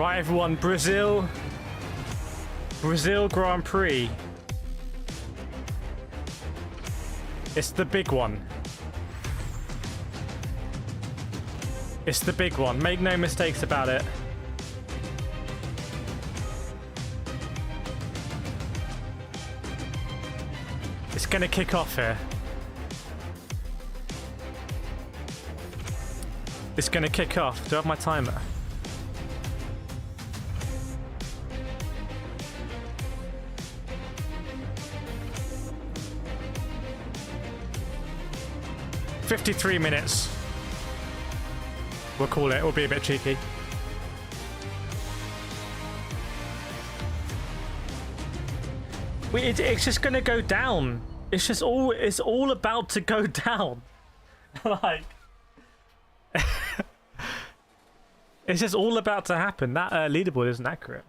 Right, everyone, Brazil Grand Prix. It's the big one. It's the big one. Make no mistakes about it. It's going to kick off here. It's going to kick off. Do I have my timer? "53 minutes. We'll call it. We'll be a bit cheeky. It's just gonna go down. It's all about to go down. Like, it's just all about to happen. That leaderboard isn't accurate.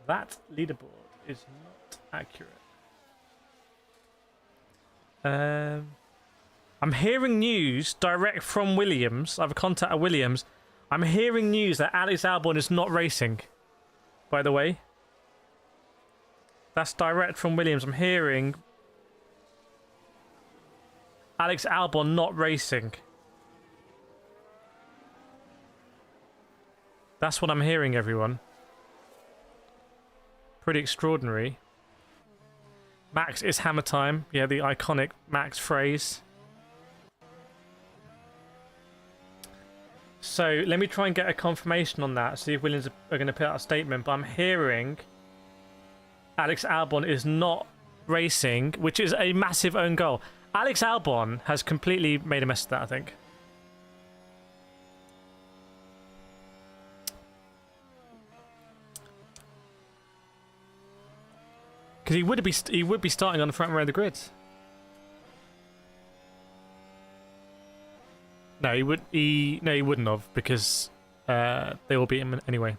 That leaderboard is not accurate. I'm hearing news direct from Williams. I have a contact at Williams. I'm hearing news that Alex Albon is not racing. By the way, that's direct from Williams. I'm hearing Alex Albon not racing. That's what I'm hearing, everyone. Pretty extraordinary. Max, it's hammer time. Yeah, the iconic Max phrase. So let me try and get a confirmation on that. See if Williams are going to put out a statement. But I'm hearing Alex Albon is not racing, which is a massive own goal. Alex Albon has completely made a mess of that, I think. Because he would be starting on the front row of the grid. No, he wouldn't have, because they will beat him anyway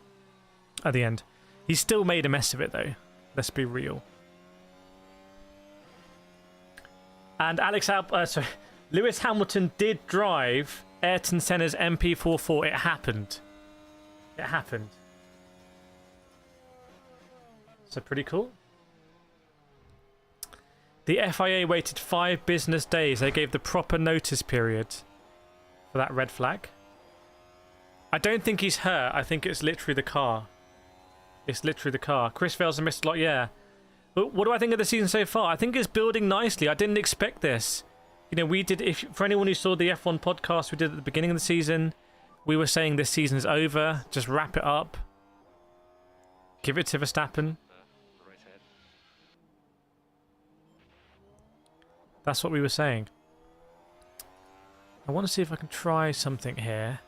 at the end. He still made a mess of it though. Let's be real. And Lewis Hamilton did drive Ayrton Senna's MP44. It happened. It happened. So pretty cool. The FIA waited 5 business days. They gave the proper notice period for that red flag. I don't think he's hurt. I think it's literally the car. It's literally the car. Chris Vales missed a lot, yeah. But what do I think of the season so far? I think it's building nicely. I didn't expect this. You know, we did, for anyone who saw the F1 podcast we did at the beginning of the season, we were saying this season is over. Just wrap it up. Give it to Verstappen. That's what we were saying. I want to see if I can try something here.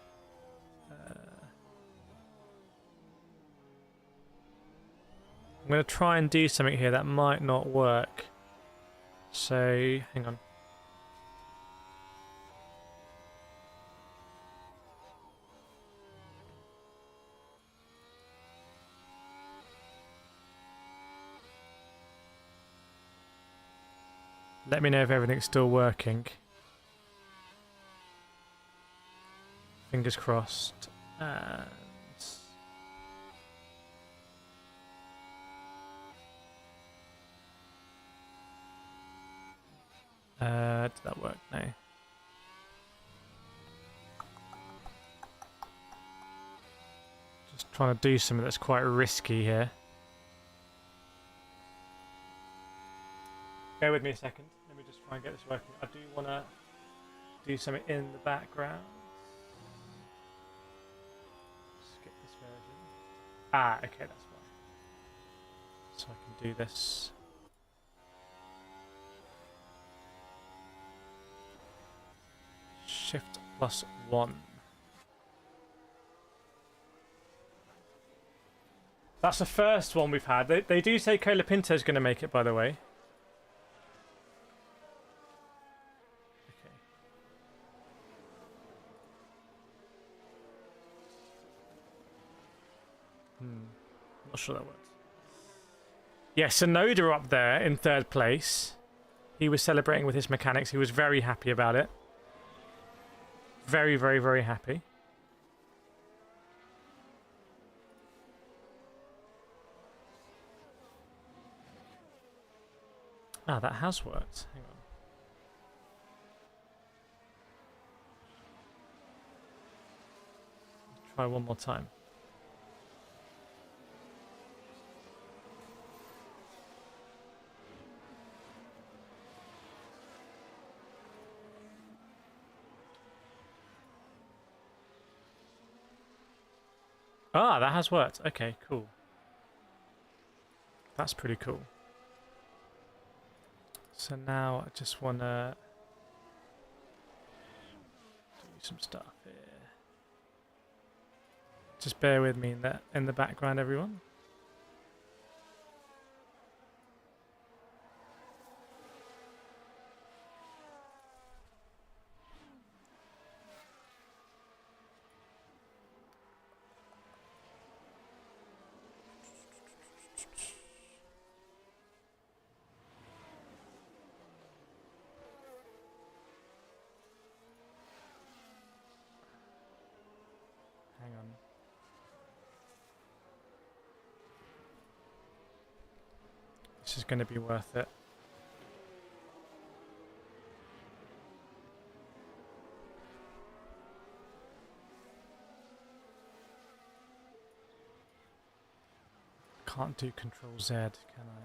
I'm going to try and do something here that might not work. So, hang on. Let me know if everything's still working. Fingers crossed. And did that work? No. Just trying to do something that's quite risky here. Bear with me a second. Let me just try and get this working. I do want to do something in the background. Skip this version. Ah, okay, that's fine. So I can do this. Shift +1. That's the first one we've had. They do say Colapinto is going to make it, by the way. Not sure that works. Yeah, Sonoda up there in 3rd place. He was celebrating with his mechanics. He was very happy about it. Very, very, very happy. Ah, that has worked. Hang on. Try one more time. Ah, that has worked. Okay, cool. That's pretty cool. So now I just want to do some stuff here. Just bear with me in the background, everyone. Hang on. This is going to be worth it. Can't do Control Z, can I?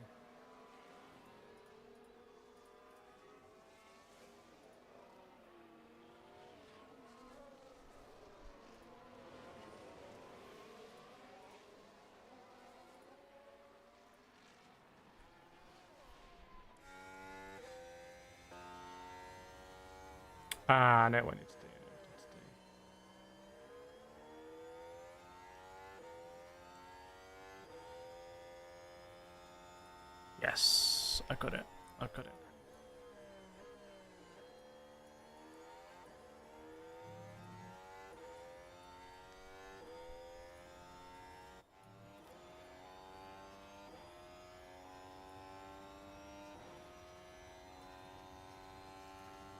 Ah, I know what I need to do. Yes, I got it. I got it.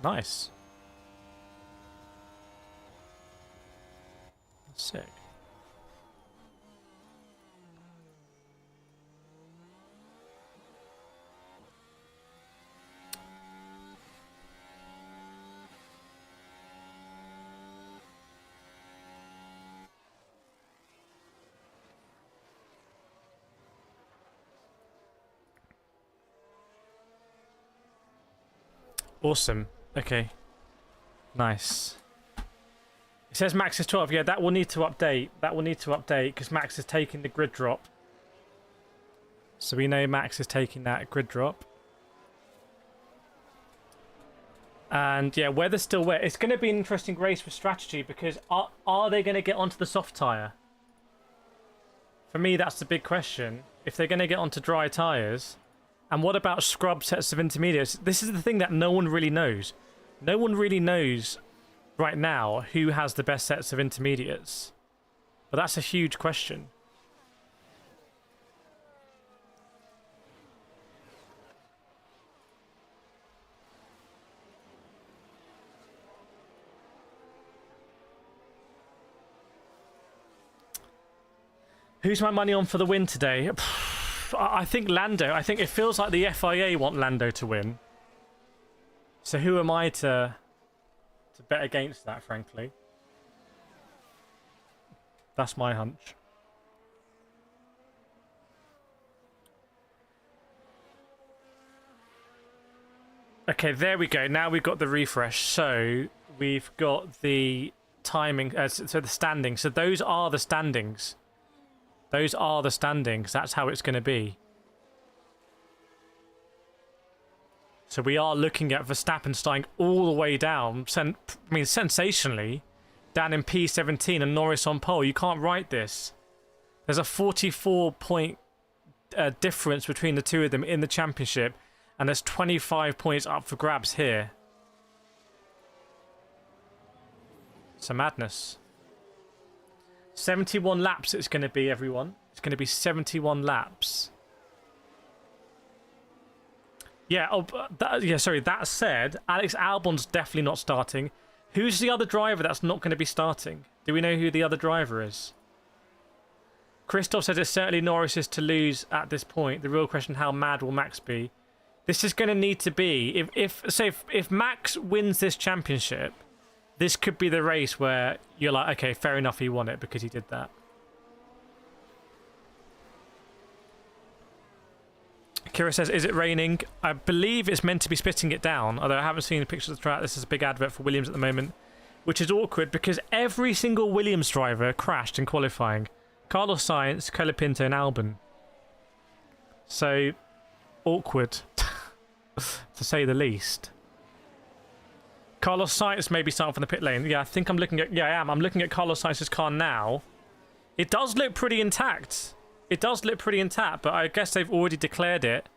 Nice. Sick. Awesome. Okay. Nice. It says Max is 12. Yeah, that will need to update. That will need to update because Max is taking the grid drop. So we know Max is taking that grid drop. And yeah, weather's still wet. It's going to be an interesting race with strategy because are they going to get onto the soft tyre? For me, that's the big question. If they're going to get onto dry tyres. And what about scrub sets of intermediates? This is the thing that no one really knows. No one really knows right now who has the best sets of intermediates. But that's a huge question. Who's my money on for the win today? I think Lando. I think it feels like the FIA want Lando to win. So who am I to bet against that, frankly? That's my hunch. Okay, there we go. Now we've got the refresh. So we've got the timing. So the standings. So those are the standings. Those are the standings. That's how it's going to be. So we are looking at Verstappen starting all the way down. I mean, sensationally, down in P17 and Norris on pole. You can't write this. There's a 44-point difference between the two of them in the championship, and there's 25 points up for grabs here. It's a madness. 71 laps it's going to be, everyone. It's going to be 71 laps. Yeah, sorry, that said, Alex Albon's definitely not starting. Who's the other driver that's not going to be starting? Do we know who the other driver is? Christoph says it's certainly Norris's to lose at this point. The real question, how mad will Max be? This is going to need to be... If Max wins this championship, this could be the race where you're like, okay, fair enough, he won it because he did that. Kira says, is it raining? I believe it's meant to be spitting it down, although I haven't seen a picture of the track. This is a big advert for Williams at the moment, which is awkward because every single Williams driver crashed in qualifying. Carlos Sainz, Colapinto and Albon. So, awkward, to say the least. Carlos Sainz may be starting from the pit lane. Yeah, I think I'm looking at... Yeah, I am. I'm looking at Carlos Sainz's car now. It does look pretty intact. It does look pretty intact, but I guess they've already declared it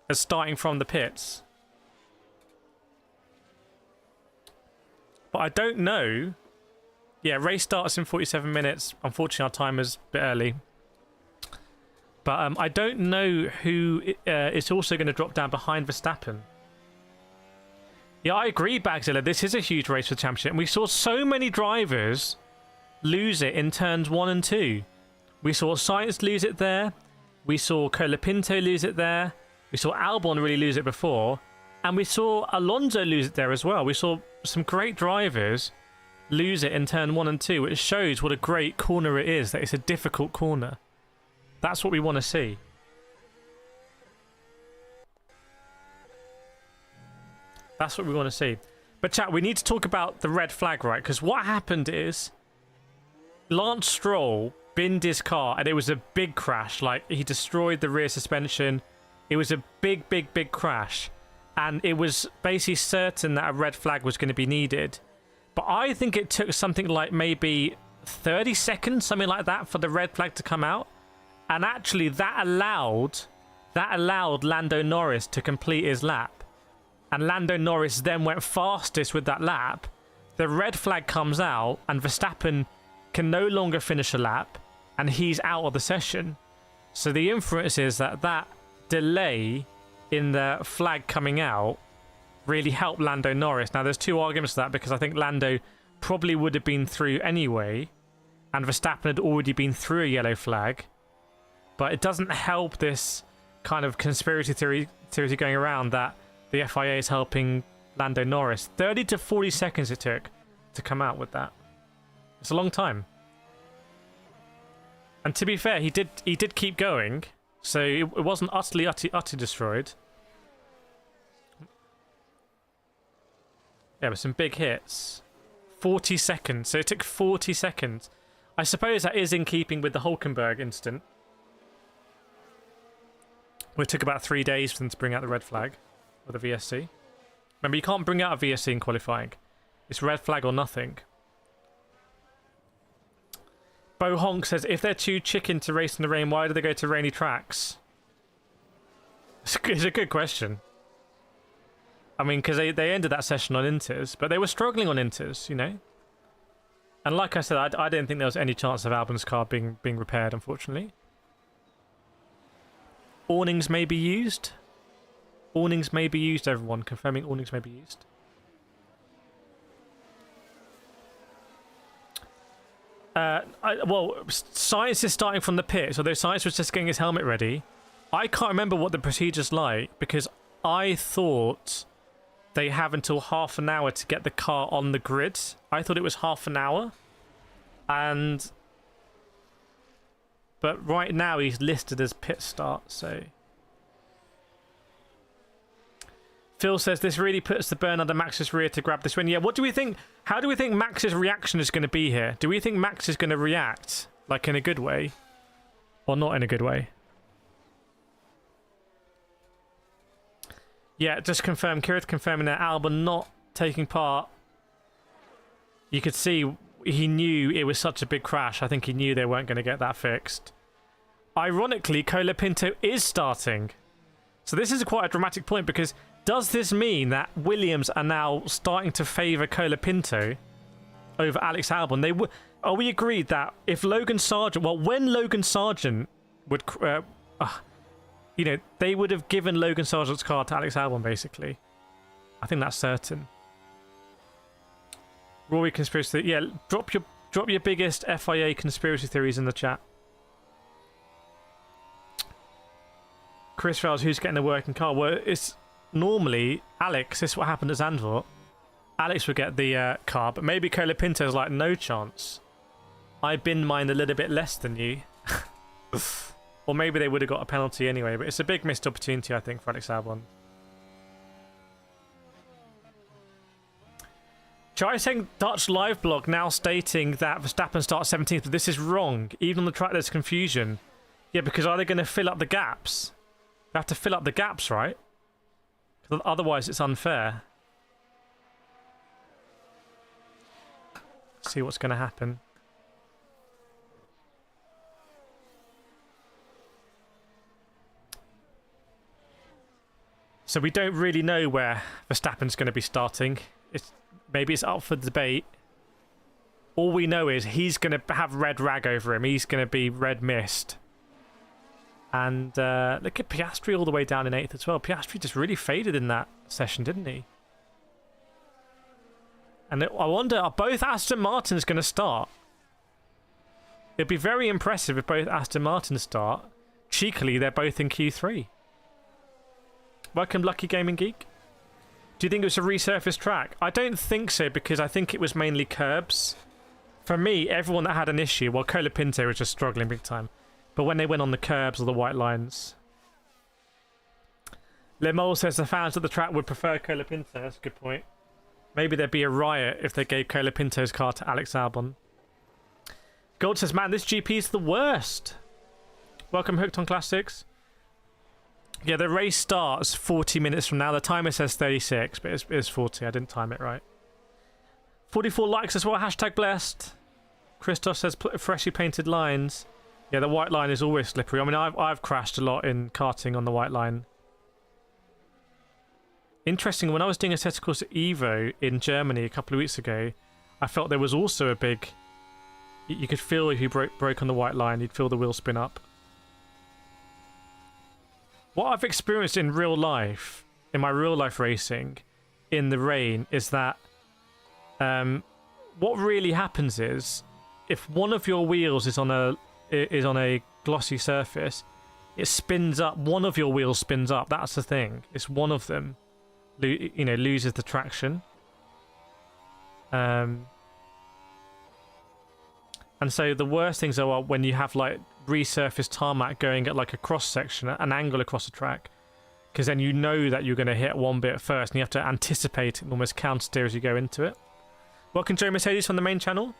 as starting from the pits. But I don't know. Yeah, race starts in 47 minutes. Unfortunately, our timer's a bit early. But I don't know who is also going to drop down behind Verstappen. Yeah, I agree, Bagzilla. This is a huge race for the championship. And we saw so many drivers lose it in turns 1 and 2. We saw Sainz lose it there. We saw Colapinto lose it there. We saw Albon really lose it before. And we saw Alonso lose it there as well. We saw some great drivers lose it in turn 1 and 2, which shows what a great corner it is, that it's a difficult corner. That's what we want to see. That's what we want to see. But chat, we need to talk about the red flag, right? Because what happened is Lance Stroll binned his car and it was a big crash. Like, he destroyed the rear suspension. It was a big, big, big crash. And it was basically certain that a red flag was going to be needed. But I think it took something like maybe 30 seconds, something like that, for the red flag to come out. And actually that allowed Lando Norris to complete his lap. And Lando Norris then went fastest with that lap. The red flag comes out and Verstappen can no longer finish a lap and he's out of the session. So the inference is that delay in the flag coming out really helped Lando Norris. Now, there's two arguments to that, because I think Lando probably would have been through anyway, and Verstappen had already been through a yellow flag. But it doesn't help this kind of conspiracy theory going around that the FIA is helping Lando Norris. 30 to 40 seconds it took to come out with that. It's a long time. And to be fair, he did keep going, so it wasn't utterly destroyed. Yeah, with some big hits. 40 seconds. So it took 40 seconds. I suppose that is in keeping with the Hulkenberg incident. It took about 3 days for them to bring out the red flag with a VSC. Remember, you can't bring out a VSC in qualifying. It's red flag or nothing. Bo Honk says, if they're too chicken to race in the rain, why do they go to rainy tracks? It's a good question. I mean, because they ended that session on inters, but they were struggling on inters, you know? And like I said, I didn't think there was any chance of Albon's car being repaired, unfortunately. Awnings may be used. Awnings may be used, everyone. Confirming awnings may be used. Well, Sainz is starting from the pit, so though Sainz was just getting his helmet ready, I can't remember what the procedure's like, because I thought they have until half an hour to get the car on the grid. I thought it was half an hour. But right now he's listed as pit start, so... Phil says, this really puts the burn under Max's rear to grab this win. Yeah, what do we think? How do we think Max's reaction is going to be here? Do we think Max is going to react, like, in a good way? Or not in a good way? Yeah, just confirm. Kireth confirming that Albon not taking part. You could see he knew it was such a big crash. I think he knew they weren't going to get that fixed. Ironically, Colapinto is starting. So this is quite a dramatic point, because does this mean that Williams are now starting to favour Colapinto over Alex Albon? Are we agreed that if Logan Sargent... Well, when Logan Sargent would... you know, they would have given Logan Sargent's car to Alex Albon, basically. I think that's certain. Rory conspiracy. Yeah, drop your biggest FIA conspiracy theories in the chat. Chris Rowles, who's getting a working car? Well, it's normally Alex. This is what happened at Zandvoort. Alex would get the car, but maybe Colapinto's like, no chance. I binned mine a little bit less than you. Or maybe they would have got a penalty anyway, but it's a big missed opportunity, I think, for Alex Albon. Try saying Dutch live blog now stating that Verstappen starts 17th, but this is wrong. Even on the track, there's confusion. Yeah, because are they going to fill up the gaps? They have to fill up the gaps, right? Otherwise, it's unfair. See what's going to happen. So we don't really know where Verstappen's going to be starting. Maybe it's up for debate. All we know is he's going to have red rag over him. He's going to be red mist. And look at Piastri all the way down in 8th as well. Piastri just really faded in that session, didn't he? And I wonder, are both Aston Martins going to start? It'd be very impressive if both Aston Martins start. Cheekily, they're both in Q3. Welcome, Lucky Gaming Geek. Do you think it was a resurfaced track? I don't think so, because I think it was mainly curbs. For me, everyone that had an issue, well, Colapinto was just struggling big time. But when they went on the curbs or the white lines. Lemol says the fans at the track would prefer Colapinto. That's a good point. Maybe there'd be a riot if they gave Colapinto's car to Alex Albon. Gold says, man, this GP is the worst. Welcome, Hooked on Classics. Yeah, the race starts 40 minutes from now. The timer says 36, but it's 40. I didn't time it right. 44 likes as well. Hashtag blessed. Christoph says freshly painted lines. Yeah, the white line is always slippery. I mean, I've crashed a lot in karting on the white line. Interesting, when I was doing a set course at Evo in Germany a couple of weeks ago, I felt there was also a big... You could feel if you broke on the white line, you'd feel the wheel spin up. What I've experienced in real life, in my real life racing, in the rain, is that what really happens is, if one of your wheels is on a glossy surface, it spins up. One of your wheels spins up. That's the thing. It's one of them, loses the traction. And so the worst things are when you have like resurfaced tarmac going at like a cross section, an angle across the track, because then you know that you're going to hit one bit first and you have to anticipate and almost counter steer as you go into it. Welcome, Joe Mercedes from the main channel.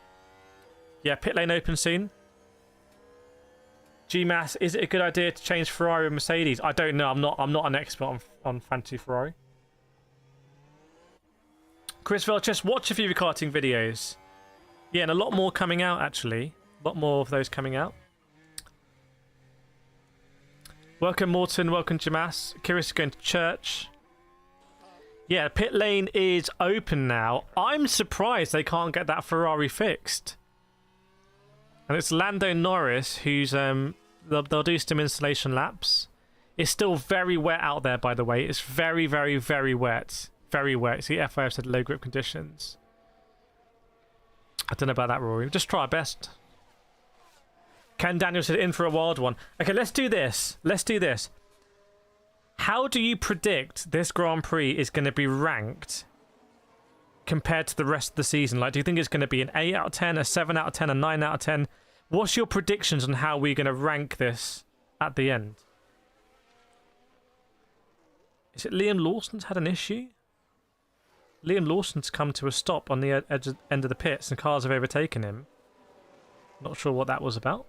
Yeah, pit lane open soon. GMAS, is it a good idea to change Ferrari and Mercedes? I don't know. I'm not an expert on fantasy Ferrari. Chris Vell, just watch a few of your karting videos. Yeah, and a lot more coming out, actually. A lot more of those coming out. Welcome, Morton. Welcome, Jamas. Kireth is going to church. Yeah, pit lane is open now. I'm surprised they can't get that Ferrari fixed. And it's Lando Norris who's... They'll do some installation laps. It's still very wet out there, by the way. It's very, very, very wet. Very wet. See, FIA said low grip conditions. I don't know about that, Rory. Just try our best. Ken Daniels said in for a wild one. Okay, let's do this. Let's do this. How do you predict this Grand Prix is going to be ranked compared to the rest of the season? Like, do you think it's going to be an 8 out of 10, a 7 out of 10, a 9 out of 10? What's your predictions on how we're going to rank this at the end? Is it Liam Lawson's had an issue? Liam Lawson's come to a stop on the end of the pits and cars have overtaken him. Not sure what that was about.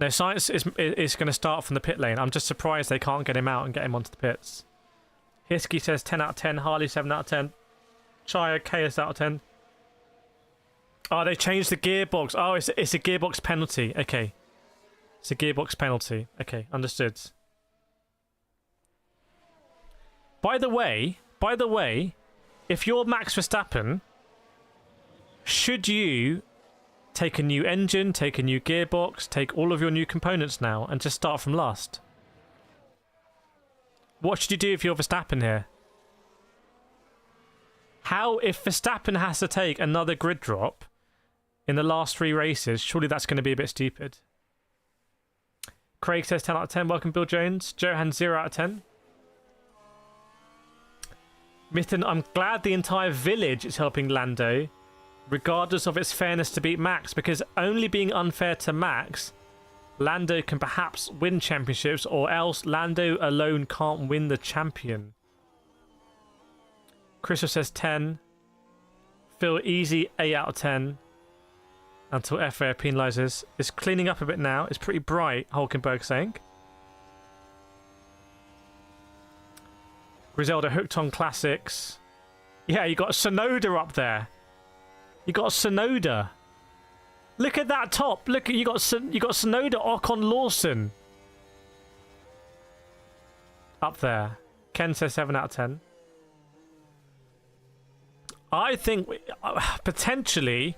No, Science is going to start from the pit lane. I'm just surprised they can't get him out and get him onto the pits. Hiskey says 10 out of 10. Harley 7 out of 10. Chaya Chaos out of 10. Oh, they changed the gearbox. Oh, it's a gearbox penalty. Okay. It's a gearbox penalty. Okay, understood. By the way, if you're Max Verstappen, should you take a new engine, take a new gearbox, take all of your new components now and just start from last? What should you do if you're Verstappen here? How, if Verstappen has to take another grid drop in the last 3 races, surely that's going to be a bit stupid. Craig says 10 out of 10. Welcome, Bill Jones. Johan, 0 out of 10. Mitten, I'm glad the entire village is helping Lando, regardless of its fairness to beat Max, because only being unfair to Max, Lando can perhaps win championships, or else Lando alone can't win the champion. Christopher says 10. Phil, easy 8 out of 10. Until FAA penalises. It's cleaning up a bit now. It's pretty bright, Hulkenberg saying. Griselda hooked on classics. Yeah, you got Sonoda up there. You got Sonoda. Look at that top. Look, you got Sonoda, Ocon, Lawson. Up there. Ken says 7 out of 10. I think potentially,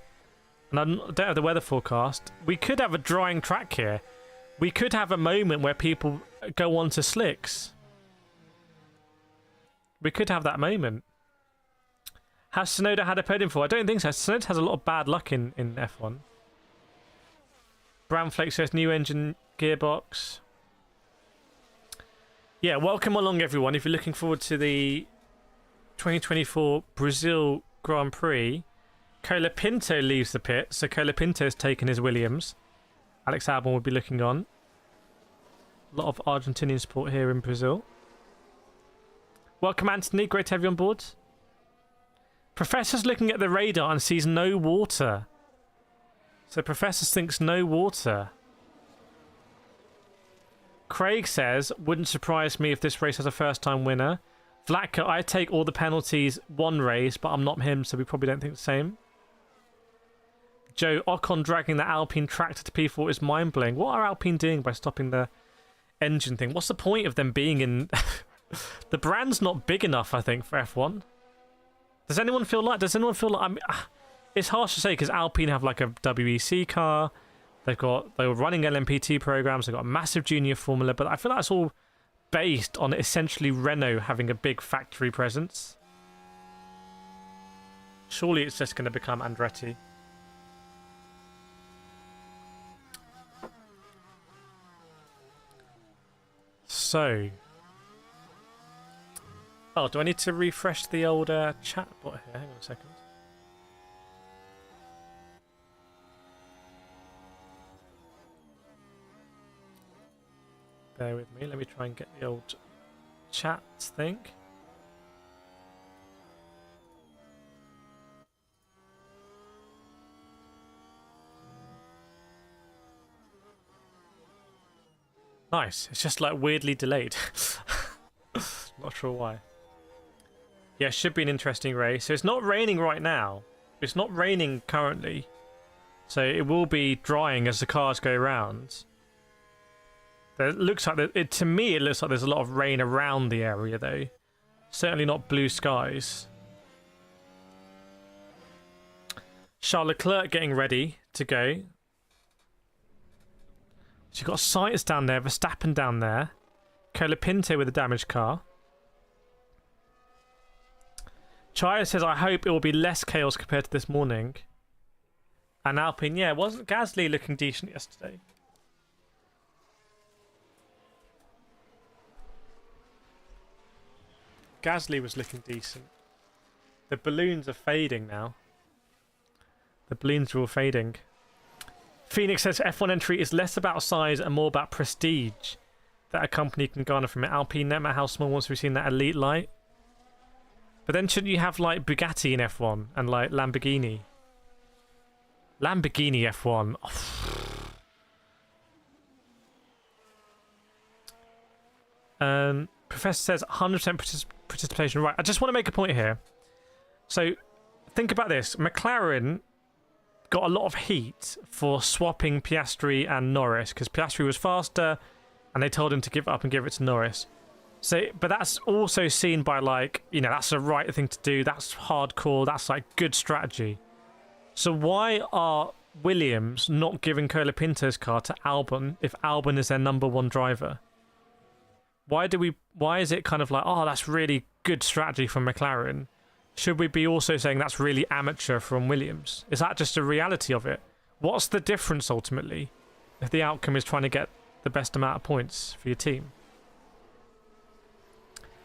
and I don't have the weather forecast, we could have a drying track here. We could have a moment where people go on to slicks. We could have that moment. Has Sonoda had a podium for? I don't think so. Sonoda has a lot of bad luck in F1. Bramflake says new engine gearbox. Yeah, welcome along everyone. If you're looking forward to the 2024 Brazil Grand Prix, Colapinto leaves the pit, so Colapinto has taken his Williams. Alex Albon will be looking on. A lot of Argentinian support here in Brazil. Welcome, Anthony. Great to have you on board. Professor's looking at the radar and sees no water. So Professor thinks no water. Craig says, wouldn't surprise me if this race has a first-time winner. Vlatka, I take all the penalties one race, but I'm not him, so we probably don't think the same. Joe, Ocon dragging the Alpine tractor to P4 is mind-blowing. What are Alpine doing by stopping the engine thing? What's the point of them being in... The brand's not big enough, I think, for F1. Does anyone feel like... I mean, it's harsh to say because Alpine have like a WEC car. They were running LMP2 programs. They've got a massive junior formula, but I feel like it's all based on essentially Renault having a big factory presence. Surely it's just going to become Andretti. So... Oh, do I need to refresh the old chat bot here? Hang on a second. Bear with me. Let me try and get the old chat thing. Nice. It's just like weirdly delayed. Not sure why. Yeah, should be an interesting race. So it's not raining right now. It's not raining currently. So it will be drying as the cars go around. It looks like to me it looks like there's a lot of rain around the area though. Certainly not blue skies. Charles Leclerc getting ready to go. So you've got Sainz down there, Verstappen down there, Colapinto with a damaged car. Chaya says, I hope it will be less chaos compared to this morning. And Alpine, yeah, wasn't Gasly looking decent yesterday? Gasly was looking decent. The balloons are fading now. The balloons are all fading. Phoenix says F1 entry is less about size and more about prestige that a company can garner from it. Alpine, no matter how small, once we've seen that elite light. But then shouldn't you have like Bugatti in F1 and like Lamborghini? Lamborghini F1. Professor says 100% participation. Right, I just want to make a point here. So think about this. McLaren got a lot of heat for swapping Piastri and Norris because Piastri was faster and they told him to give it up and give it to Norris. So, but that's also seen by like, you know, that's the right thing to do. That's hardcore. That's like good strategy. So why are Williams not giving Colapinto's car to Albon if Albon is their #1 driver? Why is it kind of like, oh, that's really good strategy from McLaren? should we be also saying that's really amateur from Williams? Is that just a reality of it? What's the difference ultimately if the outcome is trying to get the best amount of points for your team?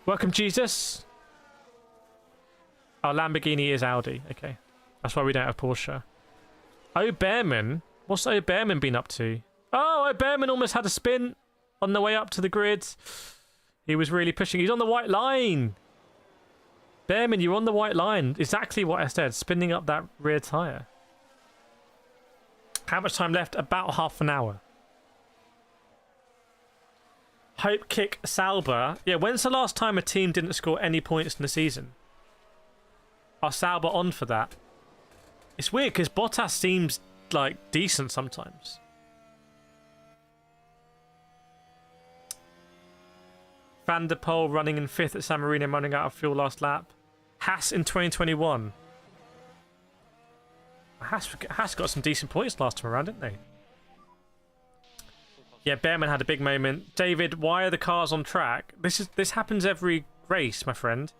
Welcome, Jesus. Oh, Lamborghini is Audi. Okay. That's why we don't have Porsche. Oh, Behrman. What's O Behrman been up to? Oh, O Behrman almost had a spin on the way up to the grid. He was really pushing. He's on the white line. Behrman, you're on the white line. Exactly what I said. Spinning up that rear tyre. How much time left? About half an hour. Hope kick Sauber. Yeah, when's the last time a team didn't score any points in the season? Are Sauber on for that? It's weird because Bottas seems like decent sometimes. Van der Poel running in 5th at San Marino, running out of fuel last lap. Haas in 2021. Haas got some decent points last time around, didn't they? Yeah, Behrman had a big moment. David, why are the cars on track? This happens every race, my friend.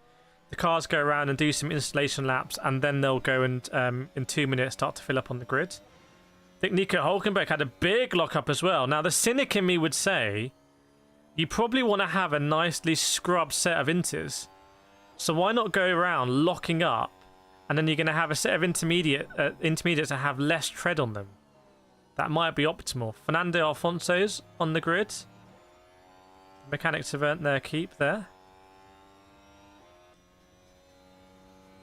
The cars go around and do some installation laps, and then they'll go and in 2 minutes start to fill up on the grid. I think Nico Hülkenberg had a big lockup as well. Now, the cynic in me would say you probably want to have a nicely scrubbed set of inters. So why not go around locking up, and then you're going to have a set of intermediates that have less tread on them. That might be optimal. Fernando Alfonso's on the grid. Mechanics have earned their keep there.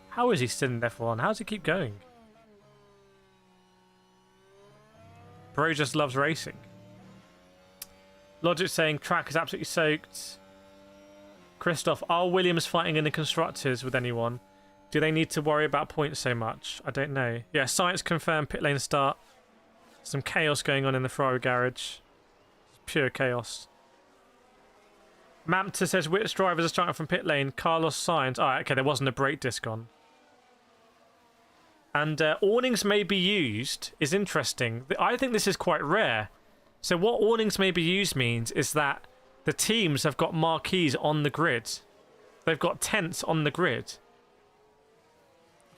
How is he still in F1? How does he keep going? Bro just loves racing. Logic saying track is absolutely soaked. Christoph, are Williams fighting in the constructors with anyone? Do they need to worry about points so much? I don't know. Yeah, science confirmed pit lane start. Some chaos going on in the Ferrari garage. Pure chaos. Mamta says which drivers are starting from pit lane? Carlos Sainz. Oh, okay, there wasn't a brake disc on. And awnings may be used is interesting. I think this is quite rare. So what awnings may be used means is that the teams have got marquees on the grid. They've got tents on the grid.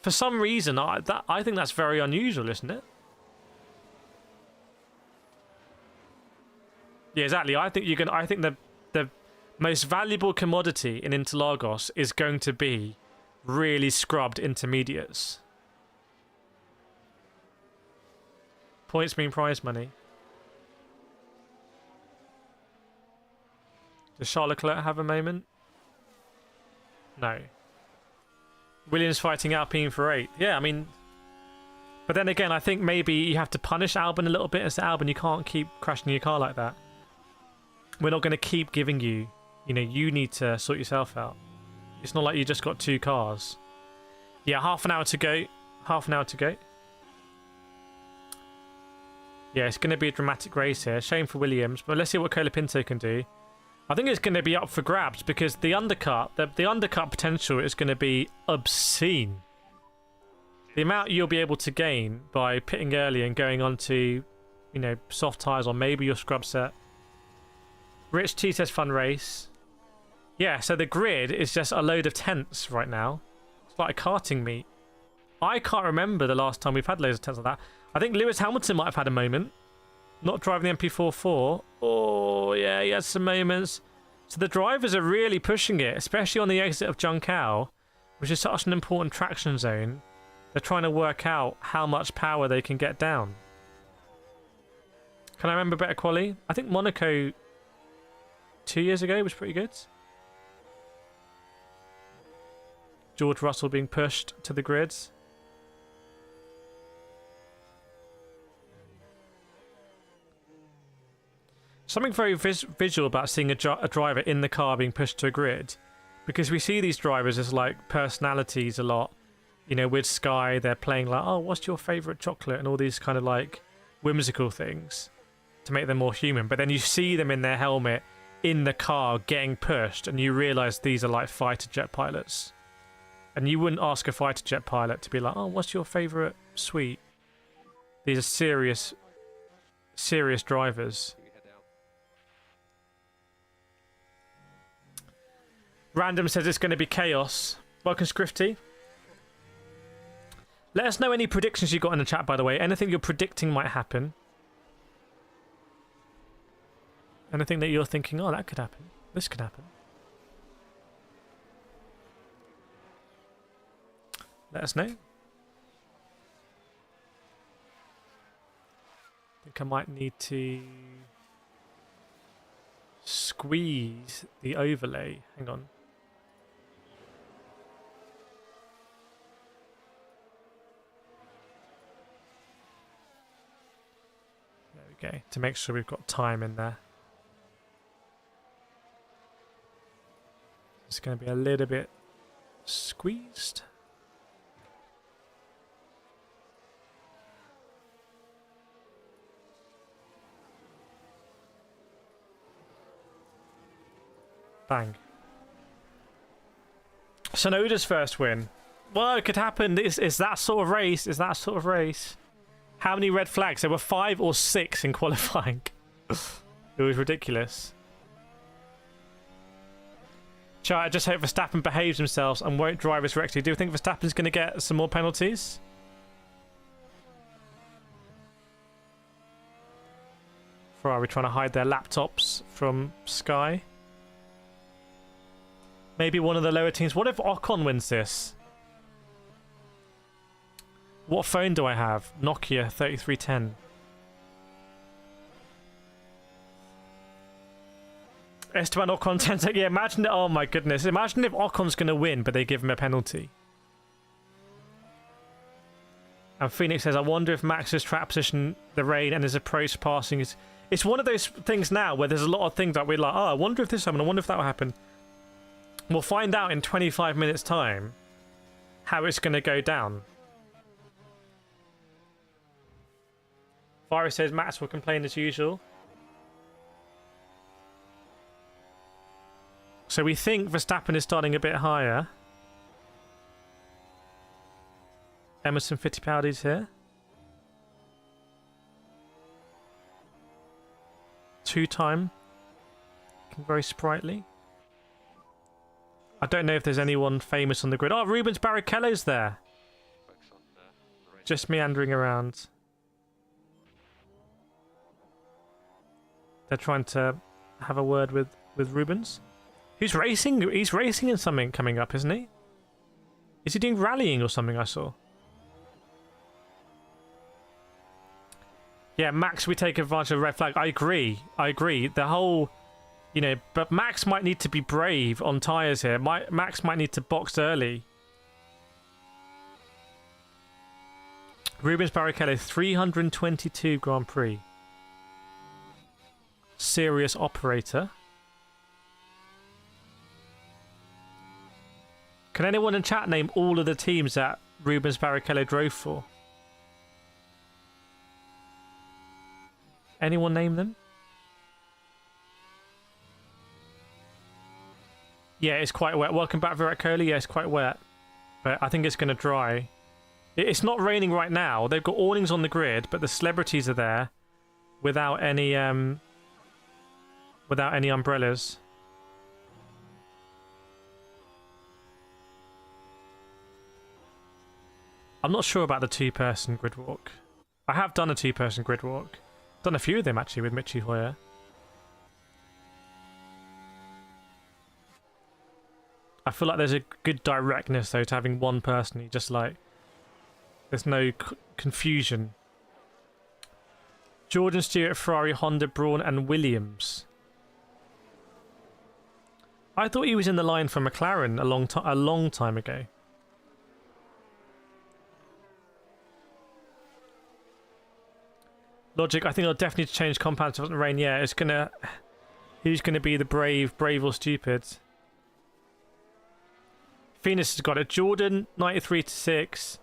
For some reason, I think that's very unusual, isn't it? Yeah, exactly. I think the most valuable commodity in Interlagos is going to be really scrubbed intermediates. Points mean prize money. Does Charles Leclerc have a moment? No. Williams fighting Alpine for 8th. Yeah, I mean... But then again, I think maybe you have to punish Albon a little bit as Albon. You can't keep crashing your car like that. We're not going to keep giving you... You know, you need to sort yourself out. It's not like you just got 2 cars. Yeah, half an hour to go. Half an hour to go. Yeah, it's going to be a dramatic race here. Shame for Williams, but let's see what Colapinto can do. I think it's going to be up for grabs because the undercut, the undercut potential is going to be obscene. The amount you'll be able to gain by pitting early and going on to, you know, soft tyres or maybe your scrub set. Rich T says fun race. Yeah, so the grid is just a load of tents right now. It's like a karting meet. I can't remember the last time we've had loads of tents like that. I think Lewis Hamilton might have had a moment. Not driving the MP44. Oh, yeah, he had some moments. So the drivers are really pushing it, especially on the exit of Junção, which is such an important traction zone. They're trying to work out how much power they can get down. Can I remember better quali? I think Monaco 2 years ago was pretty good. George Russell being pushed to the grids. Something very visual about seeing a driver in the car being pushed to a grid, because we see these drivers as like personalities a lot. You know, with Sky, they're playing like, oh, what's your favourite chocolate? And all these kind of like whimsical things to make them more human. But then you see them in their helmet in the car getting pushed, and you realise these are like fighter jet pilots. And you wouldn't ask a fighter jet pilot to be like, oh, what's your favourite sweet? These are serious drivers. Random says it's going to be chaos. Welcome, Scrifty. Let us know any predictions you got in the chat, by the way. Anything you're predicting might happen. Anything that you're thinking, oh, that could happen. This could happen. Let us know. I think I might need to squeeze the overlay. Hang on. There we go. To make sure we've got time in there. It's going to be a little bit squeezed. Bang. Sonoda's first win. Well, it could happen. It's that sort of race. It's that sort of race. How many red flags? There were 5 or 6 in qualifying. It was ridiculous. Chat, I just hope Verstappen behaves himself and won't drive us correctly. Do you think Verstappen's going to get some more penalties? Ferrari trying to hide their laptops from Sky. Maybe one of the lower teams. What if Ocon wins this? What phone do I have? Nokia 3310. Esteban Ocon 10. Yeah, imagine. Oh my goodness. Imagine if Ocon's going to win, but they give him a penalty. And Phoenix says, I wonder if Max's track position, the rain, and his approach passing is. It's one of those things now where there's a lot of things that we're like, oh, I wonder if this happened. I wonder if that will happen. We'll find out in 25 minutes' time how it's going to go down. Virus says Max will complain as usual. So we think Verstappen is starting a bit higher. Emerson Fittipaldi's here. 2-time. Looking very sprightly. I don't know if there's anyone famous on the grid. Oh, Rubens Barrichello's there. Just meandering around. They're trying to have a word with Rubens. Who's racing? He's racing in something coming up, isn't he? Is he doing rallying or something I saw? Yeah, Max, we take advantage of the red flag. I agree. I agree. The whole... You know, but Max might need to be brave on tyres here. Max might need to box early. Rubens Barrichello, 322 Grand Prix. Serious operator. Can anyone in chat name all of the teams that Rubens Barrichello drove for? Anyone name them? Yeah, it's quite wet. Welcome back, Virat Kohli. Yeah, it's quite wet. But I think it's going to dry. It's not raining right now. They've got awnings on the grid, but the celebrities are there without any umbrellas. I'm not sure about the 2-person grid walk. I have done a 2-person grid walk. Done a few of them actually with Michi Hoyer. I feel like there's a good directness though to having one person. You just like, there's no confusion. Jordan Stewart, Ferrari, Honda, Braun, and Williams. I thought he was in the line for McLaren a long time ago. Logic, I think I'll definitely need to change compounds if it doesn't rain. Yeah, it's gonna. Who's gonna be the brave or stupid? Phoenix has got it. Jordan 93-6,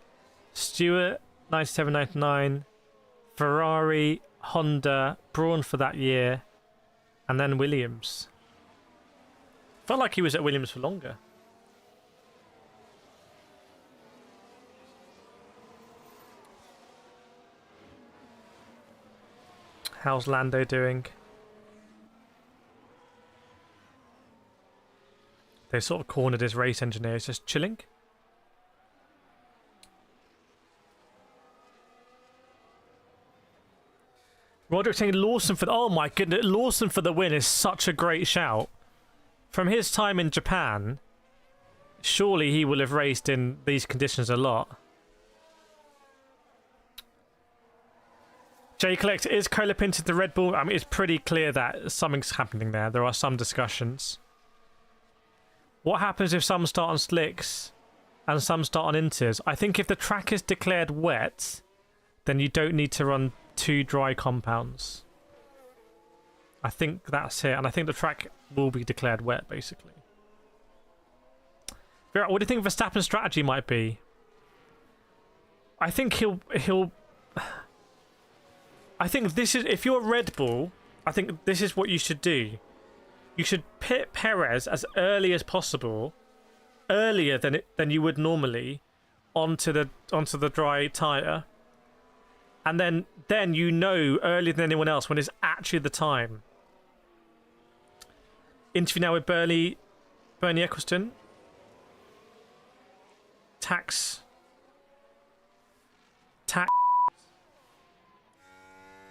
Stewart 97-99, Ferrari, Honda, Braun for that year, and then Williams. Felt like he was at Williams for longer. How's Lando doing? They sort of cornered his race engineers, just chilling. Roderick saying Lawson for the... Oh my goodness, Lawson for the win is such a great shout. From his time in Japan, surely he will have raced in these conditions a lot. Jay Collect, is Colapinto the Red Bull? I mean, it's pretty clear that something's happening there. There are some discussions. What happens if some start on slicks and some start on inters? I think if the track is declared wet, then you don't need to run 2 dry compounds. I think that's it, and I think the track will be declared wet, basically. What do you think Verstappen's strategy might be? I think he'll... I think this is... If you're Red Bull, I think this is what you should do. You should pit Perez as early as possible, earlier than you would normally, onto the dry tyre. And then you know earlier than anyone else when it's actually the time. Interview now with Bernie Eccleston. Tax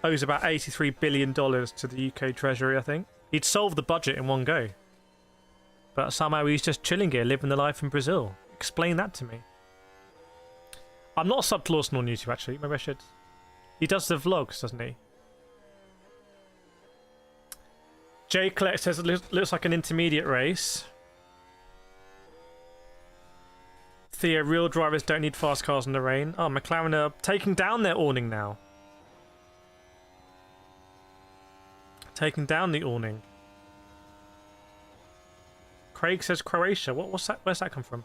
owes about $83 billion to the UK Treasury, I think. He'd solved the budget in one go. But somehow he's just chilling here, living the life in Brazil. Explain that to me. I'm not subbed to Lawson on YouTube, actually. Maybe I should. He does the vlogs, doesn't he? Jay Collect says it looks like an intermediate race. Theo, real drivers don't need fast cars in the rain. Oh, McLaren are taking down their awning now. Taking down the awning. Craig says Croatia. What's that? Where's that come from?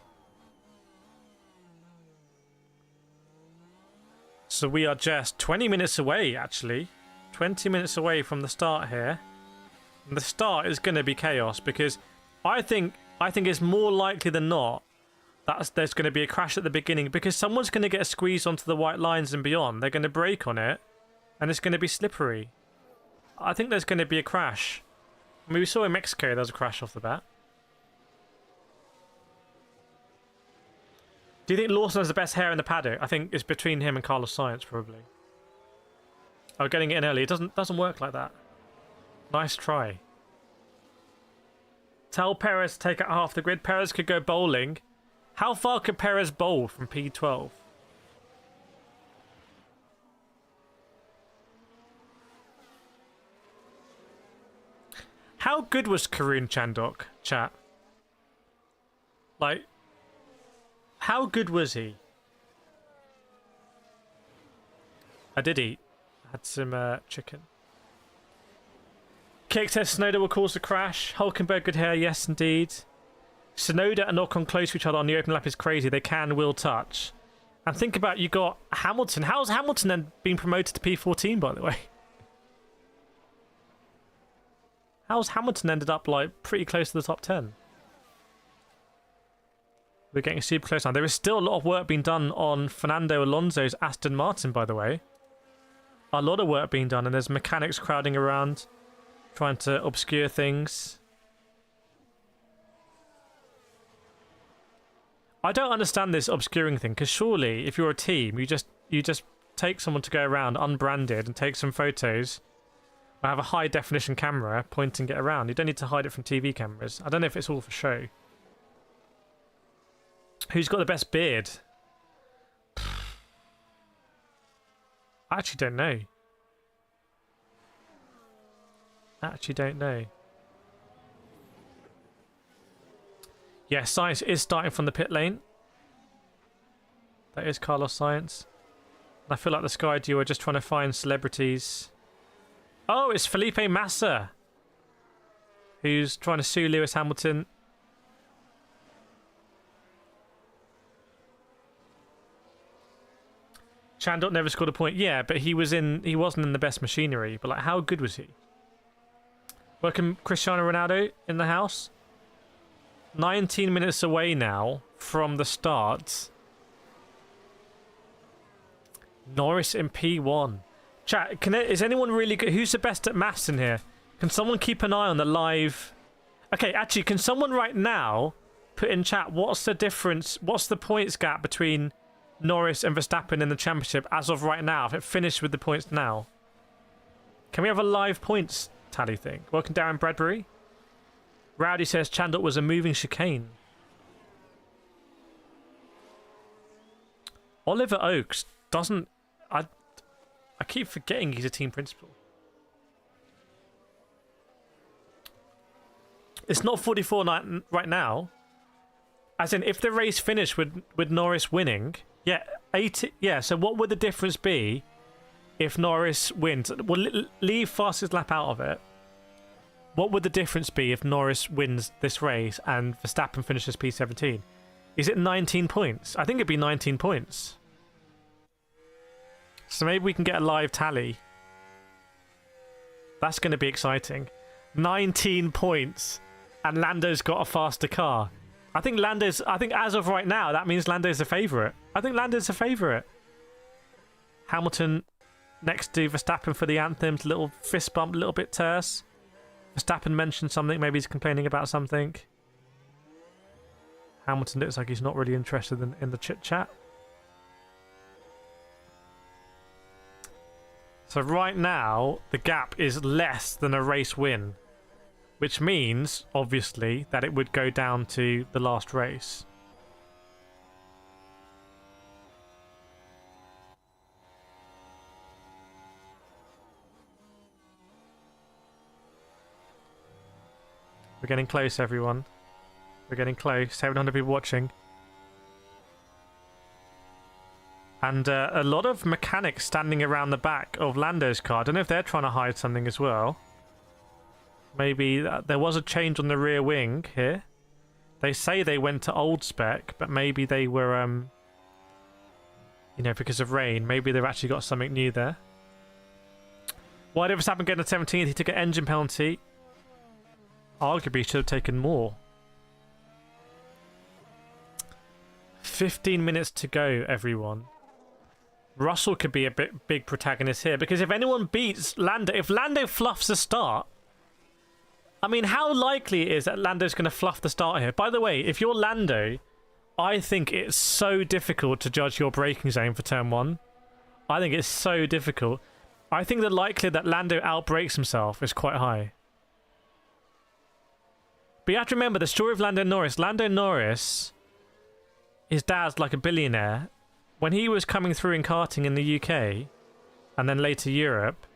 So we are just 20 minutes away, actually. 20 minutes away from the start here. And the start is going to be chaos because I think it's more likely than not that there's going to be a crash at the beginning because someone's going to get squeezed onto the white lines and beyond. They're going to brake on it and it's going to be slippery. I think there's going to be a crash. I mean, we saw in Mexico there was a crash off the bat. Do you think Lawson has the best hair in the paddock? I think it's between him and Carlos Sainz, probably. Oh, getting it in early. It doesn't work like that. Nice try. Tell Perez to take out half the grid. Perez could go bowling. How far could Perez bowl from P12? How good was Karun Chandok, chat? Like, how good was he? I did eat. I had some chicken. Kick says Sonoda will cause the crash. Hulkenberg, good hair, yes indeed. Sonoda and Ocon close to each other on the open lap is crazy. They will touch. And think about, you got Hamilton. How's Hamilton then being promoted to P14, by the way? How's Hamilton ended up like pretty close to the top 10? We're getting super close now. There is still a lot of work being done on Fernando Alonso's Aston Martin, by the way. A lot of work being done, and there's mechanics crowding around, trying to obscure things. I don't understand this obscuring thing, because surely, if you're a team, you just take someone to go around unbranded and take some photos. I have a high definition camera pointing it around. You don't need to hide it from TV cameras. I don't know if it's all for show. Who's got the best beard? I actually don't know. Yeah, Sainz is starting from the pit lane. That is Carlos Sainz. I feel like the Sky Duo are just trying to find celebrities. Oh, it's Felipe Massa, who's trying to sue Lewis Hamilton. Chandok never scored a point. Yeah, but he wasn't in the best machinery. But like, how good was he? Welcome Cristiano Ronaldo in the house. 19 minutes away now from the start. Norris in P1. Chat, is anyone really good? Who's the best at maths in here? Can someone keep an eye on the live? Okay, actually, can someone right now put in chat what's the difference? What's the points gap between Norris and Verstappen in the championship as of right now? If it finished with the points now, Can we have a live points tally thing? Welcome, Darren Bradbury. Rowdy says Chandler was a moving chicane. Oliver Oakes doesn't... I keep forgetting he's a team principal. It's not 44 right now. As in, if the race finished with Norris winning, yeah, 80. Yeah. So what would the difference be if Norris wins? Well, leave fastest lap out of it. What would the difference be if Norris wins this race and Verstappen finishes P17? Is it 19 points? I think it'd be 19 points. So maybe we can get a live tally. That's going to be exciting. 19 points. And Lando's got a faster car. I think as of right now, that means Lando's a favourite. I think Lando's a favourite. Hamilton next to Verstappen for the anthems. Little fist bump, a little bit terse. Verstappen mentioned something. Maybe he's complaining about something. Hamilton looks like he's not really interested in the chit-chat. So right now, the gap is less than a race win. Which means, obviously, that it would go down to the last race. We're getting close, everyone. We're getting close. 700 people watching. And a lot of mechanics standing around the back of Lando's car. I don't know if they're trying to hide something as well. Maybe there was a change on the rear wing here. They say they went to old spec, but maybe they were, you know, because of rain. Maybe they've actually got something new there. Why did Verstappen get a 17th? He took an engine penalty. Arguably should have taken more. 15 minutes to go, everyone. Russell could be a big protagonist here, because if anyone beats Lando, if Lando fluffs the start, I mean, how likely it is that Lando's going to fluff the start here? By the way, if you're Lando, I think it's so difficult to judge your braking zone for turn 1. I think it's so difficult. I think the likelihood that Lando outbrakes himself is quite high. But you have to remember the story of Lando Norris. Lando Norris, his dad's like a billionaire. When he was coming through in karting in the UK, and then later Europe,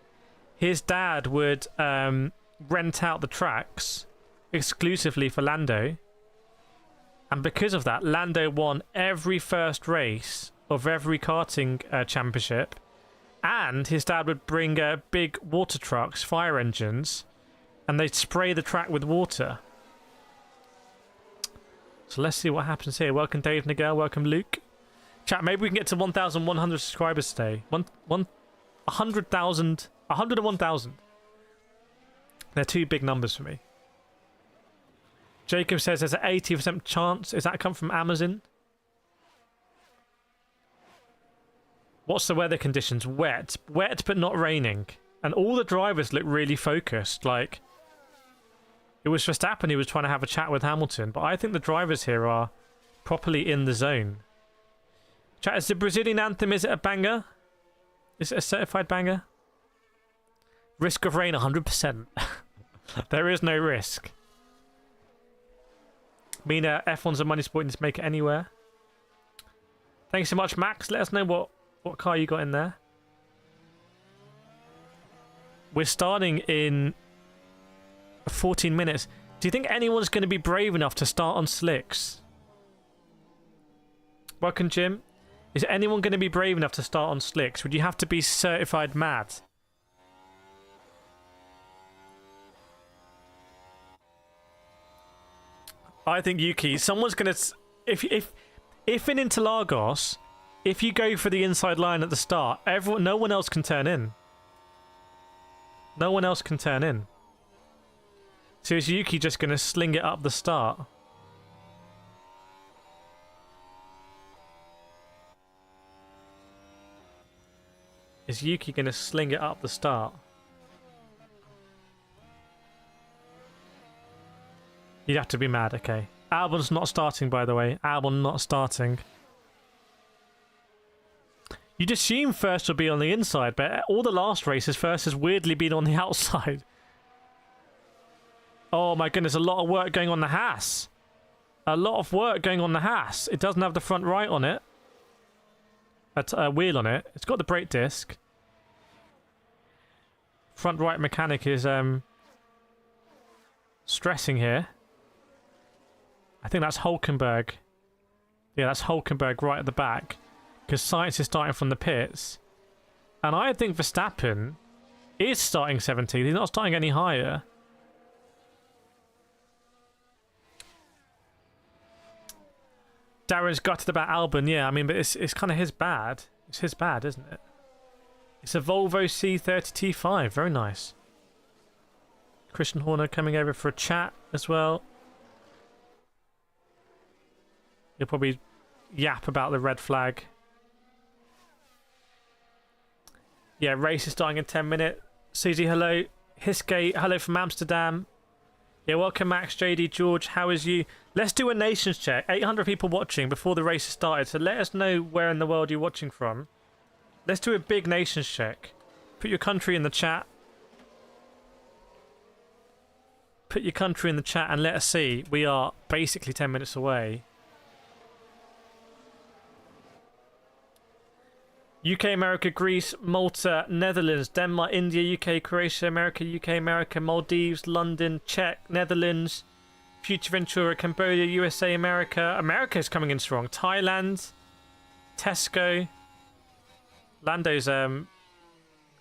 his dad would... rent out the tracks exclusively for Lando, and because of that, Lando won every first race of every karting championship, and his dad would bring big water trucks, fire engines, and they'd spray the track with water. So let's see what happens here. Welcome Dave Nagel, welcome Luke. Chat, maybe we can get to 1,100 subscribers today. 100,000, 101,000. They're two big numbers for me. Jacob says there's an 80% chance. Is that come from Amazon? What's the weather conditions? Wet. Wet but not raining. And all the drivers look really focused. Like, it was Verstappen who was trying to have a chat with Hamilton. But I think the drivers here are properly in the zone. Chat, is the Brazilian anthem, is it a banger? Is it a certified banger? Risk of rain, 100%. There is no risk. I mean, F1's a money sport, you just make it anywhere. Thanks so much, Max. Let us know what car you got in there. We're starting in 14 minutes. Do you think anyone's going to be brave enough to start on slicks? Welcome, Jim. Is anyone going to be brave enough to start on slicks? Would you have to be certified mad? I think Yuki, someone's gonna if in Interlagos, if you go for the inside line at the start, no one else can turn in. No one else can turn in. So is Yuki just gonna sling it up the start? Is Yuki gonna sling it up the start? You'd have to be mad, okay. Albon's not starting, by the way. Albon not starting. You'd assume first would be on the inside, but all the last races, first has weirdly been on the outside. Oh my goodness, a lot of work going on the Haas. A lot of work going on the Haas. It doesn't have the front right on it. A wheel on it. It's got the brake disc. Front right mechanic is stressing here. I think that's Hulkenberg. Yeah, that's Hulkenberg right at the back. Because Sainz is starting from the pits. And I think Verstappen is starting 17th. He's not starting any higher. Darren's gutted about Albon. Yeah, I mean, but it's kind of his bad. It's his bad, isn't it? It's a Volvo C30 T5. Very nice. Christian Horner coming over for a chat as well. He'll probably yap about the red flag. Yeah, race is starting in 10 minutes. Susie, hello. Hiskay, hello from Amsterdam. Yeah, welcome Max, JD, George. How is you? Let's do a nations check. 800 people watching before the race has started, so let us know where in the world you're watching from. Let's do a big nations check. Put your country in the chat. Put your country in the chat and let us see. We are basically 10 minutes away. UK, America, Greece, Malta, Netherlands, Denmark, India, UK, Croatia, America, UK, America, Maldives, London, Czech, Netherlands, Future Ventura, Cambodia, USA, America. America is coming in strong. Thailand, Tesco. Lando's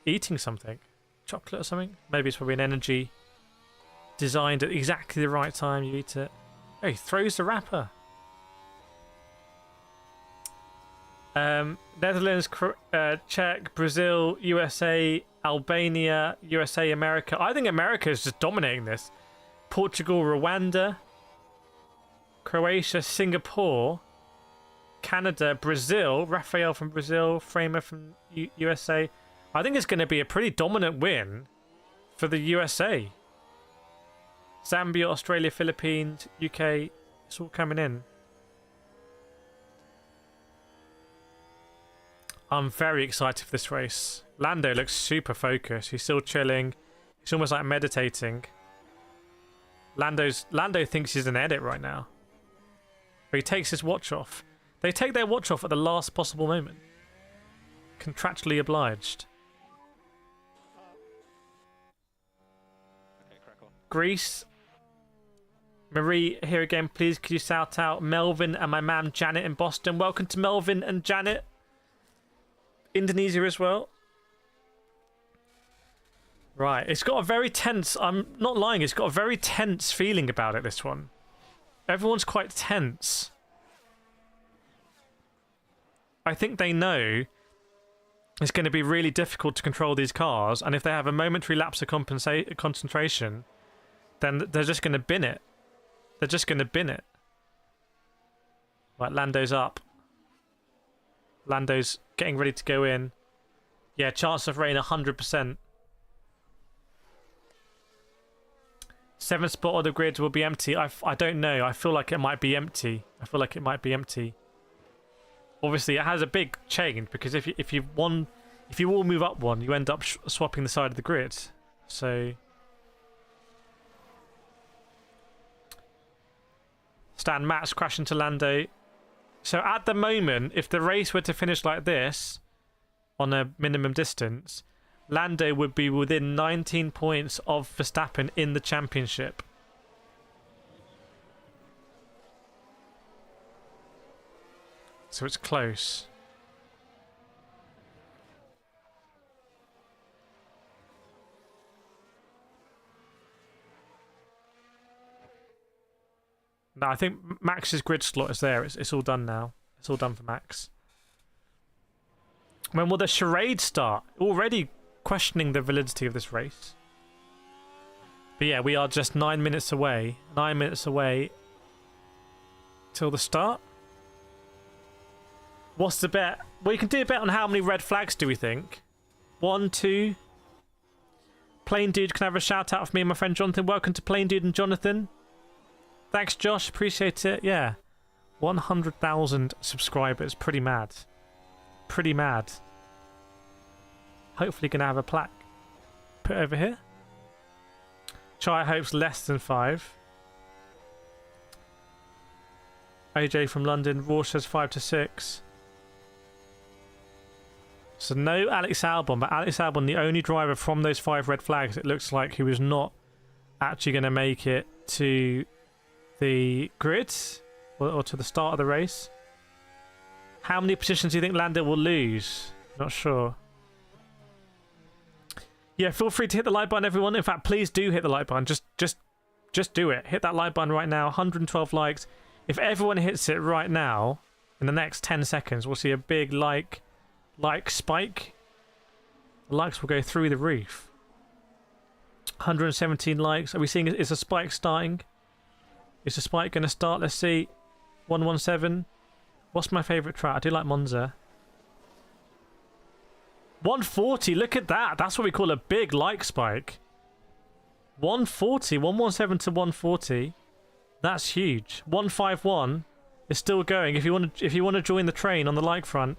eating something. Chocolate or something? Maybe it's probably an energy designed at exactly the right time you eat it. Oh, he throws the wrapper. Netherlands, Czech, Brazil, USA, Albania, USA, America. I think America is just dominating this. Portugal, Rwanda, Croatia, Singapore, Canada, Brazil. Rafael from Brazil, Framer from USA. I think it's going to be a pretty dominant win for the USA. Zambia, Australia, Philippines, UK. It's all coming in. I'm very excited for this race. Lando looks super focused. He's still chilling. He's almost like meditating. Lando thinks he's in edit right now. But he takes his watch off. They take their watch off at the last possible moment. Contractually obliged. Okay, crack on. Greece. Marie, here again, please could you shout out Melvin and my man Janet in Boston. Welcome to Melvin and Janet. Indonesia as well. Right, it's got a very tense, I'm not lying, it's got a very tense feeling about it, this one. Everyone's quite tense. I think they know it's going to be really difficult to control these cars, and if they have a momentary lapse of concentration, then they're just going to bin it. They're just going to bin it. Right, Lando's up. Lando's getting ready to go in. Yeah, chance of rain 100%. 7th spot of the grid will be empty. I don't know. I feel like it might be empty. I feel like it might be empty. Obviously, it has a big change because if you all move up one, you end up swapping the side of the grid. So Stan Matt's crashing to Lando. So at the moment, if the race were to finish like this, on a minimum distance, Lando would be within 19 points of Verstappen in the championship. So it's close. No, I think Max's grid slot is there. It's all done now. It's all done for Max. When will the charade start? Already questioning the validity of this race. But yeah, we are just 9 minutes away. 9 minutes away till the start. What's the bet? Well, you can do a bet on how many red flags do we think? 1, 2. Plain Dude can have a shout out for me and my friend Jonathan. Welcome to Plain Dude and Jonathan. Thanks, Josh. Appreciate it. Yeah. 100,000 subscribers. Pretty mad. Pretty mad. Hopefully going to have a plaque put over here. Chai hopes less than 5. AJ from London. Raw says 5 to 6. So no Alex Albon, but Alex Albon, the only driver from those 5 red flags, it looks like, who is not actually going to make it to the grid or to the start of the race. How many positions do you think Lando will lose? Not sure. Yeah, feel free to hit the like button, everyone. In fact, please do hit the like button. Just do it. Hit that like button right now. 112 likes. If everyone hits it right now, in the next 10 seconds, we'll see a big like spike. The likes will go through the roof. 117 likes. Are we seeing, is a spike starting? Is the spike going to start? Let's see. 117. What's my favourite track? I do like Monza. 140. Look at that. That's what we call a big like spike. 140. 117 to 140. That's huge. 151 is still going. If you want to join the train on the like front,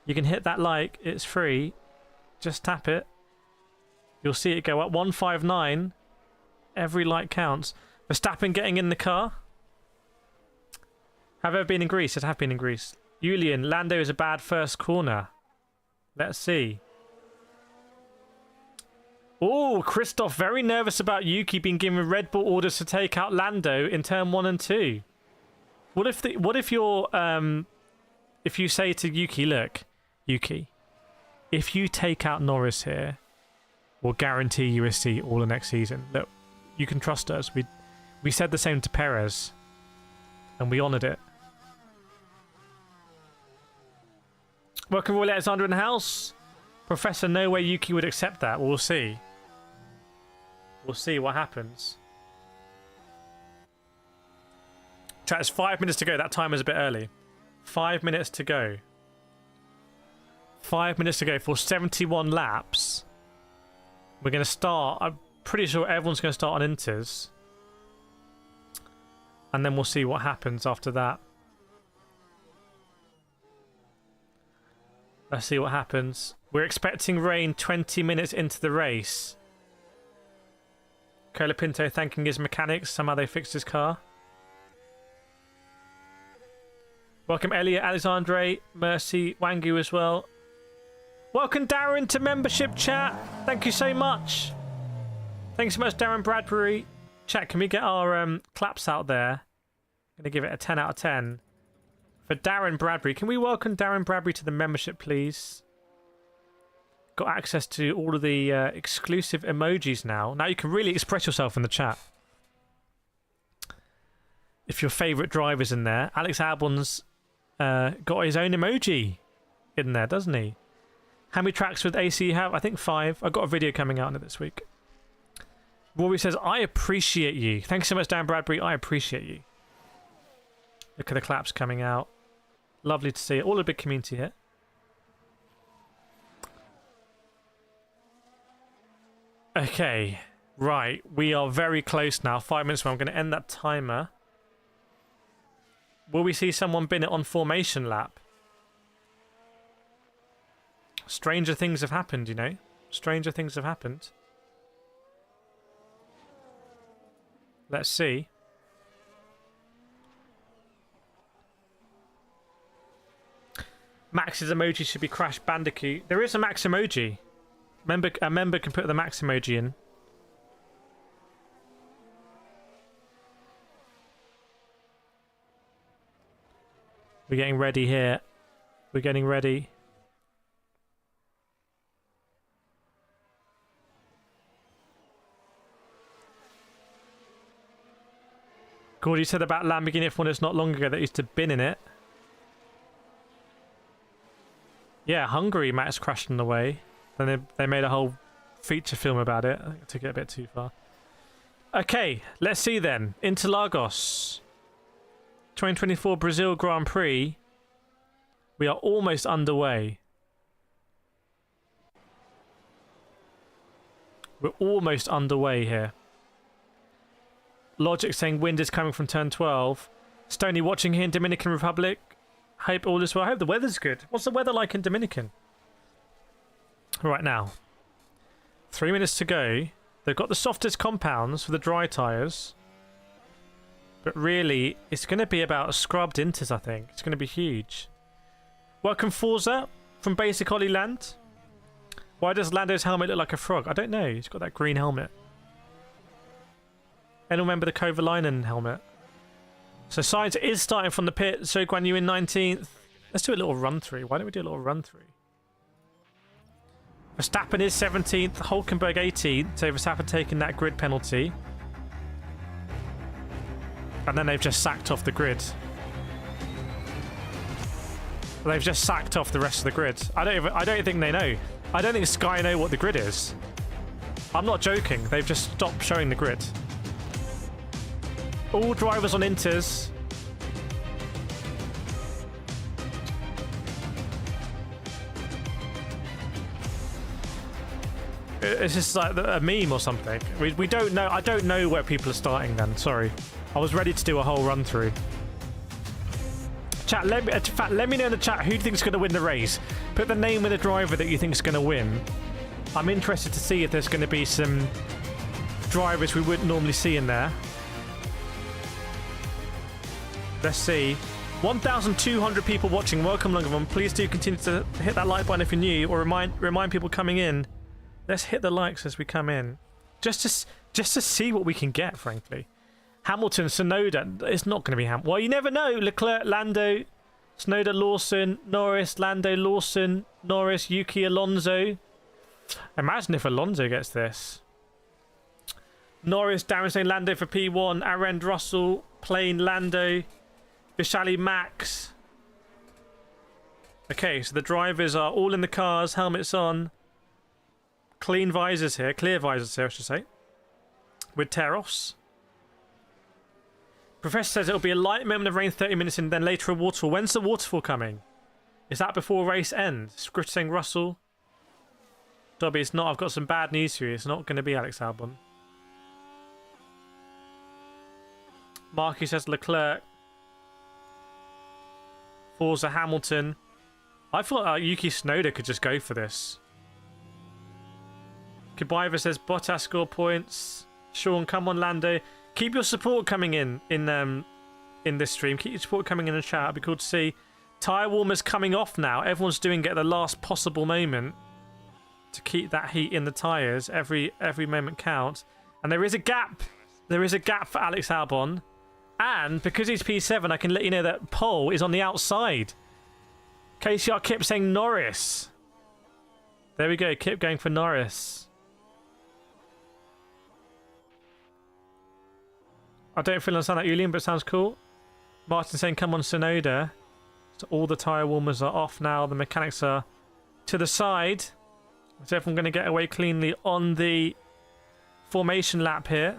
you can hit that like. It's free. Just tap it. You'll see it go up. 159. Every like counts. Verstappen getting in the car. Have I ever been in Greece? I have been in Greece. Julian, Lando is a bad first corner. Let's see. Oh, Christoph, very nervous about Yuki being given Red Bull orders to take out Lando in turn 1 and 2. What if you're if you say to Yuki, look, Yuki, if you take out Norris here, we'll guarantee you a seat all the next season. Look, you can trust us. We said the same to Perez, and we honoured it. Welcome, Roy Alexander in the house. Professor, no way Yuki would accept that. We'll see. We'll see what happens. Chat, it's 5 minutes to go. That time is a bit early. 5 minutes to go. 5 minutes to go for 71 laps. We're going to start. I'm pretty sure everyone's going to start on inters. And then we'll see what happens after that. Let's see what happens. We're expecting rain 20 minutes into the race. Colapinto thanking his mechanics. Somehow they fixed his car. Welcome Elliot, Alexandre, Mercy, Wangu as well. Welcome Darren to membership chat. Thank you so much. Thanks so much Darren Bradbury. Chat, can we get our claps out there? I'm going to give it a 10 out of 10. For Darren Bradbury. Can we welcome Darren Bradbury to the membership, please? Got access to all of the exclusive emojis now. Now you can really express yourself in the chat. If your favourite driver's in there. Alex Albon's got his own emoji in there, doesn't he? How many tracks with AC you have? I think 5. I've got a video coming out on it this week. Rory says, I appreciate you. Thanks so much, Dan Bradbury. I appreciate you. Look at the claps coming out. Lovely to see it. All a big community here. Okay. Right. We are very close now. 5 minutes more. I'm going to end that timer. Will we see someone bin it on formation lap? Stranger things have happened, you know. Stranger things have happened. Let's see. Max's emoji should be Crash Bandicoot. There is a Max emoji. A member can put the Max emoji in. We're getting ready here. We're getting ready. Gordy said about Lamborghini F1 it's not long ago that used to bin in it. Yeah, Hungary Max crashed on the way. Then they made a whole feature film about it. I think I took it a bit too far. Okay, let's see then. Interlagos. 2024 Brazil Grand Prix. We are almost underway. We're almost underway here. Logic saying wind is coming from turn 12. Stony watching here in Dominican Republic. Hope all is well. I hope the weather's good. What's the weather like in Dominican? Right now, 3 minutes to go. They've got the softest compounds for the dry tyres. But really, it's going to be about scrubbed inters, I think. It's going to be huge. Welcome, Forza, from Basic Ollie Land. Why does Lando's helmet look like a frog? I don't know. He's got that green helmet. Anyone remember the Kovalainen helmet? So Sainz is starting from the pit. So Guan Yu in 19th. Let's do a little run through. Why don't we do a little run through? Verstappen is 17th. Hulkenberg 18th. So Verstappen taking that grid penalty. And then they've just sacked off the grid. They've just sacked off the rest of the grid. I don't think they know. I don't think Sky know what the grid is. I'm not joking. They've just stopped showing the grid. All drivers on inters. It's just like a meme or something. We don't know. I don't know where people are starting then. Sorry. I was ready to do a whole run through. Chat, let me know in the chat who do you think is going to win the race. Put the name of the driver that you think is going to win. I'm interested to see if there's going to be some drivers we wouldn't normally see in there. Let's see. 1,200 people watching. Welcome, Longovon. Please do continue to hit that like button if you're new, or remind people coming in. Let's hit the likes as we come in, just to see what we can get. Frankly, Hamilton, Tsunoda. It's not going to be Hamilton. Well, you never know. Leclerc, Lando, Tsunoda, Lawson, Norris, Lando, Lawson, Norris, Yuki, Alonso. Imagine if Alonso gets this. Norris, Darren saying Lando for P1. Arend, Russell, Plain, Lando, Vishali, Max. Okay, so the drivers are all in the cars, helmets on. Clean visors here, clear visors here, I should say. With Teros. Professor says it'll be a light moment of rain 30 minutes and then later a waterfall. When's the waterfall coming? Is that before race end? Script saying Russell. Dobby, it's not. I've got some bad news for you. It's not going to be Alex Albon. Marky says Leclerc. Forza Hamilton. I thought Yuki Tsunoda could just go for this. Kabaiva says Bottas score points. Sean, come on, Lando. Keep your support coming in this stream. Keep your support coming in the chat. It'd be cool to see. Tyre warmers coming off now. Everyone's doing it at the last possible moment to keep that heat in the tyres. Every moment counts. And there is a gap. There is a gap for Alex Albon. And because he's P7, I can let you know that pole is on the outside. KCR kept saying Norris. There we go. Keep going for Norris. I don't feel understand that, Julian, but it sounds cool. Martin saying, come on, Tsunoda. So all the tyre warmers are off now. The mechanics are to the side. Is everyone going to get away cleanly on the formation lap here?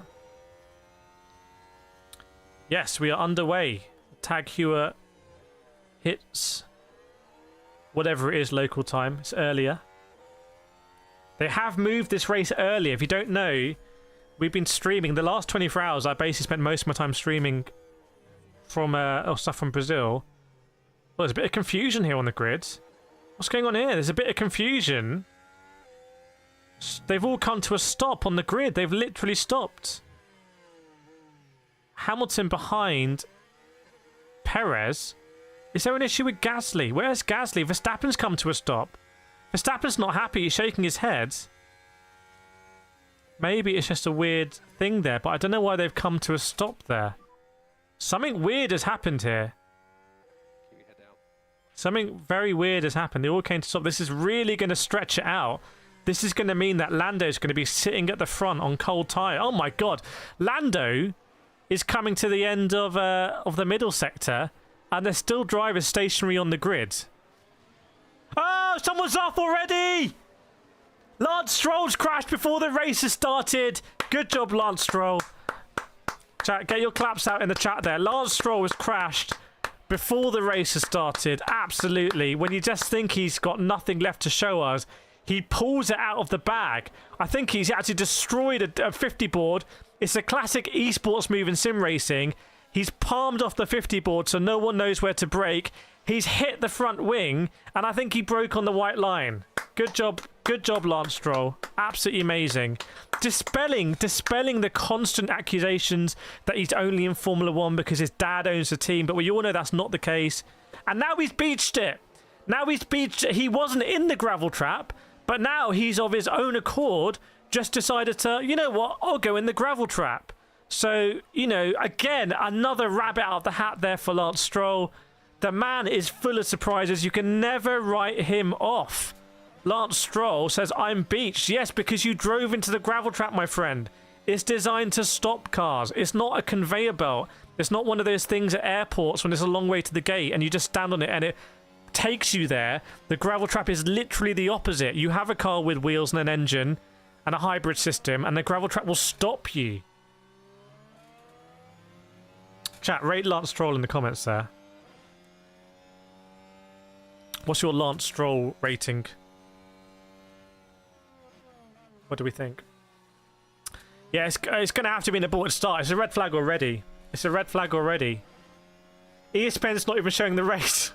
Yes, we are underway. Tag Heuer hits whatever it is local time. It's earlier. They have moved this race earlier. If you don't know, we've been streaming. The last 24 hours, I basically spent most of my time streaming from stuff from Brazil. Well, there's a bit of confusion here on the grid. What's going on here? There's a bit of confusion. They've all come to a stop on the grid. They've literally stopped. Hamilton behind Perez. Is there an issue with Gasly? Where's Gasly? Verstappen's come to a stop. Verstappen's not happy. He's shaking his head. Maybe it's just a weird thing there, but I don't know why they've come to a stop there. Something weird has happened here. Something very weird has happened. They all came to stop. This is really going to stretch it out. This is going to mean that Lando's going to be sitting at the front on cold tyre. Oh my god. Lando is coming to the end of the middle sector, and there's still drivers stationary on the grid. Oh, someone's off already! Lance Stroll's crashed before the race has started. Good job, Lance Stroll. Chat, get your claps out in the chat there. Lance Stroll has crashed before the race has started. Absolutely. When you just think he's got nothing left to show us, he pulls it out of the bag. I think he's actually destroyed a 50 board. It's a classic esports move in sim racing. He's palmed off the 50 board so no one knows where to brake. He's hit the front wing, and I think he broke on the white line. Good job, Lance Stroll. Absolutely amazing. Dispelling the constant accusations that he's only in Formula 1 because his dad owns the team, but we all know that's not the case. And now he's beached it. He wasn't in the gravel trap, but now he's of his own accord just decided to, you know what, I'll go in the gravel trap. So, you know, again, another rabbit out of the hat there for Lance Stroll. The man is full of surprises. You can never write him off. Lance Stroll says, I'm beached. Yes, because you drove into the gravel trap, my friend. It's designed to stop cars. It's not a conveyor belt. It's not one of those things at airports when it's a long way to the gate and you just stand on it and it takes you there. The gravel trap is literally the opposite. You have a car with wheels and an engine and a hybrid system, and the gravel trap will stop you. Chat, rate Lance Stroll in the comments there. What's your Lance Stroll rating? What do we think? Yeah, it's going to have to be an aborted start. It's a red flag already. It's a red flag already. ESPN's not even showing the race.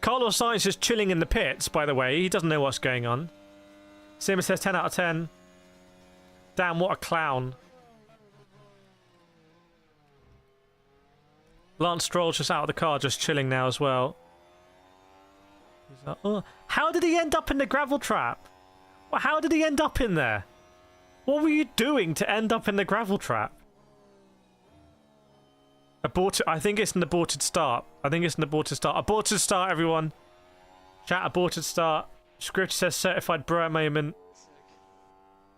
Carlos Sainz is chilling in the pits, by the way. He doesn't know what's going on. Simmer says 10 out of 10. Damn, what a clown. Lance Stroll's just out of the car, just chilling now as well. He's like, oh, how did he end up in the gravel trap? Well, how did he end up in there? What were you doing to end up in the gravel trap? Aborted. I think it's an aborted start. Aborted start, everyone. Chat, aborted start. Script says certified bro moment.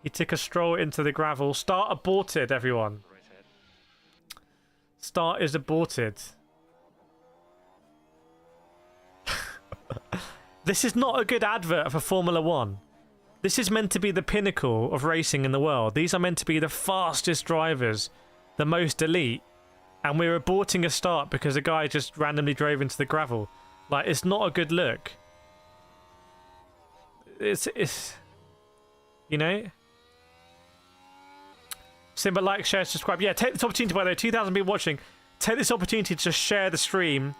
He took a stroll into the gravel. Start aborted, everyone. Start is aborted. This is not a good advert for Formula 1. This is meant to be the pinnacle of racing in the world. These are meant to be the fastest drivers, the most elite, and we're aborting a start because a guy just randomly drove into the gravel. Like, it's not a good look. It's you know? Simba, like, share, subscribe. Yeah, take this opportunity, by the way, 2,000 people watching. Take this opportunity to just share the stream.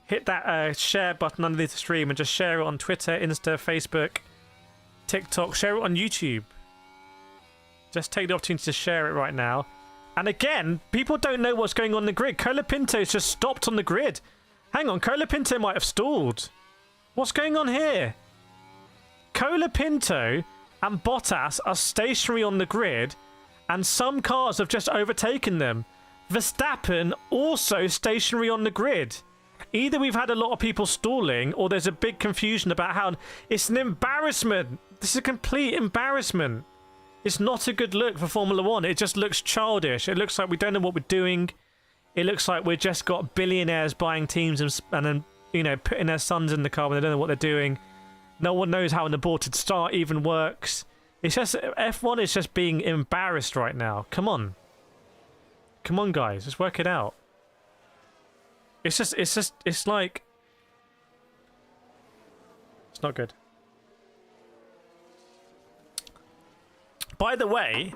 Hit that share button underneath the stream and just share it on Twitter, Insta, Facebook, TikTok. Share it on YouTube. Just take the opportunity to share it right now. And again, people don't know what's going on in the grid. Colapinto's just stopped on the grid. Hang on, Colapinto might have stalled. What's going on here? Colapinto and Bottas are stationary on the grid, and some cars have just overtaken them. Verstappen also stationary on the grid. Either we've had a lot of people stalling, or there's a big confusion about how... It's an embarrassment. This is a complete embarrassment. It's not a good look for Formula 1. It just looks childish. It looks like we don't know what we're doing. It looks like we've just got billionaires buying teams and then, you know, putting their sons in the car when they don't know what they're doing. No one knows how an aborted start even works. It's just... F1 is just being embarrassed right now. Come on. Come on, guys. Let's work it out. It's like... It's not good. By the way,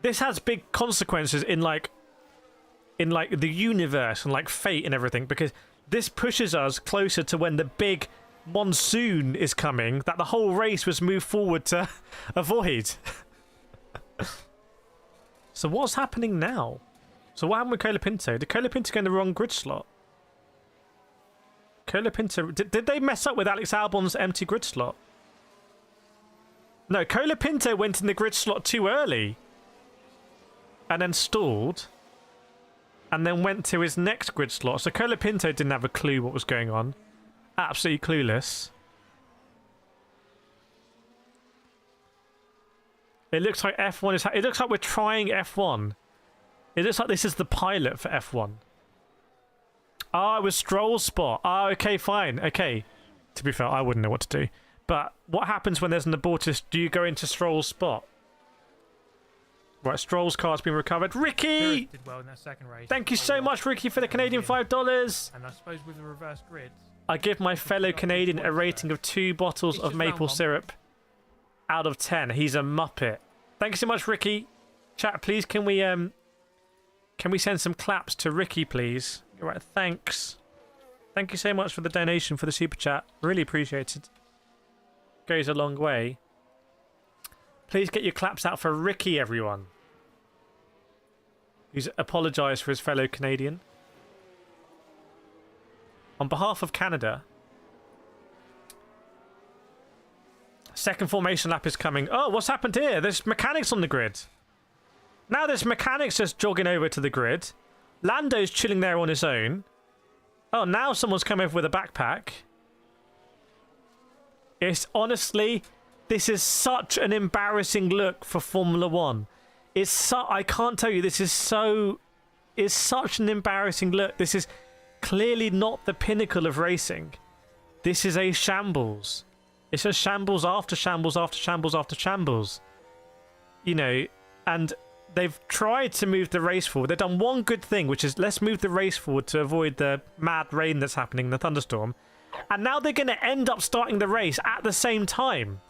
this has big consequences in like the universe and like fate and everything, because this pushes us closer to when the big monsoon is coming that the whole race was moved forward to avoid. So what's happening now? So what happened with Colapinto? Did Colapinto go in the wrong grid slot? Colapinto... Did they mess up with Alex Albon's empty grid slot? No, Colapinto went in the grid slot too early. And then stalled. And then went to his next grid slot. So Colapinto didn't have a clue what was going on. Absolutely clueless. It looks like F1 is... It looks like we're trying F1. It looks like this is the pilot for F1. Oh, it was Stroll's spot. Oh, okay, fine. Okay. To be fair, I wouldn't know what to do. But what happens when there's an abortus? Do you go into Stroll's spot? Right, Stroll's car's been recovered. Ricky! Kireth did well in that second race. Thank you so much, Ricky, for the Canadian $5. And I suppose with the reverse grid... I give my fellow Canadian a rating of 2 bottles of maple syrup out of 10. He's a muppet. Thank you so much, Ricky. Chat, please, can we send some claps to Ricky, please? All right, thanks. Thank you so much for the donation for the super chat. Really appreciate it. goes a long way. Please get your claps out for Ricky, everyone. Who's apologised for his fellow Canadian. On behalf of Canada. Second formation lap is coming. Oh, what's happened here? There's mechanics on the grid. Now there's mechanics just jogging over to the grid. Lando's chilling there on his own. Oh, now someone's come over with a backpack. It's honestly, this is such an embarrassing look for Formula One. I can't tell you, this is such an embarrassing look. This is clearly not the pinnacle of racing. This is a shambles. It's a shambles after shambles after shambles after shambles. You know, and they've tried to move the race forward. They've done one good thing, which is let's move the race forward to avoid the mad rain that's happening, the thunderstorm. And now they're going to end up starting the race at the same time.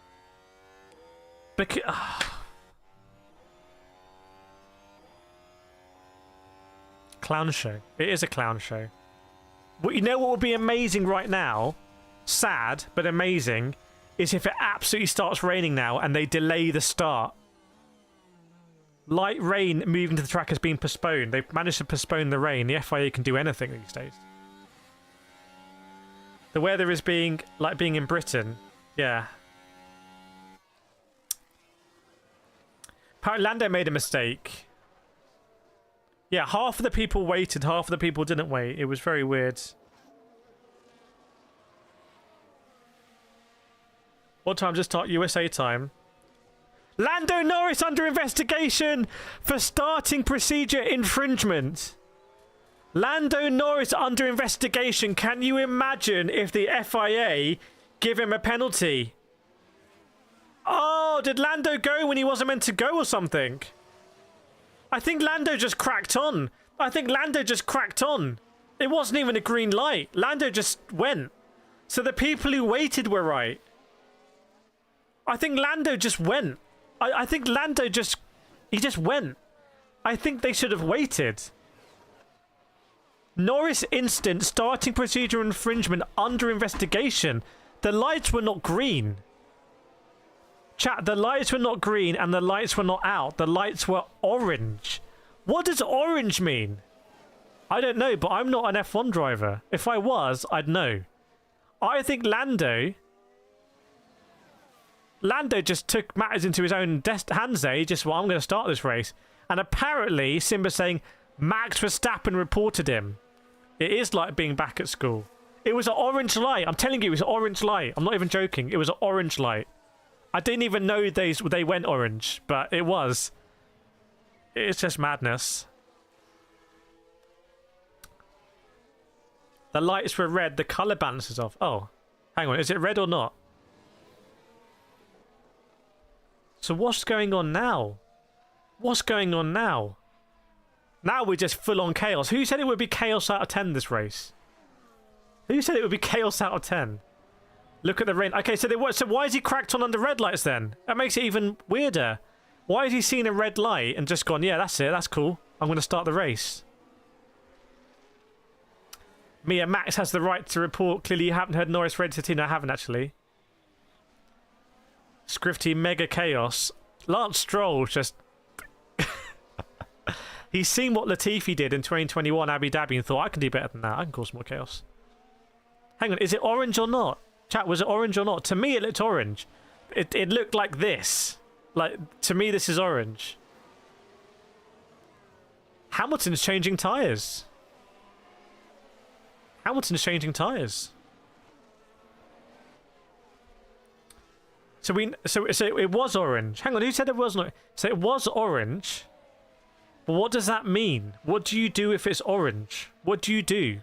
Because... Clown show. It is a clown show. Well, you know what would be amazing right now? Sad, but amazing, is if it absolutely starts raining now and they delay the start. Light rain moving to the track has been postponed. They've managed to postpone the rain. The FIA can do anything these days. The weather is being like being in Britain. Yeah. Apparently Lando made a mistake. Yeah, half of the people waited, half of the people didn't wait. It was very weird. What time? Just start USA time. Lando Norris under investigation for starting procedure infringement. Lando Norris under investigation. Can you imagine if the FIA give him a penalty? Oh, did Lando go when he wasn't meant to go or something? I think Lando just cracked on. It wasn't even a green light. Lando just went. So the people who waited were right. I think Lando just went. I think Lando just... He just went. I think they should have waited. Norris instant starting procedure infringement under investigation. The lights were not green. Chat, the lights were not green and the lights were not out. The lights were orange. What does orange mean? I don't know, but I'm not an F1 driver. If I was, I'd know. I think Lando just took matters into his own hands there. He just, well, I'm going to start this race. And apparently, Simba's saying Max Verstappen reported him. It is like being back at school. It was an orange light. I'm telling you, it was an orange light. I'm not even joking. It was an orange light. I didn't even know they went orange, but it was. It's just madness. The lights were red. The colour balance is off. Oh, hang on. Is it red or not? So what's going on now? What's going on now? Now we're just full on chaos. Who said it would be chaos out of 10 this race? Who said it would be chaos out of 10? Look at the rain. Okay, so why is he cracked on under red lights then? That makes it even weirder. Why has he seen a red light and just gone, yeah, that's it, that's cool. I'm going to start the race. Mia, Max has the right to report. Clearly you haven't heard Norris Red City. No, I haven't actually. Scrifty mega chaos. Lance Stroll just... He's seen what Latifi did in 2021 Abu Dhabi and thought, I can do better than that. I can cause more chaos. Hang on, is it orange or not? Chat, was it orange or not? To me, it looked orange. It looked like this. Like, to me, this is orange. Hamilton's changing tyres. Hamilton's changing tyres. So it was orange. Hang on, who said it was not? So it was orange. But what does that mean? What do you do if it's orange? What do you do?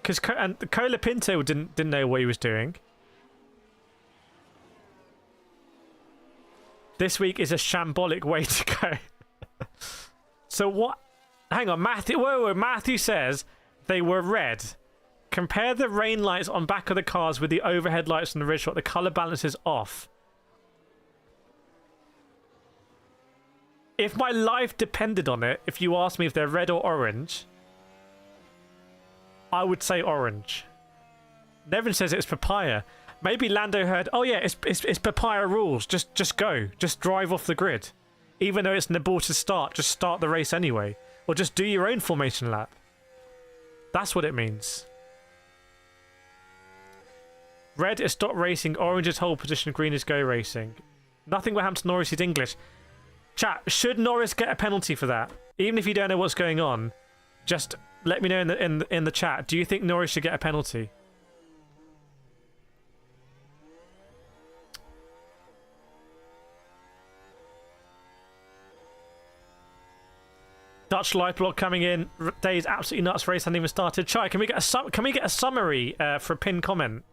Because Cola Pinto didn't know what he was doing. This week is a shambolic way to go. So what? Hang on, Matthew. Whoa, Matthew says they were red. Compare the rain lights on back of the cars with the overhead lights on the rear shot. The color balance is off. If my life depended on it, if you asked me if they're red or orange, I would say orange. Nevin says it's papaya. Maybe Lando heard, oh yeah, it's papaya rules. Just go. Just drive off the grid. Even though it's an aborted start, just start the race anyway. Or just do your own formation lap. That's what it means. Red is stop racing, orange is hold position, green is go racing. Nothing will happen to Norris is English. Chat, should Norris get a penalty for that? Even if you don't know what's going on, just let me know in the chat. Do you think Norris should get a penalty? Dutch live blog coming in. Day's absolutely nuts. Race hasn't even started. Chai, can we get a summary for a pinned comment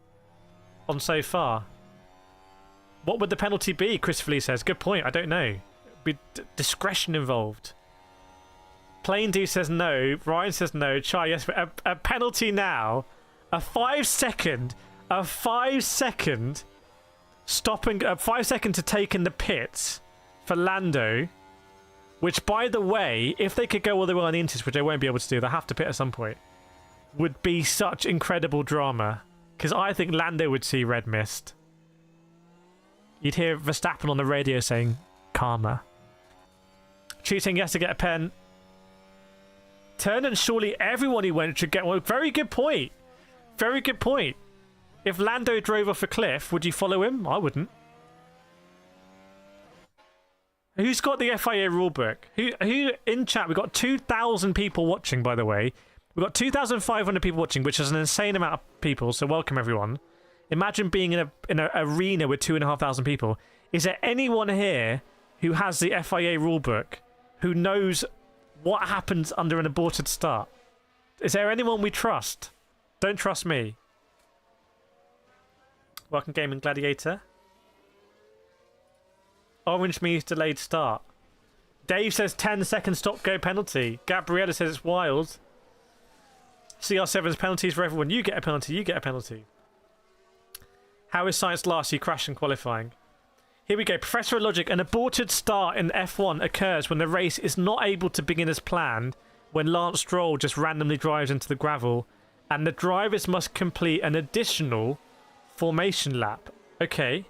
on so far? What would the penalty be? Christopher Lee says. Good point. I don't know. Be discretion involved. Plain D says no. Ryan says no. Chai, yes, but a penalty now. A 5 second stopping. A 5 second to take in the pits for Lando. Which, by the way, if they could go all the way on the inters, which they won't be able to do, they'll have to pit at some point, would be such incredible drama. Because I think Lando would see red mist. You'd hear Verstappen on the radio saying, karma. Cheating, yes, to get a pen. Turn and surely everyone who went should get one. Very good point. Very good point. If Lando drove off a cliff, would you follow him? I wouldn't. Who's got the FIA rulebook? Who in chat? We've got 2,000 people watching, by the way. We've got 2,500 people watching, which is an insane amount of people, so welcome everyone. Imagine being in an arena with 2,500 people. Is there anyone here who has the FIA rulebook who knows what happens under an aborted start? Is there anyone we trust? Don't trust me. Welcome Gaming Gladiator. Orange means delayed start. Dave says 10-second stop-go penalty. Gabriella says it's wild. CR7's penalties for everyone. You get a penalty. You get a penalty. How is science last? You crash in qualifying. Here we go. Professor of Logic. An aborted start in F1 occurs when the race is not able to begin as planned, when Lance Stroll just randomly drives into the gravel, and the drivers must complete an additional formation lap. Okay.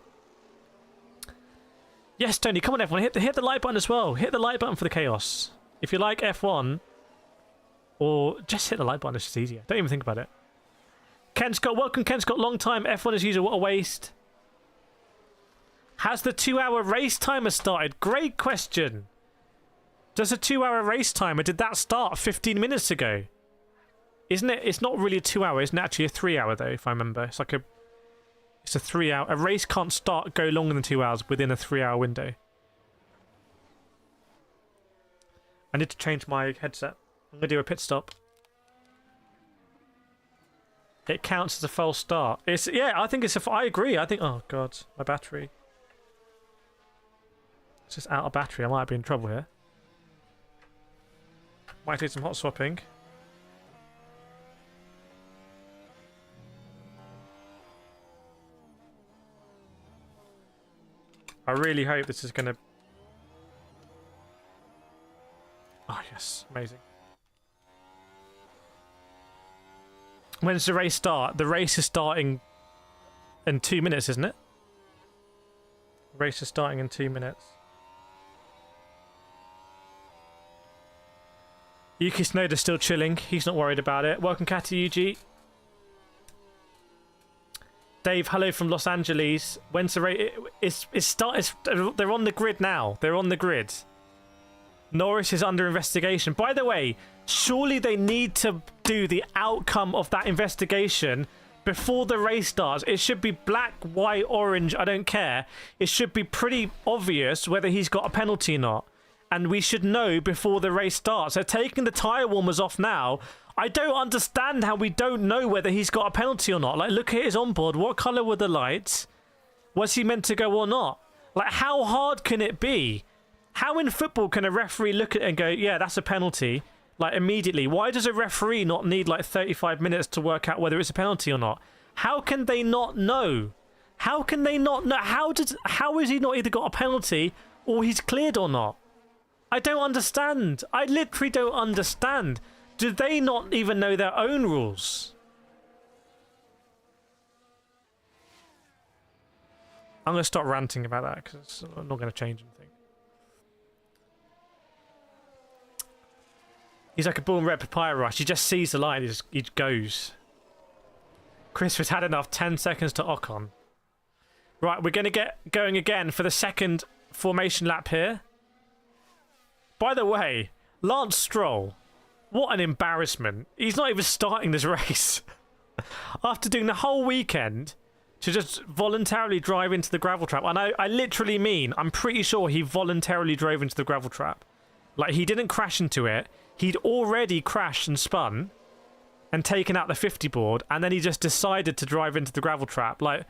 Yes, Tony, come on, everyone. Hit the like button as well. Hit the like button for the chaos. If you like F1, or just hit the like button, it's just easier. Don't even think about it. Ken Scott, welcome, Ken Scott. Long time F1 as usual. What a waste. Has the 2-hour race timer started? Great question. Does a 2-hour race timer, did that start 15 minutes ago? Isn't it? It's not really a 2-hour. Isn't it actually a 3-hour, though, if I remember? It's like It's a 3-hour. A race can't go longer than 2 hours within a 3-hour window. I need to change my headset. I'm going to do a pit stop. It counts as a false start. Yeah, I think I agree. I think... Oh, God. My battery. It's just out of battery. I might be in trouble here. Might do some hot swapping. I really hope this is going to... Oh, yes. Amazing. When does the race start? The race is starting in 2 minutes, isn't it? The race is starting in 2 minutes. Yuki Snoda's still chilling. He's not worried about it. Welcome, Catty UG. Dave, hello from Los Angeles. When's the race? They're on the grid now. They're on the grid. Norris is under investigation. By the way, surely they need to do the outcome of that investigation before the race starts. It should be black, white, orange. I don't care. It should be pretty obvious whether he's got a penalty or not. And we should know before the race starts. They're taking the tyre warmers off now. I don't understand how we don't know whether he's got a penalty or not. Like, look at his onboard. What colour were the lights? Was he meant to go or not? Like, how hard can it be? How in football can a referee look at it and go, yeah, that's a penalty, like, immediately? Why does a referee not need, like, 35 minutes to work out whether it's a penalty or not? How can they not know? How can they not know? How is he not either got a penalty or he's cleared or not? I don't understand. I literally don't understand. Do they not even know their own rules? I'm going to stop ranting about that because it's not going to change anything. He's like a born red papaya rush. He just sees the line. He just goes. Chris has had enough. 10 seconds to Ocon. Right, we're going to get going again for the second formation lap here. By the way, Lance Stroll, what an embarrassment. He's not even starting this race. After doing the whole weekend to just voluntarily drive into the gravel trap. And I literally mean, I'm pretty sure he voluntarily drove into the gravel trap. Like, he didn't crash into it. He'd already crashed and spun and taken out the 50 board, and then he just decided to drive into the gravel trap. Like,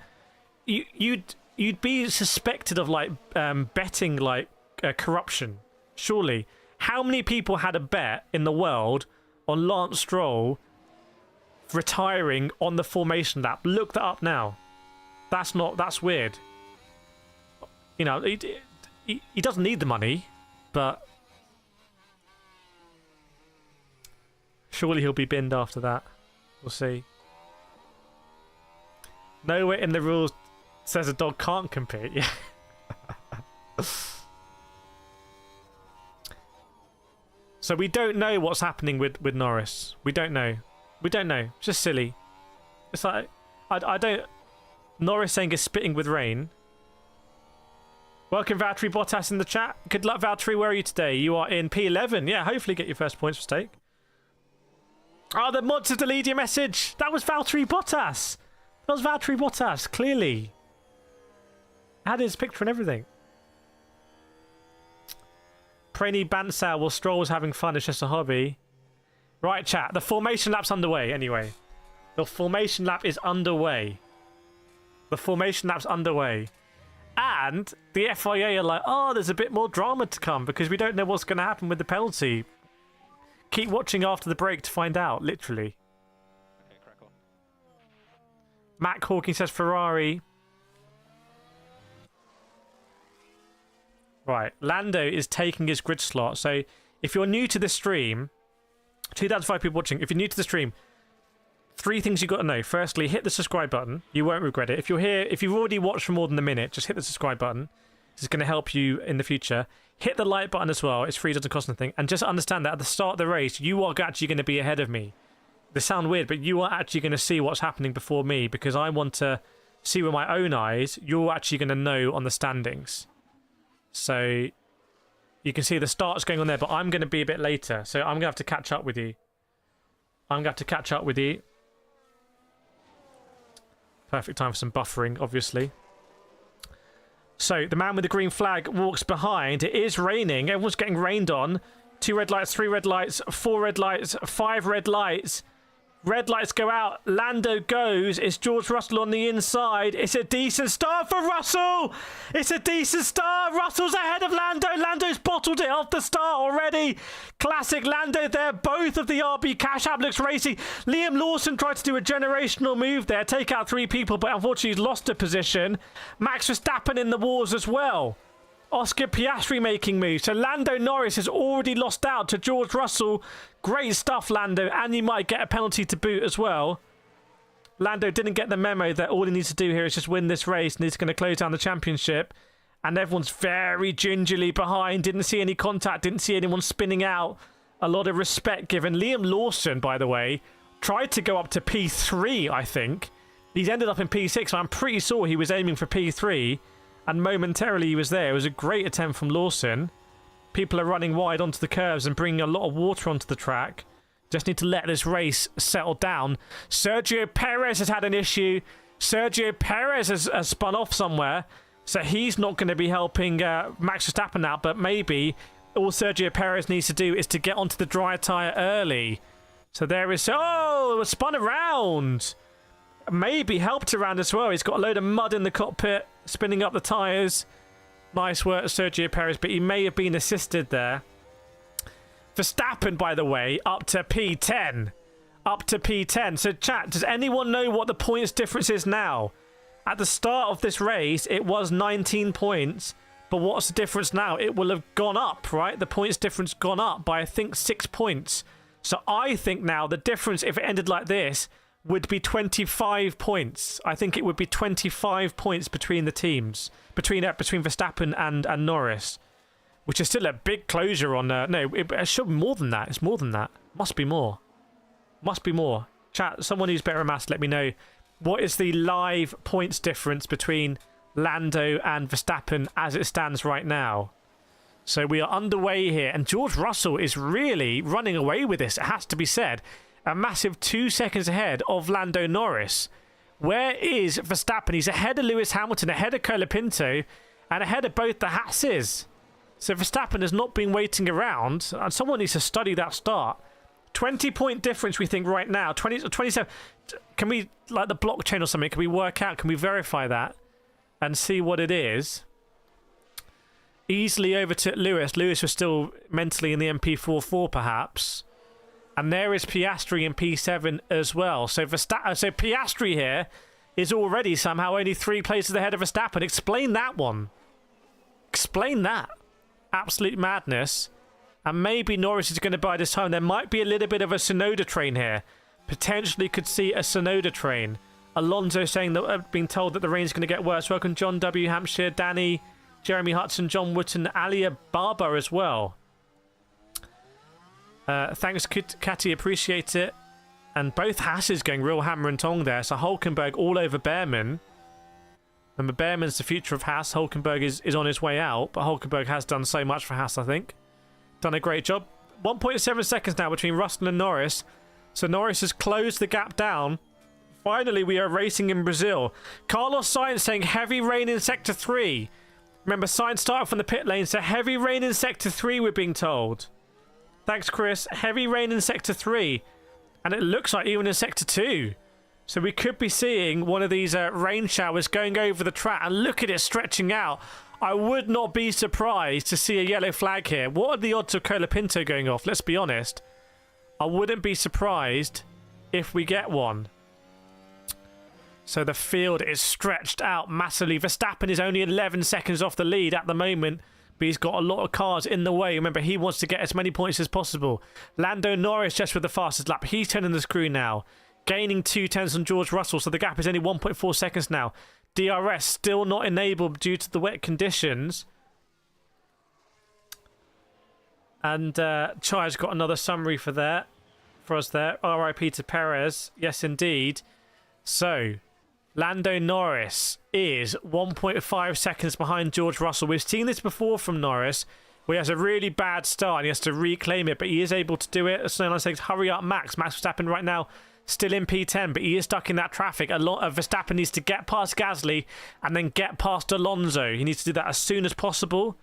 you'd be suspected of, like, betting, like, corruption. Surely. How many people had a bet in the world on Lance Stroll retiring on the formation lap? Look that up now. That's weird. You know, he doesn't need the money, but surely he'll be binned after that. We'll see. Nowhere in the rules says a dog can't compete. Yeah. So we don't know what's happening with Norris. We don't know. We don't know. It's just silly. It's like, I don't... Norris saying is spitting with rain. Welcome, Valtteri Bottas in the chat. Good luck, Valtteri. Where are you today? You are in P11. Yeah, hopefully get your first points for stake. Oh, the mods have deleted your message. That was Valtteri Bottas. That was Valtteri Bottas, clearly. Had his picture and everything. Praney Bansal, while Stroll was having fun, it's just a hobby. Right, chat. The formation lap's underway, anyway. The formation lap is underway. The formation lap's underway. And the FIA are like, oh, there's a bit more drama to come because we don't know what's going to happen with the penalty. Keep watching after the break to find out, literally. Okay, crack on. Matt Hawking says Ferrari. Right, Lando is taking his grid slot. So if you're new to the stream, 2005 people watching, if you're new to the stream, 3 things you got to know. Firstly, hit the subscribe button. You won't regret it. If you're here, if you've already watched for more than a minute, just hit the subscribe button. This is going to help you in the future. Hit the like button as well. It's free, doesn't cost anything. And just understand that at the start of the race, you are actually going to be ahead of me. This sounds weird, but you are actually going to see what's happening before me because I want to see with my own eyes. You're actually going to know on the standings. So you can see the start's going on there, but I'm going to be a bit later. So I'm going to have to catch up with you. Perfect time for some buffering, obviously. So the man with the green flag walks behind. It is raining. Everyone's getting rained on. 2 red lights, 3 red lights, 4 red lights, 5 red lights. Red lights go out. Lando goes. It's George Russell on the inside. It's a decent start for Russell. It's a decent start. Russell's ahead of Lando. Lando's bottled it off the start already. Classic Lando there. Both of the RB Cash App looks racy. Liam Lawson tried to do a generational move there. Take out 3 people, but unfortunately he's lost a position. Max Verstappen in the wars as well. Oscar Piastri making moves. So Lando Norris has already lost out to George Russell. Great stuff, Lando. And you might get a penalty to boot as well. Lando didn't get the memo that all he needs to do here is just win this race and he's going to close down the championship. And everyone's very gingerly behind. Didn't see any contact. Didn't see anyone spinning out. A lot of respect given. Liam Lawson, by the way, tried to go up to P3, I think. He's ended up in P6. I'm pretty sure he was aiming for P3. And momentarily he was there. It was a great attempt from Lawson. People are running wide onto the curves and bringing a lot of water onto the track. Just need to let this race settle down. Sergio Perez has had an issue. Sergio Perez has spun off somewhere. So he's not going to be helping Max Verstappen out. But maybe all Sergio Perez needs to do is to get onto the dry tyre early. So there is... Oh, it was spun around. Maybe helped around as well. He's got a load of mud in the cockpit, spinning up the tyres. Nice work, Sergio Perez, but he may have been assisted there. Verstappen, by the way, up to P10. Up to P10. So, chat, does anyone know what the points difference is now? At the start of this race, it was 19 points. But what's the difference now? It will have gone up, right? The points difference gone up by, I think, 6 points. So I think now the difference, if it ended like this, would be 25 points. I think it would be 25 points between the teams, between Verstappen and Norris, which is still a big closure on... no, it should be more than that. It's more than that. Must be more. Must be more. Chat, someone who's better at maths, let me know. What is the live points difference between Lando and Verstappen as it stands right now? So we are underway here, and George Russell is really running away with this, it has to be said. A massive 2 seconds ahead of Lando Norris. Where is Verstappen? He's ahead of Lewis Hamilton, ahead of Colapinto, and ahead of both the Hasses. So Verstappen has not been waiting around, and someone needs to study that start. 20-point difference, we think, right now. 27. Can we, like the blockchain or something, can we work out, can we verify that and see what it is? Easily over to Lewis. Lewis was still mentally in the MP44, perhaps. And there is Piastri in P7 as well. So so Piastri here is already somehow only 3 places ahead of Verstappen. Explain that one. Explain that. Absolute madness. And maybe Norris is going to buy this time. There might be a little bit of a Tsunoda train here. Potentially could see a Tsunoda train. Alonso saying that being told that the rain's going to get worse. Welcome John W. Hampshire, Danny, Jeremy Hudson, John Wooten, Alia Barber as well. Thanks, Catty, appreciate it. And both Hasses going real hammer and tong there. So Hulkenberg all over Behrman. Remember, Behrman's the future of Haas. Hulkenberg is on his way out, but Hulkenberg has done so much for Haas, I think. Done a great job. 1.7 seconds now between Russell and Norris. So Norris has closed the gap down. Finally, we are racing in Brazil. Carlos Sainz saying heavy rain in Sector 3. Remember, Sainz started from the pit lane, so heavy rain in Sector 3, we're being told. Thanks, Chris. Heavy rain in Sector 3. And it looks like even in Sector 2. So we could be seeing one of these rain showers going over the track. And look at it stretching out. I would not be surprised to see a yellow flag here. What are the odds of Colapinto going off? Let's be honest. I wouldn't be surprised if we get one. So the field is stretched out massively. Verstappen is only 11 seconds off the lead at the moment, but he's got a lot of cars in the way. Remember, he wants to get as many points as possible. Lando Norris just with the fastest lap. He's turning the screw now, gaining 2/10 on George Russell, so the gap is only 1.4 seconds now. DRS still not enabled due to the wet conditions. And Chai's got another summary for us there. RIP to Perez. Yes, indeed. So, Lando Norris is 1.5 seconds behind George Russell. We've seen this before from Norris, where he has a really bad start and he has to reclaim it, but he is able to do it. So says, hurry up, Max. Max Verstappen right now still in P10, but he is stuck in that traffic. A lot of Verstappen needs to get past Gasly and then get past Alonso. He needs to do that as soon as possible.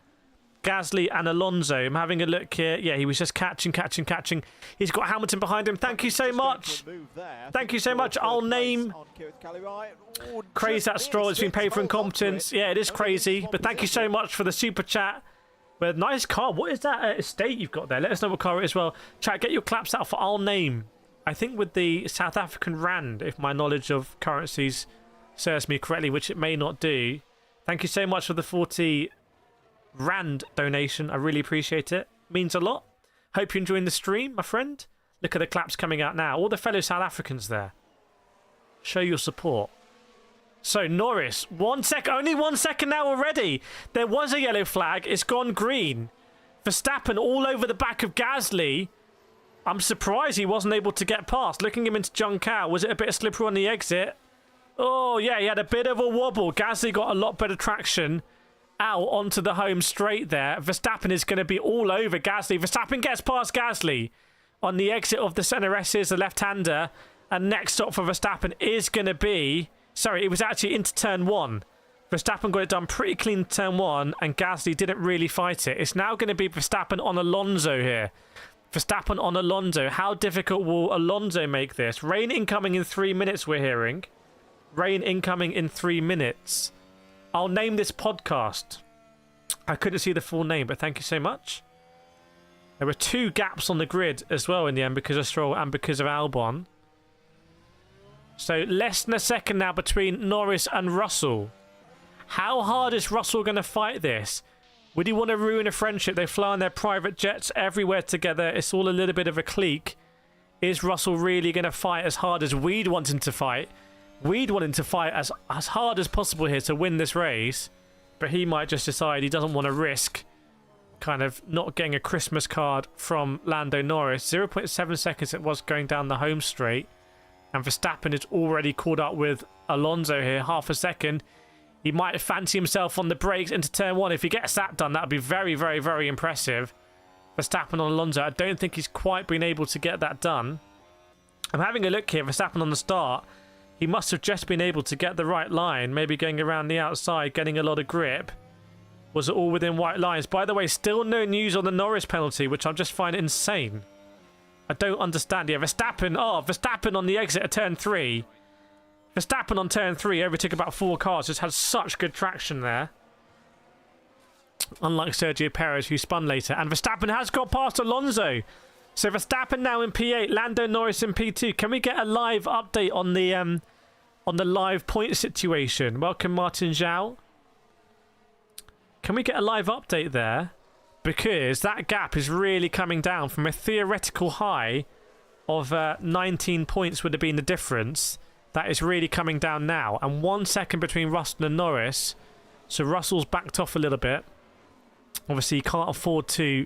Gasly and Alonso. I'm having a look here. Yeah, he was just catching. He's got Hamilton behind him. Thank you so much. Thank you so much. I'll name... Crazy that Stroll has been paid for incompetence. Yeah, it is crazy. But thank you so much for the super chat. But nice car. What is that estate you've got there? Let us know what car it is as well. Chat, get your claps out for I'll name. I think with the South African Rand, if my knowledge of currencies serves me correctly, which it may not do. Thank you so much for the 40 Rand donation. I really appreciate it. Means a lot. Hope you're enjoying the stream, my friend. Look at the claps coming out now. All the fellow South Africans there. Show your support. So Norris, 1 second, only 1 second now already. There was a yellow flag. It's gone green. Verstappen all over the back of Gasly. I'm surprised he wasn't able to get past. Looking him into John Cow. Was it a bit slippery on the exit? Oh, yeah, he had a bit of a wobble. Gasly got a lot better traction out onto the home straight there. Verstappen is going to be all over Gasly. Verstappen gets past Gasly on the exit of the Senna S's, the left-hander. And next stop for Verstappen is going to be... Sorry, it was actually into turn 1. Verstappen got it done pretty clean turn 1, and Gasly didn't really fight it. It's now going to be Verstappen on Alonso here. Verstappen on Alonso. How difficult will Alonso make this? Rain incoming in 3 minutes, we're hearing. Rain incoming in 3 minutes. I'll name this podcast. I couldn't see the full name, but thank you so much. There were 2 gaps on the grid as well in the end because of Stroll and because of Albon. So less than a second now between Norris and Russell. How hard is Russell going to fight this? Would he want to ruin a friendship? They fly on their private jets everywhere together. It's all a little bit of a clique. Is Russell really going to fight as hard as we'd want him to fight? We'd want him to fight as hard as possible here to win this race, but he might just decide he doesn't want to risk kind of not getting a Christmas card from Lando Norris. 0.7 seconds it was going down the home straight, and Verstappen is already caught up with Alonso here, half a second. He might fancy himself on the brakes into turn one. If he gets that done, that would be very, very, very impressive. Verstappen on Alonso, I don't think he's quite been able to get that done. I'm having a look here, Verstappen on the start. He must have just been able to get the right line, maybe going around the outside, getting a lot of grip. Was it all within white lines? By the way, still no news on the Norris penalty, which I just find insane. I don't understand. Yeah, Verstappen on the exit of turn 3. Verstappen on turn 3 overtook about 4 cars. Just had such good traction there. Unlike Sergio Perez, who spun later. And Verstappen has got past Alonso. So Verstappen now in P8, Lando Norris in P2. Can we get a live update on the live point situation? Welcome, Martin Zhao. Can we get a live update there? Because that gap is really coming down from a theoretical high of 19 points would have been the difference. That is really coming down now. And 1 second between Russell and Norris. So Russell's backed off a little bit. Obviously, he can't afford to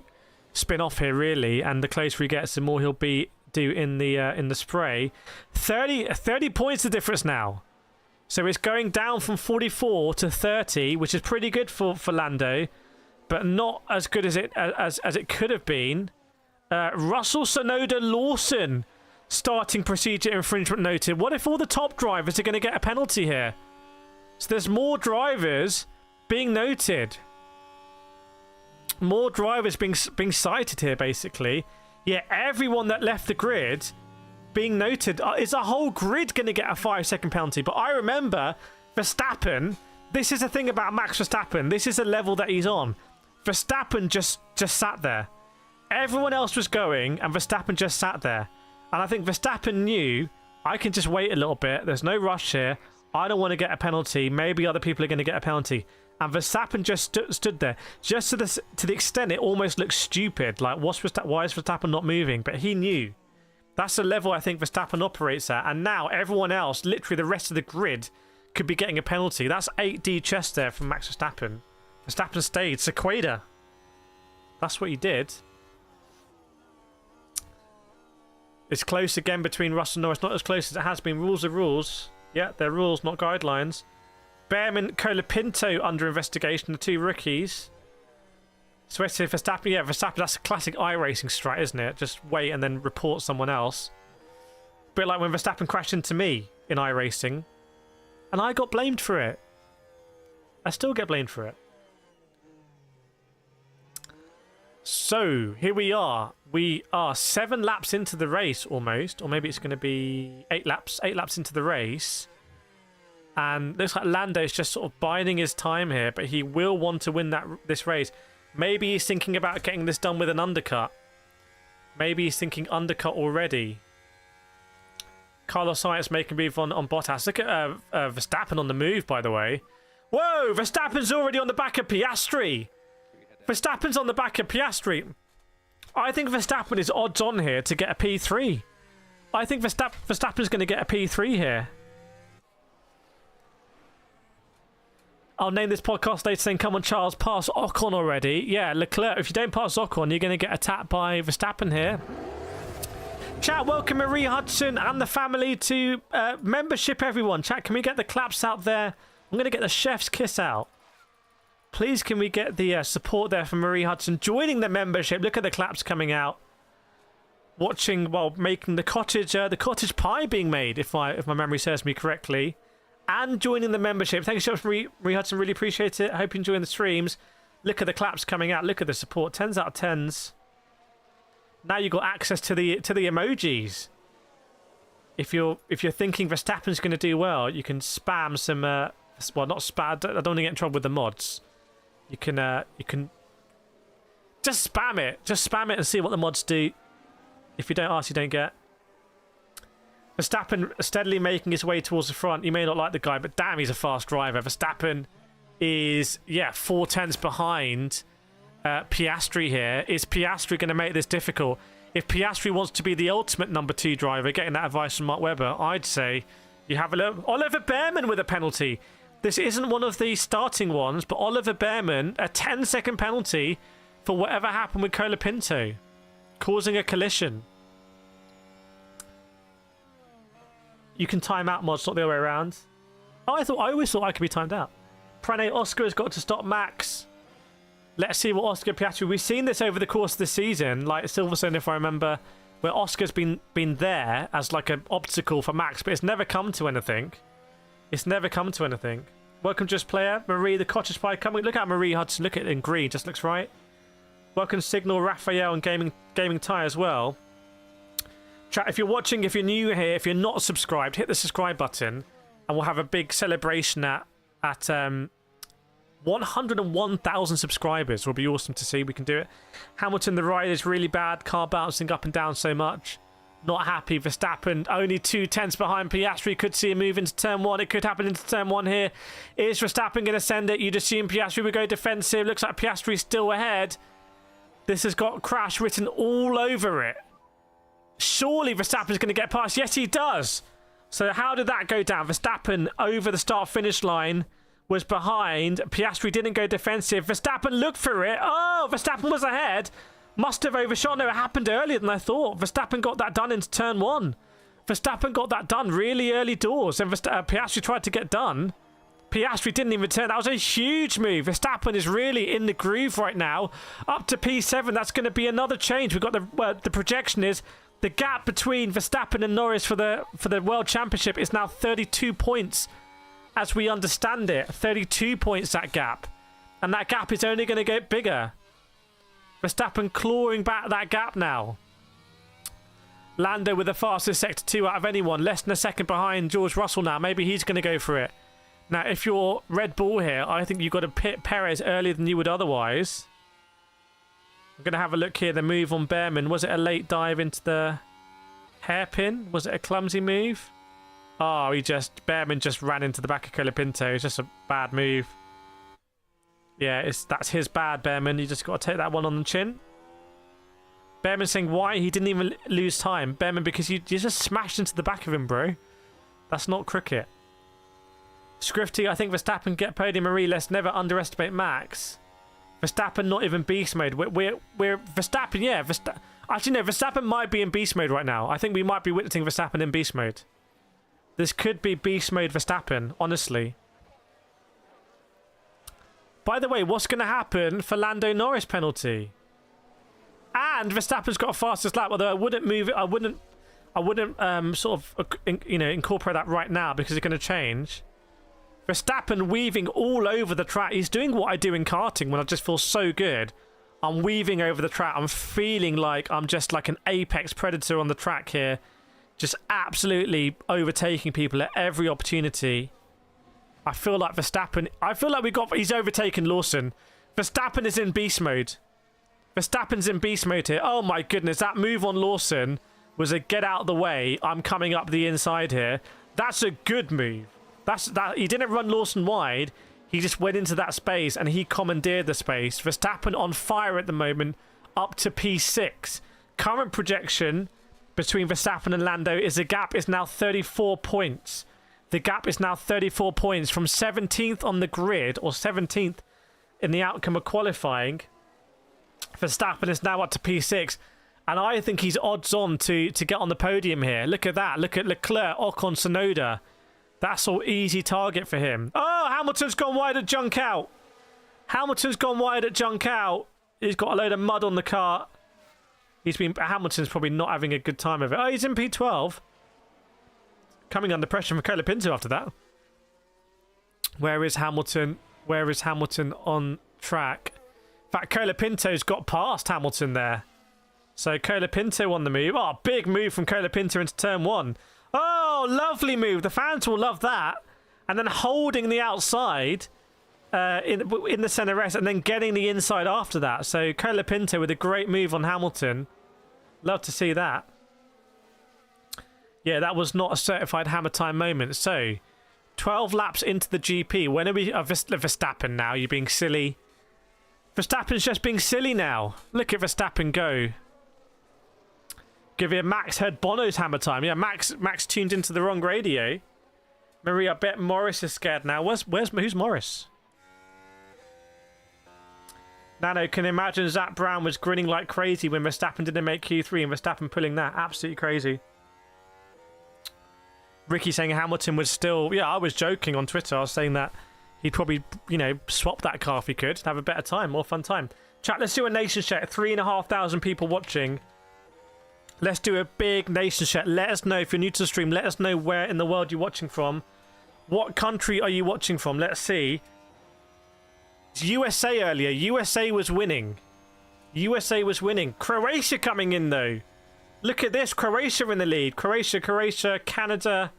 spin off here, really. And the closer he gets, the more he'll be do in the spray. 30 points the difference now. So it's going down from 44 to 30, which is pretty good for Lando, but not as good as it could have been. Russell, Sonoda, Lawson, starting procedure infringement noted. What if all the top drivers are going to get a penalty here? So there's more drivers being noted. More drivers being cited here, basically. Yeah, everyone that left the grid being noted. Is a whole grid going to get a 5-second penalty? But I remember Verstappen. This is the thing about Max Verstappen. This is the level that he's on. Verstappen just sat there. Everyone else was going, and Verstappen just sat there. And I think Verstappen knew, I can just wait a little bit. There's no rush here. I don't want to get a penalty. Maybe other people are going to get a penalty. And Verstappen just stood there. Just to the extent it almost looks stupid. Like, why is Verstappen not moving? But he knew. That's the level I think Verstappen operates at. And now everyone else, literally the rest of the grid, could be getting a penalty. That's 8D chest there from Max Verstappen. Verstappen stayed. Sequeda. That's what he did. It's close again between Russell and Norris. Not as close as it has been. Rules are rules. Yeah, they're rules, not guidelines. Behrman, Colapinto under investigation. The 2 rookies. Sweaty Verstappen. Yeah, Verstappen, that's a classic iRacing strat, isn't it? Just wait and then report someone else. Bit like when Verstappen crashed into me in iRacing. And I got blamed for it. I still get blamed for it. So, here we are. We are 7 laps into the race, almost. Or maybe it's going to be 8 laps. 8 laps into the race. And looks like Lando's just sort of biding his time here. But he will want to win this race. Maybe he's thinking about getting this done with an undercut. Maybe he's thinking undercut already. Carlos Sainz making a move on Bottas. Look at Verstappen on the move, by the way. Whoa! Verstappen's already on the back of Piastri. Verstappen's on the back of Piastri. I think Verstappen is odds on here to get a P3. I think Verstappen's going to get a P3 here. I'll name this podcast later saying, come on, Charles, pass Ocon already. Yeah, Leclerc, if you don't pass Ocon, you're going to get attacked by Verstappen here. Chat, welcome Marie Hudson and the family to membership, everyone. Chat, can we get the claps out there? I'm going to get the chef's kiss out. Please, can we get the support there from Marie Hudson joining the membership? Look at the claps coming out. Watching while making the cottage pie being made, if my memory serves me correctly. And joining the membership. Thank you so much, Marie Hudson. Really appreciate it. I hope you're enjoying the streams. Look at the claps coming out. Look at the support. 10s out of 10s. Now you've got access to the emojis. If you're thinking Verstappen's going to do well, you can spam some. Well, not spam. I don't want to get in trouble with the mods. You can just spam it. Just spam it and see what the mods do. If you don't ask, you don't get. Verstappen steadily making his way towards the front. You may not like the guy, but damn, he's a fast driver. Verstappen is, 4 tenths behind Piastri here. Is Piastri going to make this difficult? If Piastri wants to be the ultimate number 2 driver, getting that advice from Mark Webber, I'd say you have a look. Oliver Behrman with a penalty. This isn't one of the starting ones, but Oliver Behrman, a 10-second penalty for whatever happened with Colapinto, causing a collision. You can time out mods, not the other way around. Oh, I always thought I could be timed out. Prane Oscar has got to stop Max. Let's see what Oscar Piastri... We've seen this over the course of the season, like Silverstone, if I remember, where Oscar's been there as like an obstacle for Max, but it's never come to anything. It's never come to anything. Welcome, Just Player. Marie, the Cottage Pie coming. Look at Marie Hudson. Look at it in green. Just looks right. Welcome, Signal, Raphael, and Gaming Tie as well. Chat, if you're watching, if you're new here, if you're not subscribed, hit the subscribe button, and we'll have a big celebration at 101,000 subscribers. Will be awesome to see. We can do it. Hamilton, the ride is really bad. Car bouncing up and down so much. Not happy. Verstappen only 2/10 behind Piastri. Could see a move into turn 1. It could happen into turn 1 here. Is Verstappen going to send it? You'd assume Piastri would go defensive. Looks like Piastri's still ahead. This has got crash written all over it. Surely Verstappen's going to get past. Yes, he does. So how did that go down? Verstappen over the start-finish line was behind. Piastri didn't go defensive. Verstappen looked for it. Oh, Verstappen was ahead. Must have overshot. No, it happened earlier than I thought. Verstappen got that done into turn 1. Verstappen got that done really early doors. And Piastri tried to get done. Piastri didn't even turn. That was a huge move. Verstappen is really in the groove right now. Up to P7. That's going to be another change. We've got the projection is the gap between Verstappen and Norris for the World Championship is now 32 points. As we understand it, 32 points, that gap. And that gap is only going to get bigger. Verstappen clawing back that gap now. Lando with the fastest Sector 2 out of anyone. Less than a second behind George Russell now. Maybe he's going to go for it. Now, if you're Red Bull here, I think you've got to pit Perez earlier than you would otherwise. I'm going to have a look here. The move on Behrman. Was it a late dive into the hairpin? Was it a clumsy move? Oh, Behrman just ran into the back of Colapinto. It's just a bad move. Yeah, that's his bad, Behrman. You just got to take that one on the chin. Behrman saying why he didn't even lose time. Behrman, because you just smashed into the back of him, bro. That's not cricket. Scrifty, I think Verstappen get podium. Marie, let's never underestimate Max. Verstappen not even beast mode. We're Verstappen, yeah. Actually, no, Verstappen might be in beast mode right now. I think we might be witnessing Verstappen in beast mode. This could be beast mode Verstappen, honestly. By the way, what's going to happen for Lando Norris penalty? And Verstappen's got a fastest lap, although I wouldn't move it. I wouldn't sort of incorporate that right now because it's going to change. Verstappen weaving all over the track. He's doing what I do in karting when I just feel so good. I'm weaving over the track. I'm feeling like I'm just like an apex predator on the track here. Just absolutely overtaking people at every opportunity. I feel like Verstappen... he's overtaken Lawson. Verstappen is in beast mode. Verstappen's in beast mode here. Oh my goodness, that move on Lawson was a get out of the way. I'm coming up the inside here. That's a good move. He didn't run Lawson wide. He just went into that space and he commandeered the space. Verstappen on fire at the moment, up to P6. Current projection between Verstappen and Lando is the gap is now 34 points. The gap is now 34 points from 17th on the grid, or 17th in the outcome of qualifying. Verstappen is now up to P6, and I think he's odds on to get on the podium here. Look at that. Look at Leclerc, Ocon, Tsunoda. That's all easy target for him. Oh, Hamilton's gone wide at junk out. Hamilton's gone wide at junk out. He's got a load of mud on the car. Hamilton's probably not having a good time of it. Oh, he's in P12. Coming under pressure from Colapinto after that. Where is Hamilton? Where is Hamilton on track? In fact, Colapinto's got past Hamilton there. So Colapinto on the move. Oh, big move from Colapinto into turn 1. Oh, lovely move. The fans will love that. And then holding the outside in the centre rest and then getting the inside after that. So Colapinto with a great move on Hamilton. Love to see that. Yeah, that was not a certified hammer time moment. So, 12 laps into the GP. When are we... Verstappen now, you're being silly. Verstappen's just being silly now. Look at Verstappen go. Give it Max heard Bono's hammer time. Yeah, Max tuned into the wrong radio. Maria, I bet Morris is scared now. Who's Morris? Nano, can you imagine Zach Brown was grinning like crazy when Verstappen didn't make Q3 and Verstappen pulling that? Absolutely crazy. Ricky saying Hamilton was still... Yeah, I was joking on Twitter. I was saying that he'd probably, you know, swap that car if he could. Have a better time, more fun time. Chat, let's do a nation check. 3,500 people watching. Let's do a big nation check. Let us know if you're new to the stream. Let us know where in the world you're watching from. What country are you watching from? Let's see. It's USA earlier. USA was winning. USA was winning. Croatia coming in, though. Look at this. Croatia in the lead. Croatia, Canada,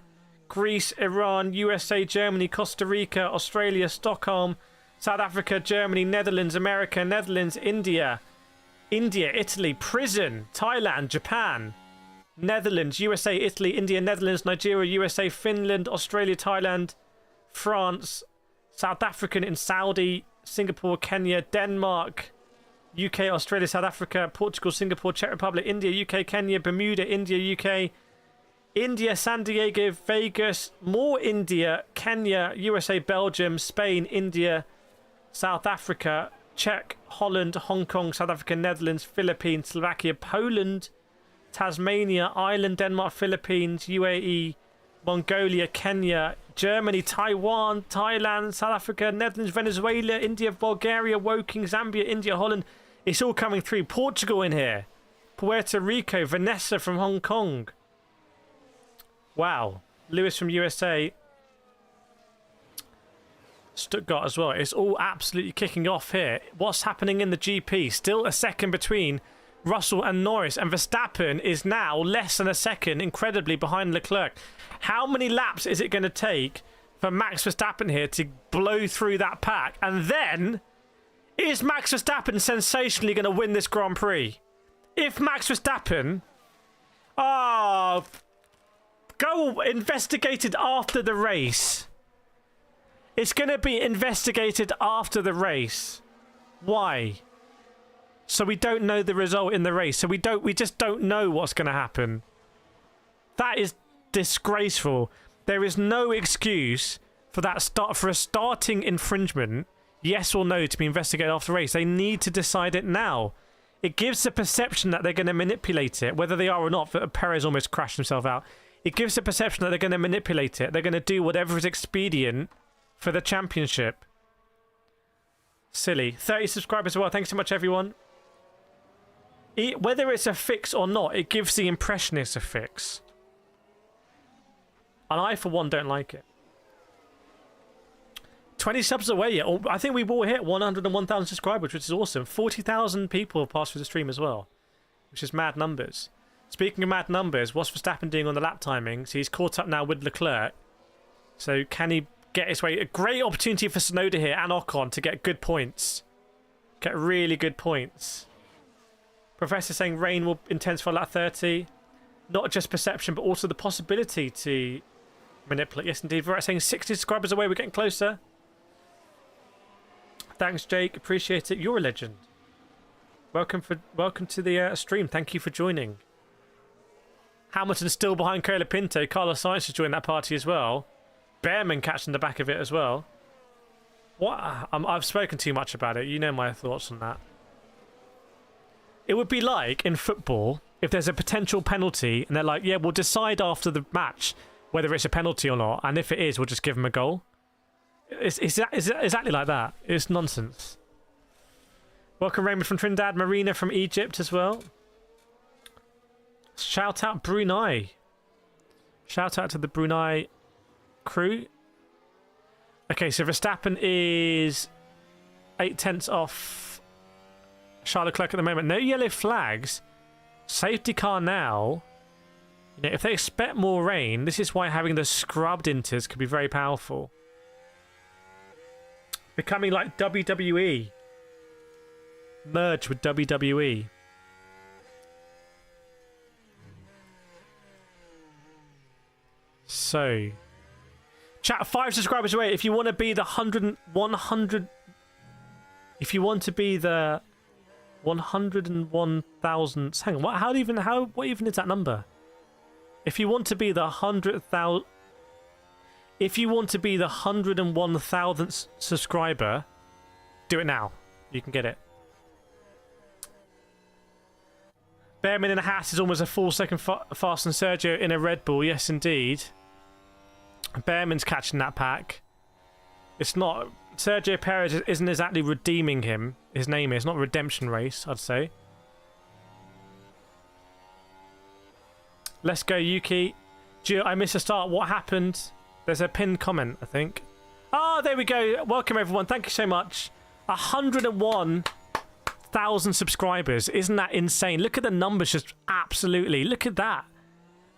Greece, Iran, USA, Germany, Costa Rica, Australia, Stockholm, South Africa, Germany, Netherlands, America, Netherlands, India, Italy, Prison, Thailand, Japan, Netherlands, USA, Italy, India, Netherlands, Nigeria, USA, Finland, Australia, Thailand, France, South African in Saudi, Singapore, Kenya, Denmark, UK, Australia, South Africa, Portugal, Singapore, Czech Republic, India, UK, Kenya, Bermuda, India, UK, India, San Diego, Vegas, more India, Kenya, USA, Belgium, Spain, India, South Africa, Czech, Holland, Hong Kong, South Africa, Netherlands, Philippines, Slovakia, Poland, Tasmania, Ireland, Denmark, Philippines, UAE, Mongolia, Kenya, Germany, Taiwan, Thailand, South Africa, Netherlands, Venezuela, India, Bulgaria, Woking, Zambia, India, Holland. It's all coming through. Portugal in here. Puerto Rico, Vanessa from Hong Kong. Wow. Lewis from USA. Stuttgart as well. It's all absolutely kicking off here. What's happening in the GP? Still a second between Russell and Norris, and Verstappen is now less than a second, incredibly, behind Leclerc. How many laps is it going to take for Max Verstappen here to blow through that pack? And then, is Max Verstappen sensationally going to win this Grand Prix? If Max Verstappen... Oh... Go investigated after the race. It's going to be investigated after the race. Why? So we don't know the result in the race. So we just don't know what's going to happen. That is disgraceful. There is no excuse for for a starting infringement, yes or no, to be investigated after the race. They need to decide it now. It gives the perception that they're going to manipulate it, whether they are or not. Perez almost crashed himself out. It gives the perception that they're going to manipulate it. They're going to do whatever is expedient for the championship. Silly. 30 subscribers as well. Thanks so much, everyone. Whether it's a fix or not, it gives the impression it's a fix. And I, for one, don't like it. 20 subs away yet. I think we will hit 101,000 subscribers, which is awesome. 40,000 people have passed through the stream as well, which is mad numbers. Speaking of mad numbers, what's Verstappen doing on the lap timings? He's caught up now with Leclerc. So can he get his way? A great opportunity for Tsunoda here and Ocon to get good points. Get really good points. Professor saying rain will intensify lap 30. Not just perception, but also the possibility to manipulate. Yes, indeed. We're saying 60 subscribers away. We're getting closer. Thanks, Jake. Appreciate it. You're a legend. Welcome to the stream. Thank you for joining. Hamilton's still behind Cola Pinto. Carlos Sainz has joined that party as well. Behrman catching the back of it as well. What? I've spoken too much about it. You know my thoughts on that. It would be like in football if there's a potential penalty and they're like, yeah, we'll decide after the match whether it's a penalty or not, and if it is, we'll just give them a goal. It's exactly like that. It's nonsense. Welcome Raymond from Trinidad, Marina from Egypt as well. Shout out Brunei. Shout out to the Brunei crew. Okay, so Verstappen is 8/10 off Charles Leclerc at the moment. No yellow flags. Safety car now. You know, if they expect more rain, this is why having the scrubbed inters could be very powerful. Becoming like WWE. Merge with WWE. So, chat, 5 subscribers away. If you want to be the 100, if you want to be the 101,000. Hang on, what even is that number? If you want to be the 100,000, if you want to be the 101,000th subscriber, do it now. You can get it. Behrman in a Haas is almost a full second faster than Sergio in a Red Bull. Yes, indeed. Behrman's catching that pack. It's not... Sergio Perez isn't exactly redeeming him. His name is not redemption race, I'd say. Let's go, Yuki. Gio, I missed a start. What happened? There's a pinned comment, I think. Oh, there we go. Welcome, everyone. Thank you so much. 101,000 subscribers. Isn't that insane? Look at the numbers. Just absolutely. Look at that.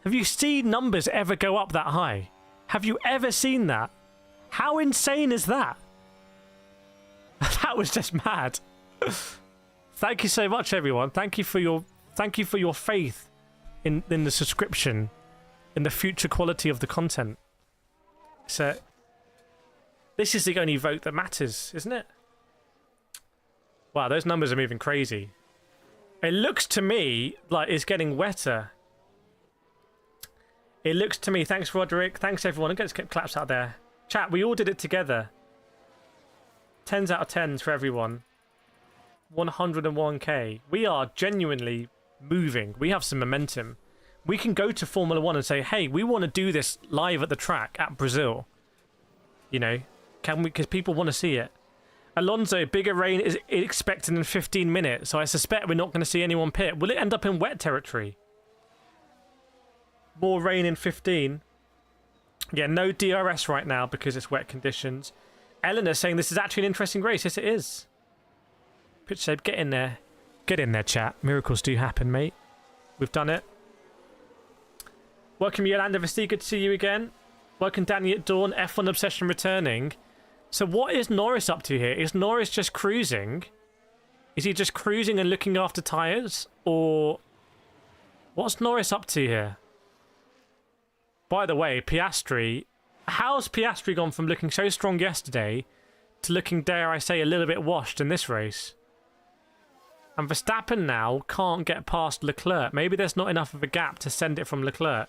Have you seen numbers ever go up that high? Have you ever seen that? How insane is that? That was just mad. Thank you so much, everyone. Thank you for your faith in the subscription, in the future quality of the content. So this is the only vote that matters, isn't it? Wow, those numbers are moving crazy. It looks to me like it's getting wetter. It looks to me, thanks Roderick, thanks everyone. I'm going to get claps out there. Chat, we all did it together. 10s out of 10s for everyone. 101k. We are genuinely moving. We have some momentum. We can go to Formula 1 and say, hey, we want to do this live at the track at Brazil. You know, can we? Because people want to see it. Alonso, bigger rain is expected in 15 minutes, so I suspect we're not going to see anyone pit. Will it end up in wet territory? More rain in 15. Yeah, no DRS right now because it's wet conditions. Eleanor saying this is actually an interesting race. Yes, it is. Pitch shape, get in there. Get in there, chat. Miracles do happen, mate. We've done it. Welcome, Yolanda Vesti. Good to see you again. Welcome, Danny at Dawn. F1 Obsession returning. So what is Norris up to here? Is Norris just cruising? Is he just cruising and looking after tyres? Or what's Norris up to here? By the way, Piastri... How's Piastri gone from looking so strong yesterday to looking, dare I say, a little bit washed in this race? And Verstappen now can't get past Leclerc. Maybe there's not enough of a gap to send it from Leclerc.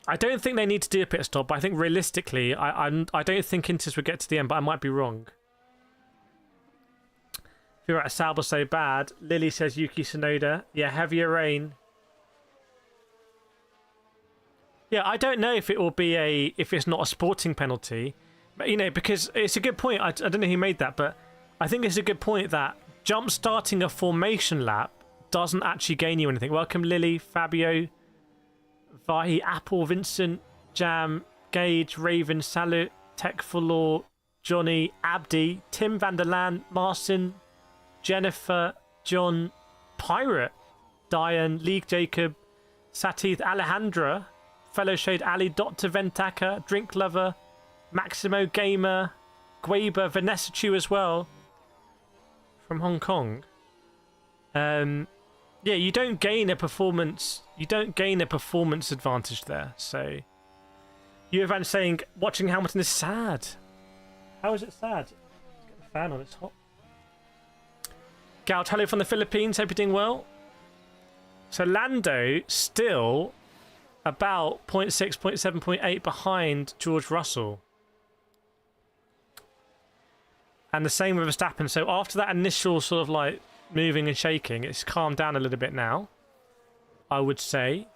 I don't think they need to do a pit stop, but I think realistically, I don't think Inters would get to the end, but I might be wrong. If you're at Sauber so bad, Lily says Yuki Tsunoda. Yeah, heavier rain. Yeah, I don't know if it will be if it's not a sporting penalty, but, you know, because it's a good point. I don't know who made that, but I think it's a good point that jump starting a formation lap doesn't actually gain you anything. Welcome, Lily, Fabio, Vahi, Apple, Vincent, Jam, Gage, Raven, Salut, Tech for Law, Johnny, Abdi, Tim Vanderland, Marcin, Jennifer, John, Pirate, Diane, League Jacob, Satith, Alejandra, Fellow Shade Ali, Dr. Ventaka, Drink Lover, Maximo Gamer, Guaber, Vanessa Chu as well, from Hong Kong. Yeah, you don't gain a performance. You don't gain a performance advantage there. So, you Evan saying watching Hamilton is sad. How is it sad? Let's get the fan on. It's hot. Gout, hello from the Philippines. Hope you're doing well. So Lando still about 0.6, 0.7, 0.8 behind George Russell. And the same with Verstappen. So after that initial sort of like moving and shaking, it's calmed down a little bit now, I would say.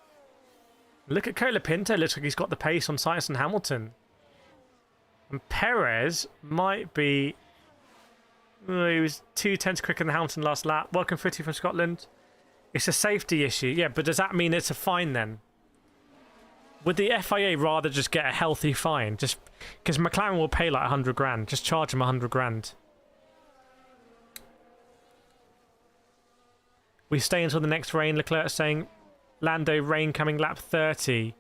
Look at Colapinto. Looks like he's got the pace on Sainz and Hamilton. And Perez might be... Oh, he was 2/10 quicker than Hamilton last lap. Welcome, Footy from Scotland. It's a safety issue. Yeah, but does that mean it's a fine then? Would the FIA rather just get a healthy fine? Just because McLaren will pay like 100 grand. Just charge him 100 grand. We stay until the next rain. Leclerc is saying Lando rain coming lap 30.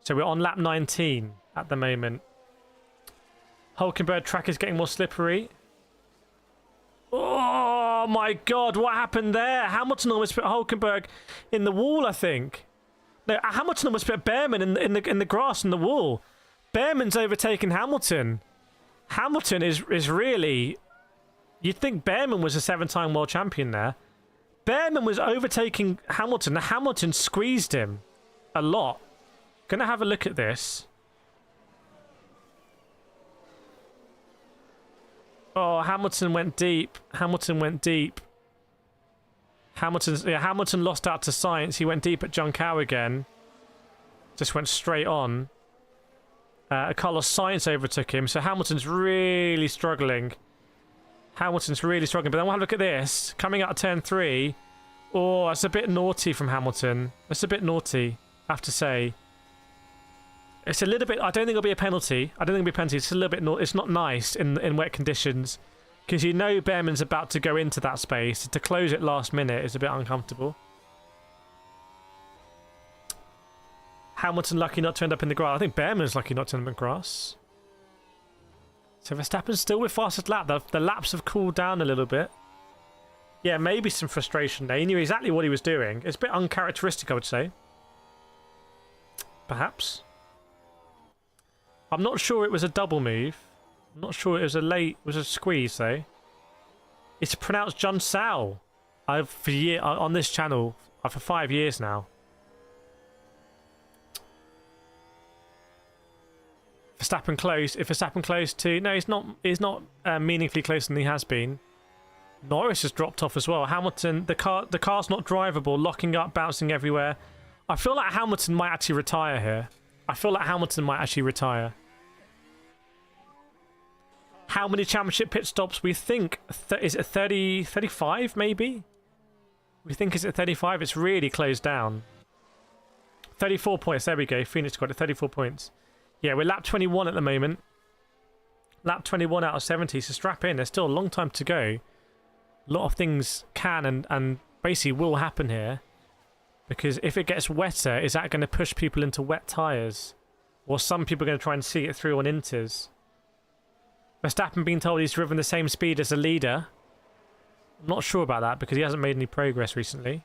So we're on lap 19 at the moment. Hulkenberg track is getting more slippery. Oh my god, what happened there? Hamilton almost put Hulkenberg in the wall, I think. No, Hamilton almost put Behrman in the grass in the wall. Behrman's overtaken Hamilton. Hamilton is really You'd think Behrman was a 7-time world champion there. Behrman was overtaking Hamilton. Hamilton squeezed him a lot. Gonna have a look at this. Oh, Hamilton went deep. Hamilton went deep. Hamilton lost out to Sainz. He went deep at John Cow again. Just went straight on. Carlos Sainz overtook him, so Hamilton's really struggling. Hamilton's really struggling, but then we'll have a look at this. Coming out of turn 3. Oh, that's a bit naughty from Hamilton. That's a bit naughty, I have to say. It's a little bit... I don't think it'll be a penalty. I don't think it'll be a penalty. It's a little bit... It's not nice in wet conditions. Because you know Behrman's about to go into that space. To close it last minute is a bit uncomfortable. Hamilton lucky not to end up in the grass. I think Behrman's lucky not to end up in the grass. So Verstappen's still with fastest lap. The laps have cooled down a little bit. Yeah, maybe some frustration there. He knew exactly what he was doing. It's a bit uncharacteristic, I would say. Perhaps. I'm not sure it was a double move. I'm not sure it was it was a squeeze though. It's pronounced John Sal. On this channel for 5 years now. Verstappen close. If Verstappen close to... No, he's not meaningfully closer than he has been. Norris has dropped off as well. Hamilton, the car's not drivable, locking up, bouncing everywhere. I feel like Hamilton might actually retire here. How many championship pit stops? We think... is it 30... 35 maybe? We think it's at 35. It's really closed down. 34 points. There we go. Phoenix got it. 34 points. Yeah, we're lap 21 at the moment. Lap 21 out of 70, so strap in. There's still a long time to go. A lot of things can and basically will happen here. Because if it gets wetter, is that going to push people into wet tyres? Or some people are going to try and see it through on inters? Verstappen being told he's driven the same speed as the leader. I'm not sure about that because he hasn't made any progress recently.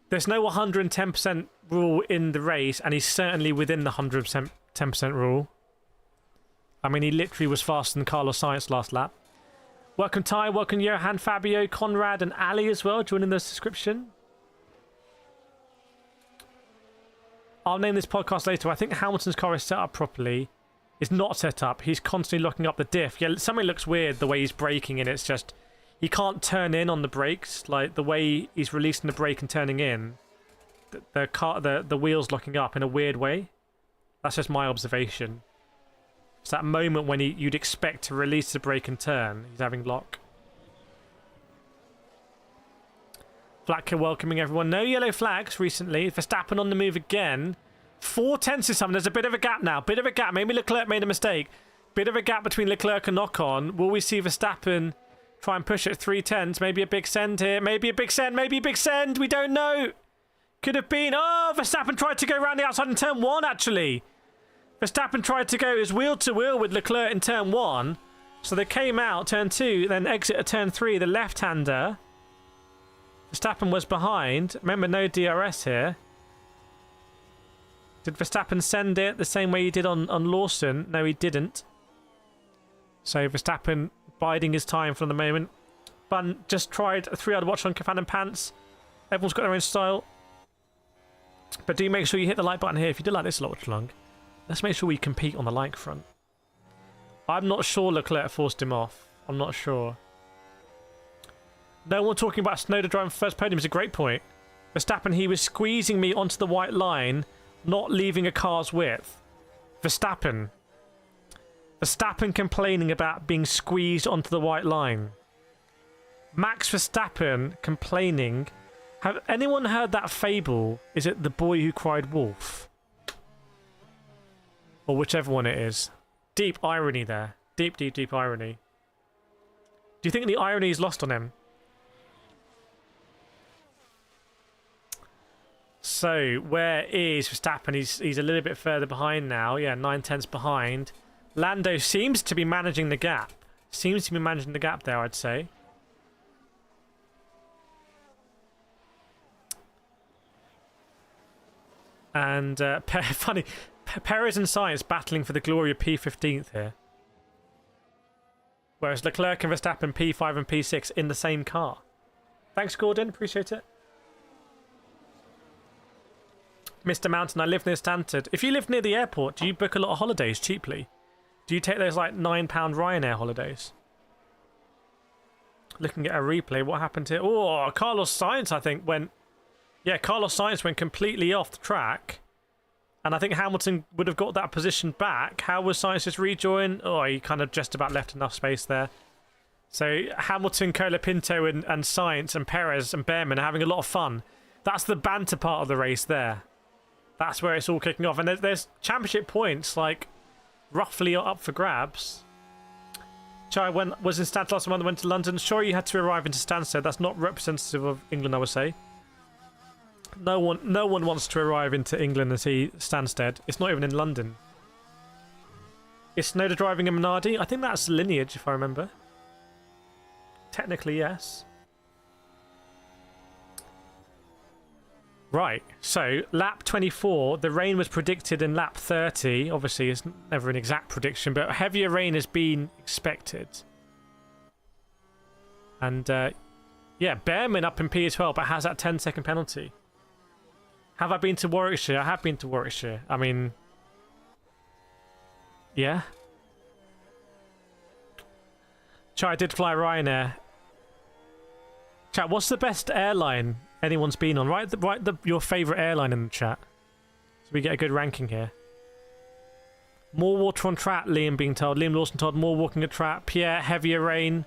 There's no 110% rule in the race, and he's certainly within the 110% rule. I mean, he literally was faster than Carlos Sainz last lap. Welcome Ty, welcome Johan, Fabio, Conrad, and Ali as well, joining the subscription. I'll name this podcast later. I think Hamilton's car is set up properly. It's not set up. He's constantly locking up the diff. Yeah, something looks weird the way he's braking, and it's just... He can't turn in on the brakes, like the way he's releasing the brake and turning in. The wheel's locking up in a weird way. That's just my observation. It's that moment when you'd expect to release the brake and turn. He's having lock. Flacco welcoming everyone. No yellow flags recently. Verstappen on the move again. 4 tenths this time. There's a bit of a gap now. Bit of a gap. Maybe Leclerc made a mistake. Bit of a gap between Leclerc and Ocon. Will we see Verstappen try and push it 3 tenths? Maybe a big send here. Maybe a big send. Maybe a big send. We don't know. Could have been. Oh, Verstappen tried to go around the outside in turn 1, actually. Verstappen tried to go his wheel to wheel with Leclerc in turn 1. So they came out turn 2, then exit at turn 3, the left-hander. Verstappen was behind. Remember, no DRS here. Did Verstappen send it the same way he did on Lawson? No, he didn't. So Verstappen biding his time for the moment. Bun just tried a 3-yard watch on Kafan and Pants. Everyone's got their own style. But do make sure you hit the like button here if you did like this Watchalong. Let's make sure we compete on the like front. I'm not sure Leclerc forced him off. I'm not sure. No one talking about Snowden driving first podium is a great point. Verstappen, he was squeezing me onto the white line, not leaving a car's width. Verstappen complaining about being squeezed onto the white line. Max Verstappen complaining. Have anyone heard that fable? Is it The Boy Who Cried Wolf? Or whichever one it is. Deep irony there. Deep, deep, deep irony. Do you think the irony is lost on him? So, where is Verstappen? He's a little bit further behind now. Yeah, 9 tenths behind. Lando seems to be managing the gap. Seems to be managing the gap there, I'd say. And, funny, Perez and Sainz battling for the glory of P15th here. Whereas Leclerc and Verstappen P5 and P6 in the same car. Thanks, Gordon. Appreciate it. Mr. Mountain, I live near Stanford. If you live near the airport, do you book a lot of holidays cheaply? Do you take those like £9 Ryanair holidays? Looking at a replay, what happened here? Oh, Carlos Sainz, I think, went... Yeah, Carlos Sainz went completely off the track. And I think Hamilton would have got that position back. How was Sainz just rejoin? Oh, he kind of just about left enough space there. So Hamilton, Colapinto and Sainz and Perez and Behrman are having a lot of fun. That's the banter part of the race there. That's where it's all kicking off. And there's championship points, like, roughly up for grabs. Chai was in Stansted last month and went to London. Sure, you had to arrive into Stansted. That's not representative of England, I would say. No one wants to arrive into England and see Stansted. It's not even in London. Is Snowder driving a Minardi? I think that's Lineage, if I remember. Technically, yes. Right, so lap 24, the rain was predicted in lap 30. Obviously, it's never an exact prediction, but heavier rain has been expected. And, yeah, Behrman up in P as well, but has that 10-second penalty. Have I been to Warwickshire? I have been to Warwickshire. I mean, yeah. Chat, I did fly Ryanair. Chat, what's the best airline anyone's been on? Write your favourite airline in the chat, so we get a good ranking here. More water on track, Liam being told. Liam Lawson told more walking at track. Pierre, heavier rain.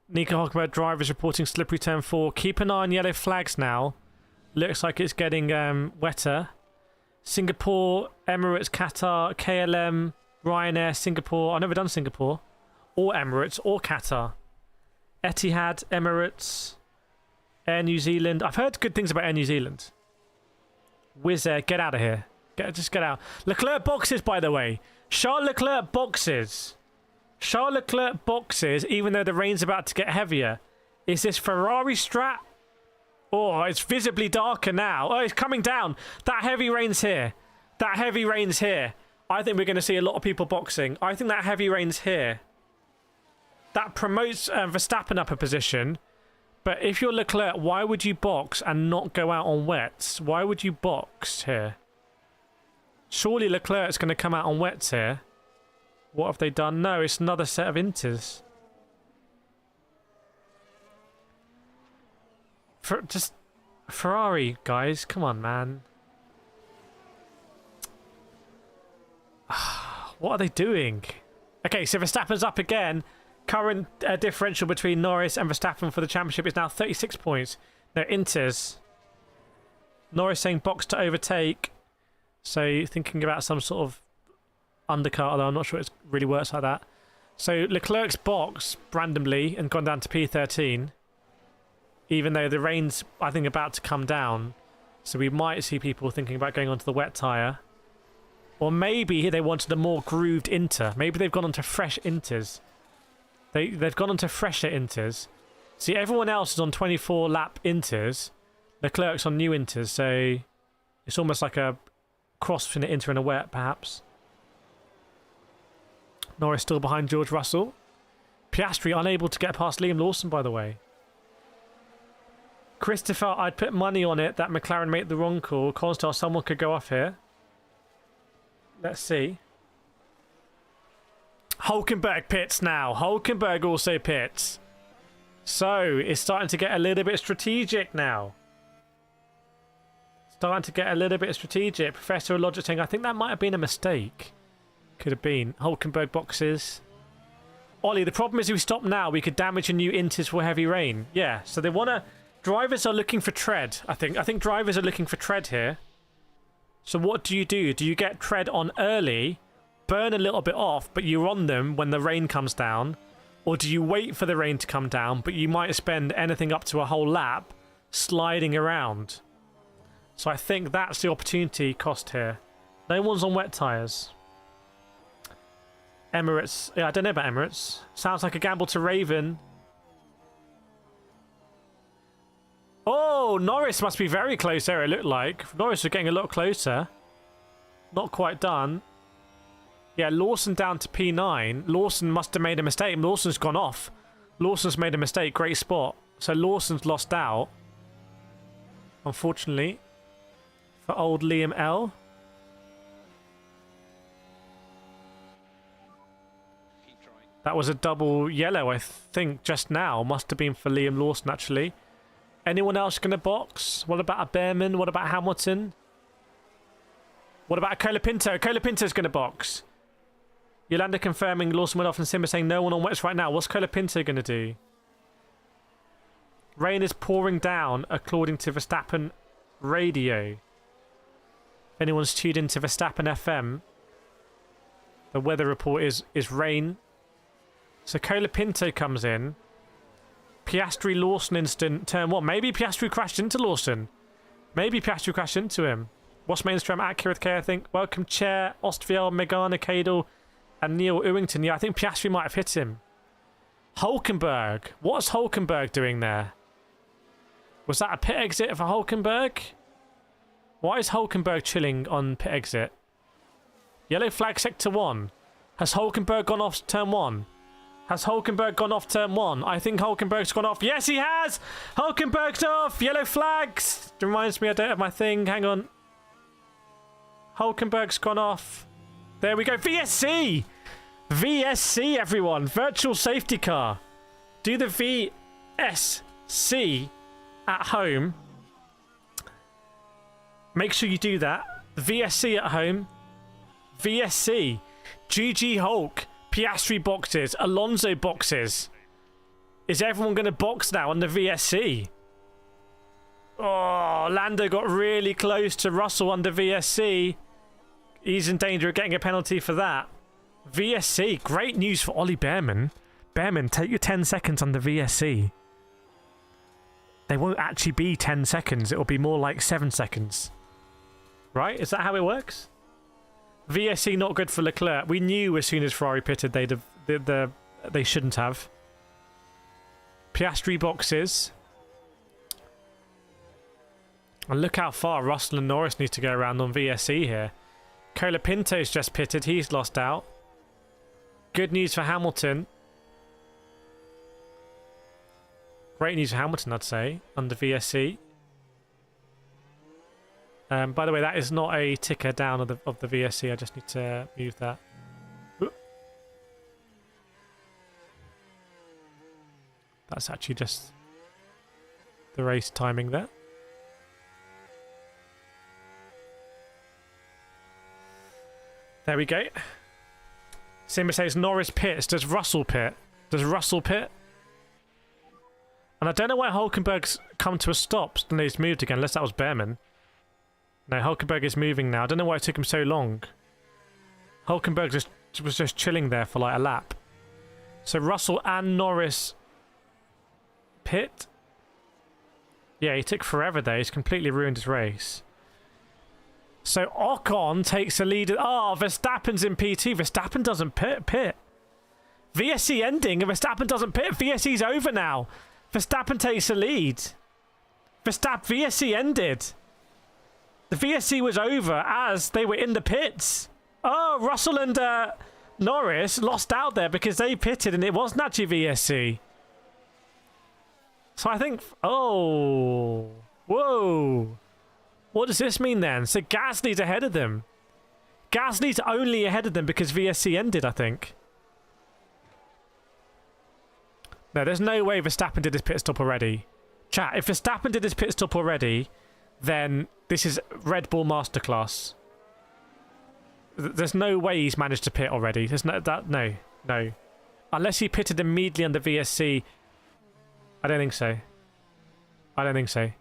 Nico Hockenberg, drivers reporting slippery turn 4. Keep an eye on yellow flags now. Looks like it's getting wetter. Singapore, Emirates, Qatar, KLM, Ryanair, Singapore. I've never done Singapore. Or Emirates, or Qatar. Etihad, Emirates, Air New Zealand. I've heard good things about Air New Zealand. Wizz Air, get out of here. Just get out. Leclerc boxes, by the way. Charles Leclerc boxes. Charles Leclerc boxes, even though the rain's about to get heavier. Is this Ferrari strat? Oh, it's visibly darker now. Oh, it's coming down. That heavy rain's here. That heavy rain's here. I think we're going to see a lot of people boxing. I think that heavy rain's here. That promotes Verstappen up a position. But if you're Leclerc, why would you box and not go out on wets? Why would you box here? Surely Leclerc's going to come out on wets here. What have they done? No, it's another set of inters. Just Ferrari, guys. Come on, man. What are they doing? Okay, so Verstappen's up again. Current differential between Norris and Verstappen for the championship is now 36 points. No, inters. Norris saying box to overtake. So thinking about some sort of undercut, although I'm not sure it really works like that. So Leclerc's box randomly and gone down to P13. Even though the rain's, I think, about to come down. So we might see people thinking about going onto the wet tyre. Or maybe they wanted a more grooved inter. Maybe they've gone onto fresh inters. They've gone onto fresher inters. See, everyone else is on 24 lap inters. Leclerc's on new inters, so it's almost like a cross between an inter and a wet, perhaps. Norris still behind George Russell. Piastri unable to get past Liam Lawson, by the way. Christopher, I'd put money on it that McLaren made the wrong call. Constar, someone could go off here. Let's see. Hulkenberg pits now. Hulkenberg also pits. So, it's starting to get a little bit strategic now. Starting to get a little bit strategic. Professor Logic saying, I think that might have been a mistake. Could have been. Hulkenberg boxes. Ollie, the problem is if we stop now, we could damage a new inters for heavy rain. Yeah, so they want to... Drivers are looking for tread, I think. I think drivers are looking for tread here. So what do? Do you get tread on early, burn a little bit off, but you're on them when the rain comes down? Or do you wait for the rain to come down, but you might spend anything up to a whole lap sliding around? So I think that's the opportunity cost here. No one's on wet tyres. Emirates. Yeah, I don't know about Emirates. Sounds like a gamble to Raven. Oh, Norris must be very close there, it looked like. Norris was getting a lot closer. Not quite done. Yeah, Lawson down to P9. Lawson must have made a mistake. Lawson's gone off. Lawson's made a mistake. Great spot. So Lawson's lost out. Unfortunately. For old Liam L. That was a double yellow, I think, just now. Must have been for Liam Lawson, actually. Anyone else going to box? What about a Behrman? What about Hamilton? What about a Colapinto? Colapinto's going to box. Yolanda confirming Lawson went off and Simba saying no one on wets right now. What's Colapinto going to do? Rain is pouring down according to Verstappen radio. If anyone's tuned into Verstappen FM, the weather report is rain. So Colapinto comes in. Piastri Lawson incident turn 1. Maybe Piastri crashed into Lawson. Maybe Piastri crashed into him. What's mainstream at Kireth K, I think. Welcome Chair, Ostviel, Megana, Cadel, and Neil Uwington. Yeah, I think Piastri might have hit him. Hulkenberg. What's Hulkenberg doing there? Was that a pit exit for Hulkenberg? Why is Hulkenberg chilling on pit exit? Yellow flag sector 1. Has Hulkenberg gone off turn 1? Has Hulkenberg gone off turn 1? I think Hulkenberg's gone off. Yes, he has! Hulkenberg's off! Yellow flags! Reminds me I don't have my thing. Hang on. Hulkenberg's gone off. There we go. VSC! VSC, everyone. Virtual safety car. Do the VSC at home. Make sure you do that. VSC at home. VSC. GG Hulk. Piastri boxes. Alonso boxes. Is everyone going to box now on the VSC? Oh, Lando got really close to Russell under VSC. He's in danger of getting a penalty for that. VSC. Great news for Ollie Behrman. Behrman, take your 10 seconds on the VSC. They won't actually be 10 seconds. It'll be more like 7 seconds. Right? Is that how it works? VSC not good for Leclerc. We knew as soon as Ferrari pitted they shouldn't have. Piastri boxes. And look how far Russell and Norris need to go around on VSC here. Colapinto's just pitted. He's lost out. Good news for Hamilton. Great news for Hamilton, I'd say, under VSC. By the way, that is not a ticker down of the VSC. I just need to move that. Ooh. That's actually just the race timing there. There we go. Simba says Norris pits. Does Russell pit? Does Russell pit? And I don't know why Hulkenberg's come to a stop. No, he's moved again, unless that was Behrman. No, Hulkenberg is moving now. I don't know why it took him so long. Hulkenberg was just chilling there for like a lap. So Russell and Norris pit. Yeah, he took forever there. He's completely ruined his race. So Ocon takes a lead. Oh, Verstappen's in P2. Verstappen doesn't pit. VSC ending and Verstappen doesn't pit. VSC's over now. Verstappen takes a lead. VSC ended. The VSC was over as they were in the pits. Oh, Russell and Norris lost out there because they pitted and it wasn't actually VSC. So I think... Oh. Whoa. What does this mean then? So Gasly's ahead of them. Gasly's only ahead of them because VSC ended, I think. No, there's no way Verstappen did his pit stop already. Chat, if Verstappen did his pit stop already, then this is Red Bull Masterclass. There's no way he's managed to pit already. There's no. Unless he pitted immediately on the VSC. I don't think so.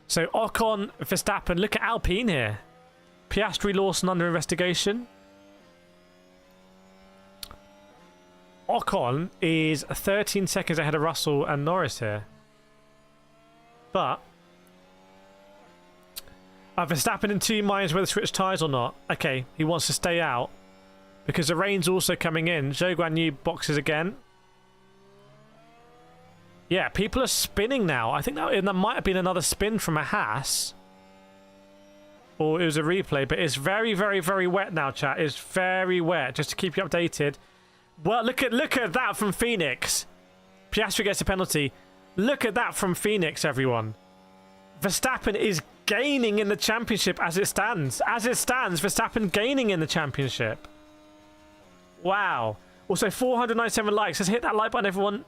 So Ocon, Verstappen, look at Alpine here. Piastri Lawson under investigation. Ocon is 13 seconds ahead of Russell and Norris here. But Verstappen in 2 minds whether to switch tyres or not. Okay, he wants to stay out. Because the rain's also coming in. Zhou Guan Yu boxes again. Yeah, people are spinning now. I think that might have been another spin from a Haas. or it was a replay, but it's very, very, very wet now, chat. It's very wet, just to keep you updated. Well, look at that from Phoenix. Piastri gets a penalty. Look at that from Phoenix, everyone. Verstappen is gaining in the championship as it stands. As it stands, Verstappen gaining in the championship. Wow. Also, 497 likes. Let's hit that like button, everyone.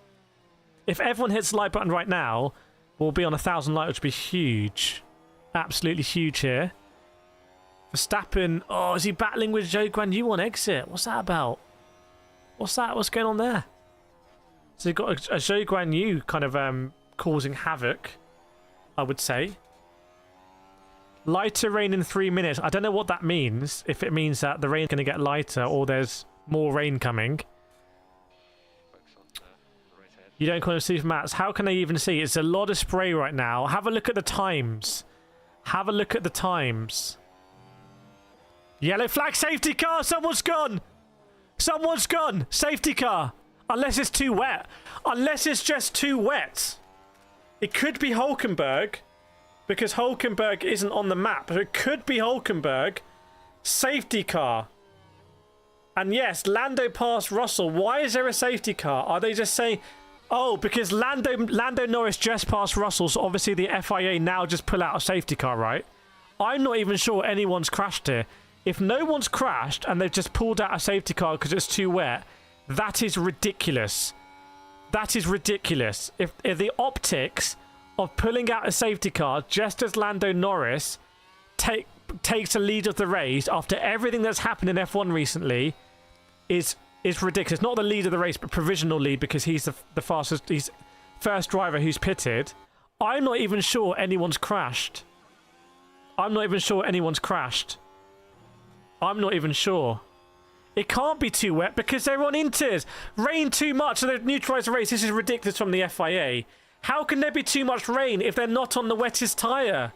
If everyone hits the like button right now, we'll be on 1,000 likes, which would be huge. Absolutely huge here. Verstappen. Oh, is he battling with Zhou Guanyu on exit? What's that about? What's that? What's going on there? So you've got a Zhou Guanyu kind of causing havoc, I would say. Lighter rain in 3 minutes. I don't know what that means. If it means that the rain's going to get lighter or there's more rain coming. You don't kind of see from maps. How can they even see? It's a lot of spray right now. Have a look at the times. Have a look at the times. Yellow flag, safety car. Someone's gone. Someone's gone. Safety car. Unless it's too wet. Unless it's just too wet. It could be Hulkenberg. Because Hulkenberg isn't on the map. But it could be Hulkenberg. Safety car. And yes, Lando passed Russell. Why is there a safety car? Are they just saying... Oh, because Lando Norris just passed Russell, so obviously the FIA now just pull out a safety car, right? I'm not even sure anyone's crashed here. If no one's crashed and they've just pulled out a safety car because it's too wet, that is ridiculous. That is ridiculous. If the optics of pulling out a safety car just as Lando Norris takes the lead of the race after everything that's happened in F1 recently is ridiculous. Not the lead of the race, but provisional lead because he's the fastest, he's first driver who's pitted. I'm not even sure anyone's crashed. I'm not even sure anyone's crashed. I'm not even sure. It can't be too wet because they're on inters. Rain too much, so they've neutralised the race. This is ridiculous from the FIA. How can there be too much rain if they're not on the wettest tyre?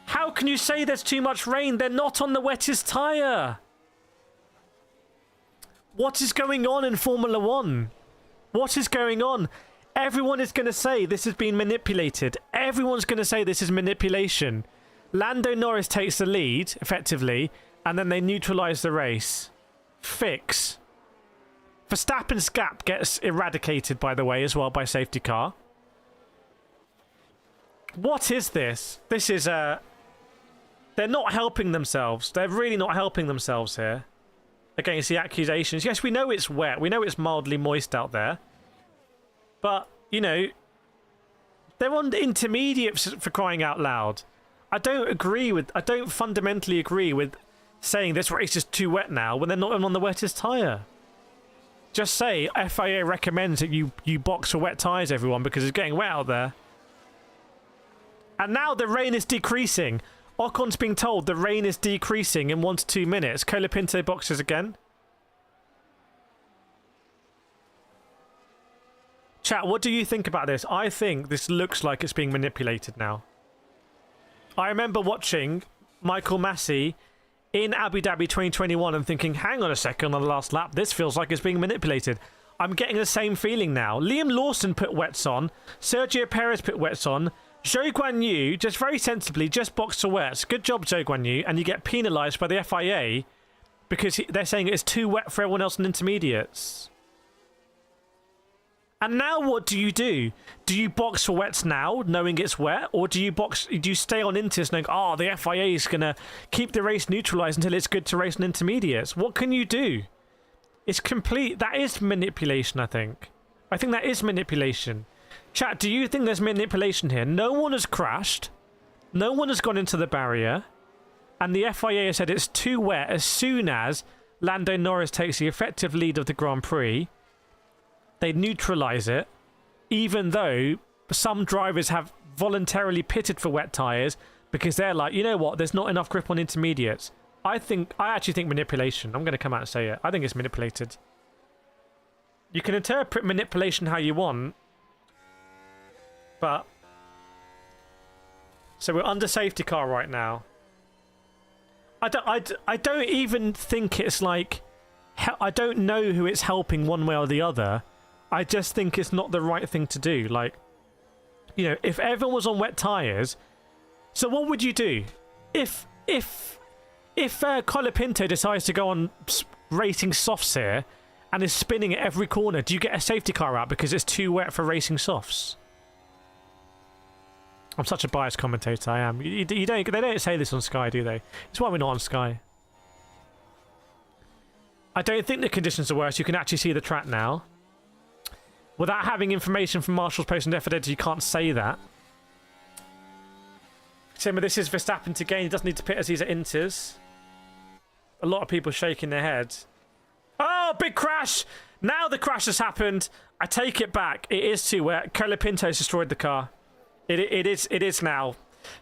How can you say there's too much rain? They're not on the wettest tyre. What is going on in Formula 1? What is going on? Everyone is going to say this has been manipulated. Everyone's going to say this is manipulation. Lando Norris takes the lead, effectively, and then they neutralise the race. Fix. Verstappen's gap gets eradicated, by the way, as well, by safety car. What is this? This is they're not helping themselves. They're really not helping themselves here. Against the accusations. Yes, we know it's wet. We know it's mildly moist out there. But, you know, they're on the intermediates for crying out loud. I don't fundamentally agree with saying this race is too wet now when they're not even on the wettest tyre. Just say FIA recommends that you box for wet tyres, everyone, because it's getting wet out there. And now the rain is decreasing. Ocon's being told the rain is decreasing in 1 to 2 minutes. Colapinto boxes again. Chat, what do you think about this? I think this looks like it's being manipulated now. I remember watching Michael Massey in Abu Dhabi 2021 and thinking, hang on a second, on the last lap, this feels like it's being manipulated. I'm getting the same feeling now. Liam Lawson put wets on. Sergio Perez put wets on. Zhou Guanyu, just very sensibly, just boxed to wets. Good job, Zhou Guanyu. And you get penalised by the FIA because they're saying it's too wet for everyone else in intermediates. And now what do you do? Do you box for wets now, knowing it's wet? Or do you stay on inters knowing, oh, the FIA is going to keep the race neutralised until it's good to race in intermediates? What can you do? It's complete. That is manipulation, I think. I think that is manipulation. Chat, do you think there's manipulation here? No one has crashed. No one has gone into the barrier. And the FIA has said it's too wet as soon as Lando Norris takes the effective lead of the Grand Prix. They neutralise it, even though some drivers have voluntarily pitted for wet tyres because they're like, you know what, there's not enough grip on intermediates. I actually think manipulation. I'm going to come out and say it. I think it's manipulated. You can interpret manipulation how you want, but... So we're under safety car right now. I don't even think it's like... I don't know who it's helping one way or the other. I just think it's not the right thing to do. Like, you know, if everyone was on wet tyres, So what would you do if Colapinto decides to go on racing softs here and is spinning at every corner? Do you get a safety car out because it's too wet for racing softs? I'm such a biased commentator. I am. You don't. They don't say this on Sky, do they? It's why we're not on Sky. I don't think the conditions are worse. You can actually see the track now. Without having information from Marshall's post and F1 you can't say that. Timber, this is Verstappen to gain. He doesn't need to pit as he's at Inters. A lot of people shaking their heads. Oh, big crash! Now the crash has happened. I take it back. It is too wet. Colapinto's destroyed the car. It is now.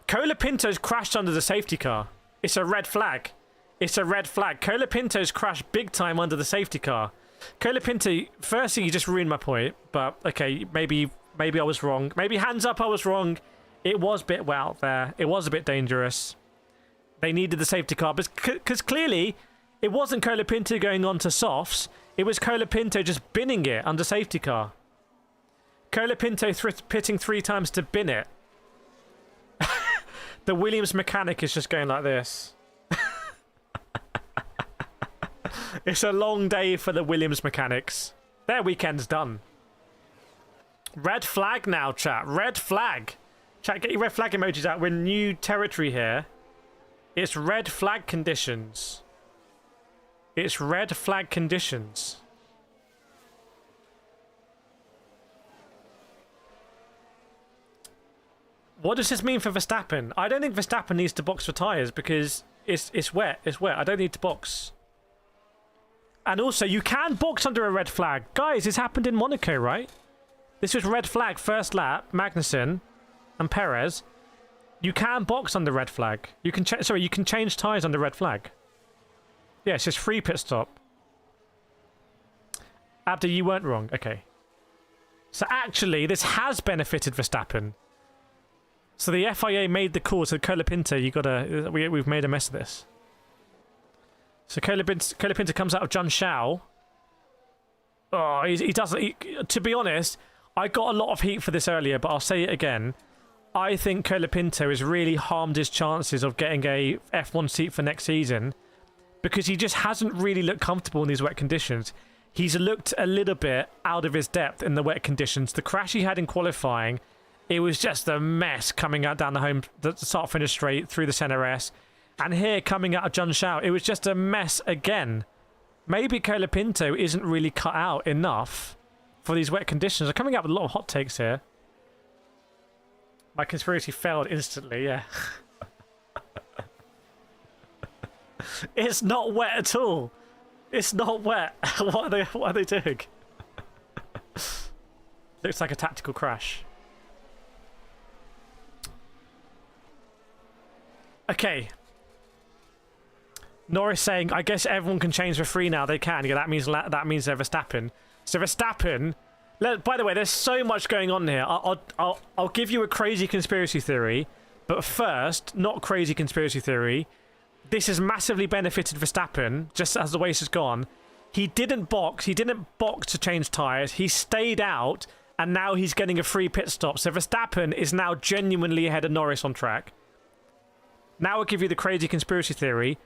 Colapinto's crashed under the safety car. It's a red flag. It's a red flag. Colapinto's crashed big time under the safety car. Colapinto, firstly, you just ruined my point. But, okay, maybe I was wrong. Maybe hands up, I was wrong. It was a bit wet out there. It was a bit dangerous. They needed the safety car. Because clearly, it wasn't Colapinto going on to softs. It was Colapinto just binning it under safety car. Colapinto pitting 3 times to bin it. The Williams mechanic is just going like this. It's a long day for the Williams mechanics. Their weekend's done. Red flag now, chat. Red flag. Chat, get your red flag emojis out. We're in new territory here. It's red flag conditions. It's red flag conditions. What does this mean for Verstappen? I don't think Verstappen needs to box for tyres because it's wet. It's wet. I don't need to box. And also, you can box under a red flag. Guys, this happened in Monaco, right? This was red flag first lap. Magnussen and Perez. You can box under red flag. You can you can change tyres under red flag. Yeah, it's just free pit stop. Abdi, you weren't wrong. Okay. So actually, this has benefited Verstappen. So the FIA made the call to Colapinto. You gotta. We've made a mess of this. So Colapinto comes out of Jun Shao. Oh, he doesn't. To be honest, I got a lot of heat for this earlier, but I'll say it again. I think Colapinto has really harmed his chances of getting a F1 seat for next season because he just hasn't really looked comfortable in these wet conditions. He's looked a little bit out of his depth in the wet conditions. The crash he had in qualifying, it was just a mess coming out down the start-finish straight through the center S. And here, coming out of Jun Shao, it was just a mess again. Maybe Colapinto isn't really cut out enough for these wet conditions. I'm coming out with a lot of hot takes here. My conspiracy failed instantly, yeah. It's not wet at all. It's not wet. What are they doing? Looks like a tactical crash. Okay. Norris saying, I guess everyone can change for free now. They can. Yeah, that means they're Verstappen. So Verstappen. By the way, there's so much going on here. I'll give you a crazy conspiracy theory, but first, not crazy conspiracy theory. This has massively benefited Verstappen just as the race has gone. He didn't box. He didn't box to change tyres. He stayed out, and now he's getting a free pit stop. So Verstappen is now genuinely ahead of Norris on track. Now I'll give you the crazy conspiracy theory.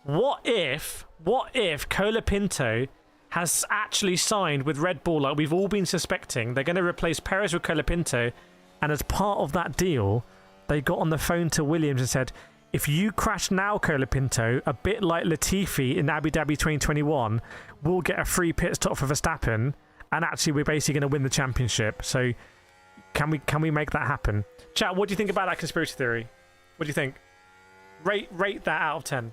What if Colapinto has actually signed with Red Bull like we've all been suspecting? They're going to replace Perez with Colapinto, and as part of that deal, they got on the phone to Williams and said, if you crash now, Colapinto, a bit like Latifi in Abu Dhabi 2021, we'll get a free pit stop for Verstappen, and actually we're basically going to win the championship. So can we make that happen? Chat, what do you think about that conspiracy theory? What do you think? Rate that out of 10.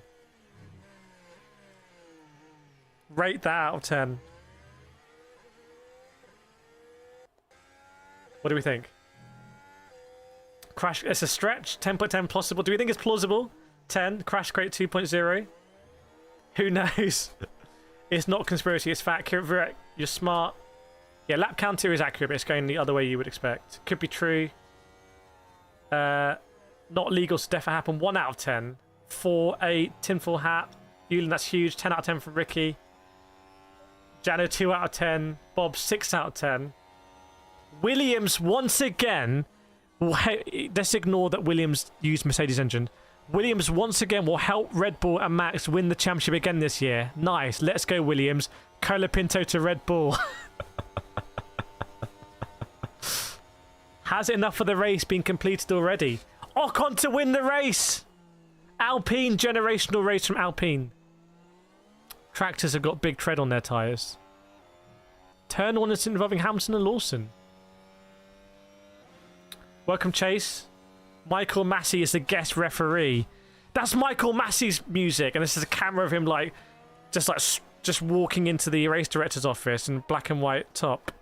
Rate that out of 10. What do we think? Crash, it's a stretch. 10.10 plausible. Do we think it's plausible? 10. Crash crate 2.0. Who knows? It's not conspiracy, it's fact. Kireth, you're smart. Yeah, lap counter is accurate, but it's going the other way you would expect. Could be true. Not legal to definitely happen. 1 out of 10. 4, 8, tinfoil hat. Ewan, that's huge. 10 out of 10 from Ricky. Jano, 2 out of 10. Bob, 6 out of 10. Williams, once again, Let's ignore that Williams used Mercedes engine. Williams once again will help Red Bull and Max win the championship again this year. Nice. Let's go, Williams. Colapinto to Red Bull. Has enough of the race been completed already? Ocon to win the race. Alpine, generational race from Alpine. Tractors have got big tread on their tyres. Turn on incident involving Hamilton and Lawson. Welcome, Chase. Michael Massey is the guest referee. That's Michael Massey's music, and this is a camera of him just walking into the race director's office in black and white top.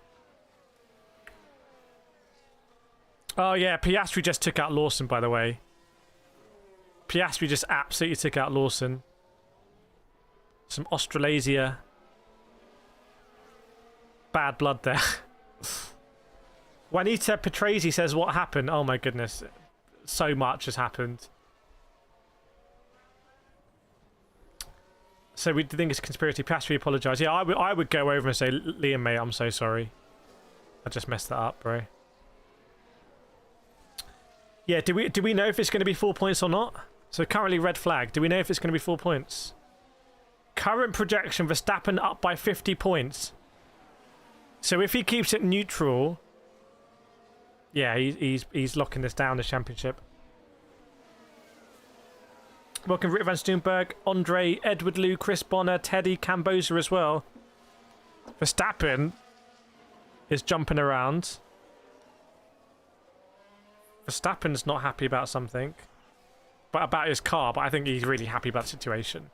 Oh yeah, Piastri just took out Lawson, by the way. Piastri just absolutely took out Lawson. Some Australasia. Bad blood there. Juanita Petresi says, what happened? Oh my goodness. So much has happened. So we think it's a conspiracy. Piastri apologise. Yeah, I would go over and say, Liam, mate, I'm so sorry. I just messed that up, bro. Yeah, do we know if it's going to be 4 points or not? So currently red flag. Do we know if it's going to be 4 points? Current projection, Verstappen up by 50 points. So if he keeps it neutral, yeah, he's locking this down, the championship. Welcome, Rick Van Stoenberg, Andre, Edward Lou, Chris Bonner, Teddy, Camboza as well. Verstappen is jumping around. Verstappen's not happy about something, but about his car, but I think he's really happy about the situation.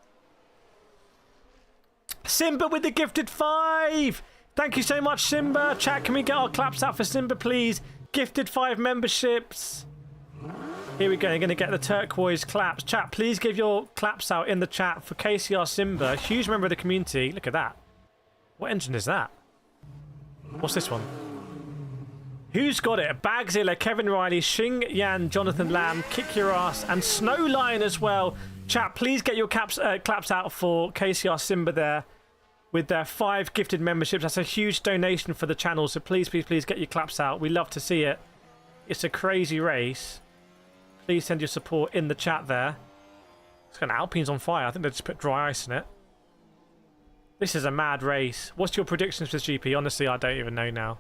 Simba with the gifted 5! Thank you so much, Simba. Chat, can we get our claps out for Simba, please? Gifted 5 memberships. Here we go. You're going to get the turquoise claps. Chat, please give your claps out in the chat for KCR Simba. Huge member of the community. Look at that. What engine is that? What's this one? Who's got it? Bagzilla, Kevin Riley, Xing Yan, Jonathan Lamb, Kick Your Ass, and Snowline as well. Chat, please get your claps out for KCR Simba there with their 5 gifted memberships. That's a huge donation for the channel, so please, please, please get your claps out. We love to see it. It's a crazy race. Please send your support in the chat there. It's got Alpine's on fire. I think they just put dry ice in it. This is a mad race. What's your predictions for this GP? Honestly, I don't even know now.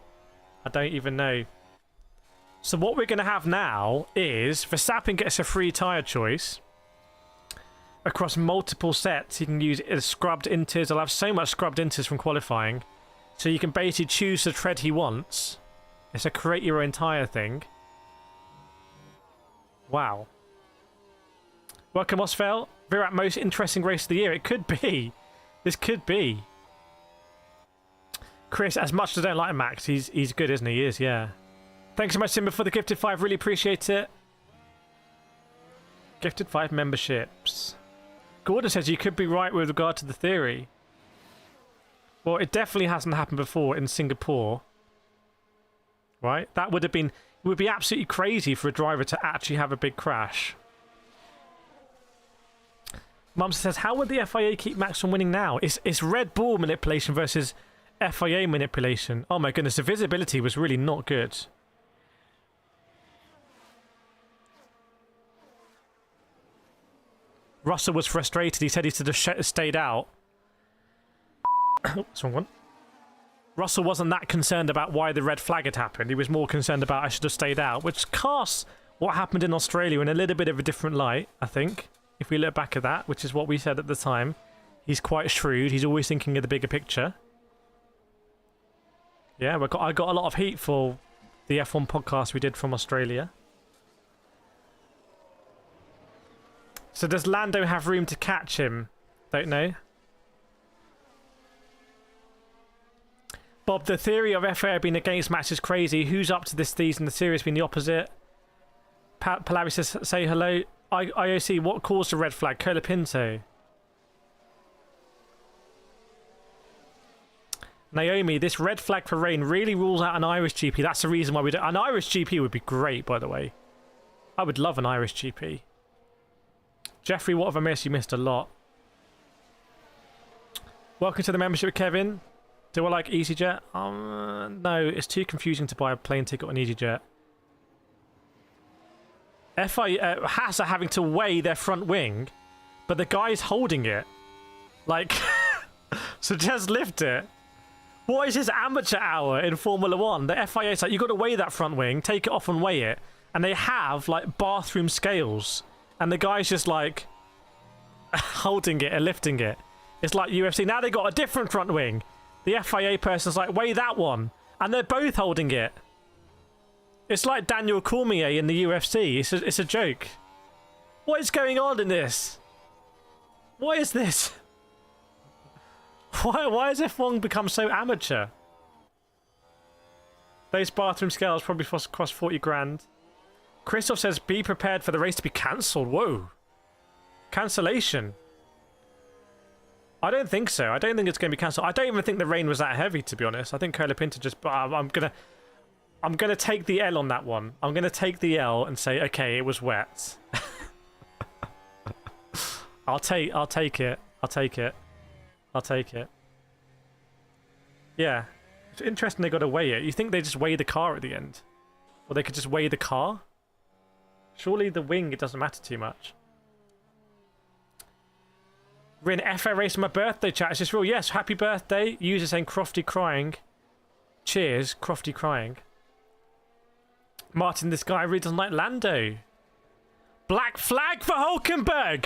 I don't even know. So what we're going to have now is Verstappen gets a free tyre choice. Across multiple sets, he can use scrubbed inters. I'll have so much scrubbed inters from qualifying. So you can basically choose the tread he wants. It's a create your own tyre thing. Wow. Welcome, Osfel. Virat, most interesting race of the year. It could be. This could be. Chris, as much as I don't like Max, he's good, isn't he? He is, yeah. Thanks so much, Simba, for the gifted 5. Really appreciate it. Gifted 5 memberships. Gordon says you could be right with regard to the theory. Well, it definitely hasn't happened before in Singapore. Right? That would have been... It would be absolutely crazy for a driver to actually have a big crash. Mum says, how would the FIA keep Max from winning now? It's Red Bull manipulation versus FIA manipulation. Oh my goodness, the visibility was really not good. Russell was frustrated. He said he should have stayed out. That's the wrong one. Russell wasn't that concerned about why the red flag had happened. He was more concerned about I should have stayed out, which casts what happened in Australia in a little bit of a different light, I think. If we look back at that, which is what we said at the time. He's quite shrewd. He's always thinking of the bigger picture. Yeah, I got a lot of heat for the F1 podcast we did from Australia. So does Lando have room to catch him? Don't know. Bob, the theory of FIA being against Max is crazy. Who's up to this season? The theory has been the opposite. Palavi says, say hello. IOC, what caused the red flag? Colapinto. Naomi, this red flag for rain really rules out an Irish GP. That's the reason why we don't... An Irish GP would be great, by the way. I would love an Irish GP. Jeffrey, what have I missed? You missed a lot. Welcome to the membership, Kevin. Do I like EasyJet? No, it's too confusing to buy a plane ticket on EasyJet. Haas are having to weigh their front wing, but the guy's holding it. Like, so just lift it. What is his amateur hour in Formula 1? The FIA's like, you've got to weigh that front wing, take it off and weigh it. And they have, like, bathroom scales. And the guy's just, like, holding it and lifting it. It's like UFC. Now they got a different front wing. The FIA person's like, weigh that one. And they're both holding it. It's like Daniel Cormier in the UFC. It's a joke. What is going on in this? What is this? Why has F1 become so amateur? Those bathroom scales probably cost 40 grand. Christoph says, be prepared for the race to be cancelled. Whoa. Cancellation. I don't think so. I don't think it's going to be cancelled. I don't even think the rain was that heavy, to be honest. I think Colapinto just... I'm gonna take the L on that one. I'm gonna take the L and say, okay, it was wet. I'll take it. I'll take it. I'll take it. Yeah. It's interesting they got to weigh it. You think they just weigh the car at the end? Or they could just weigh the car? Surely the wing, it doesn't matter too much. We're in FA race on my birthday chat. It's just real. Yes, happy birthday. User saying Crofty crying. Cheers, Crofty crying. Martin, this guy really doesn't like Lando. Black flag for Hulkenberg!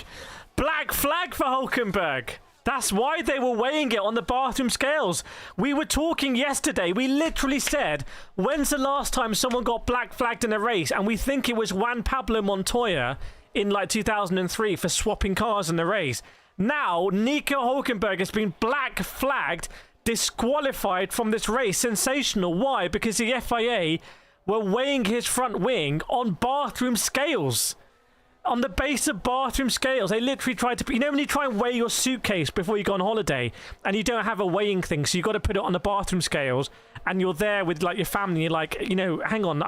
Black flag for Hulkenberg! That's why they were weighing it on the bathroom scales. We were talking yesterday. We literally said, when's the last time someone got black flagged in a race? And we think it was Juan Pablo Montoya in like 2003 for swapping cars in the race. Now, Nico Hulkenberg has been black flagged, disqualified from this race. Sensational. Why? Because the FIA were weighing his front wing on bathroom scales. On the base of bathroom scales. They literally tried to... You know when you try and weigh your suitcase before you go on holiday and you don't have a weighing thing, so you've got to put it on the bathroom scales and you're there with like your family, you're like, you know, hang on,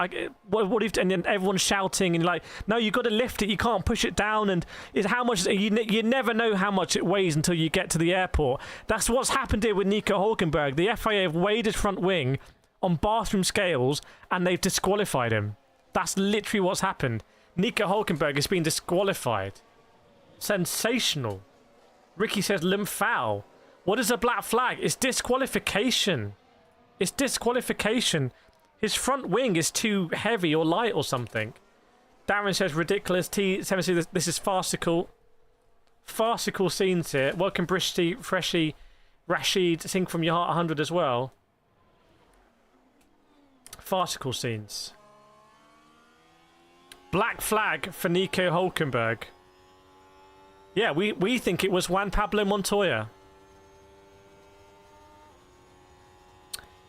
what if... And then everyone's shouting and you're like, no, you've got to lift it, you can't push it down, and it's how much... You never know how much it weighs until you get to the airport. That's what's happened here with Nico Hulkenberg. The FIA have weighed his front wing on bathroom scales and they've disqualified him. That's literally what's happened. Nico Hulkenberg has been disqualified. Sensational. Ricky says limb foul. What is a black flag? It's disqualification. It's disqualification. His front wing is too heavy or light or something. Darren says ridiculous. T7C, this is farcical. Farcical scenes here. Welcome Brishti, Freshy, Rashid, Sing from Your Heart 100 as well. Farcical scenes. Black flag for Nico Hulkenberg. Yeah, we think it was Juan Pablo Montoya.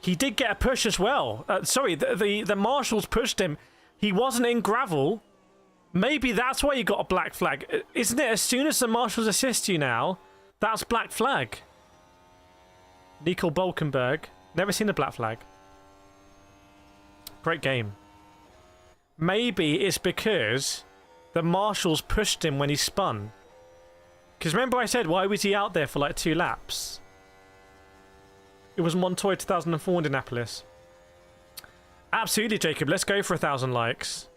He did get a push as well. Sorry, the marshals pushed him. He wasn't in gravel. Maybe that's why you got a black flag. Isn't it? As soon as the marshals assist you now, that's black flag. Nico Hulkenberg. Never seen a black flag. Great game. Maybe it's because the marshals pushed him when he spun. Because remember I said, why was he out there for like 2 laps? It was Montoya 2004 Indianapolis. Absolutely, Jacob. Let's go for 1,000 likes.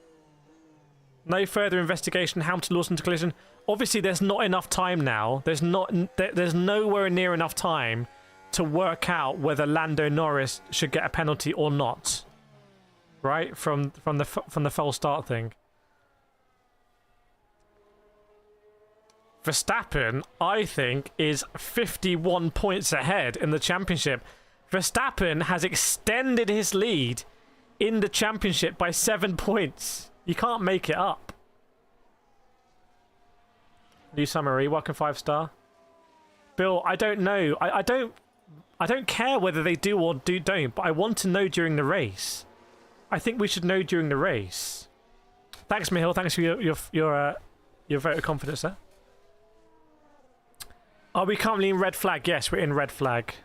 No further investigation. Hamilton Lawson to collision. Obviously, there's not enough time now. There's nowhere near enough time to work out whether Lando Norris should get a penalty or not. Right, from the false start thing. Verstappen, I think, is 51 points ahead in the championship. Verstappen has extended his lead in the championship by 7 points. You can't make it up. New summary, welcome 5-star. Bill, I don't know. I don't care whether they do or don't, but I want to know during the race. I think we should know during the race. Thanks, Mihail. Thanks for your vote of confidence there. Are we currently in red flag? Yes, we're in red flag.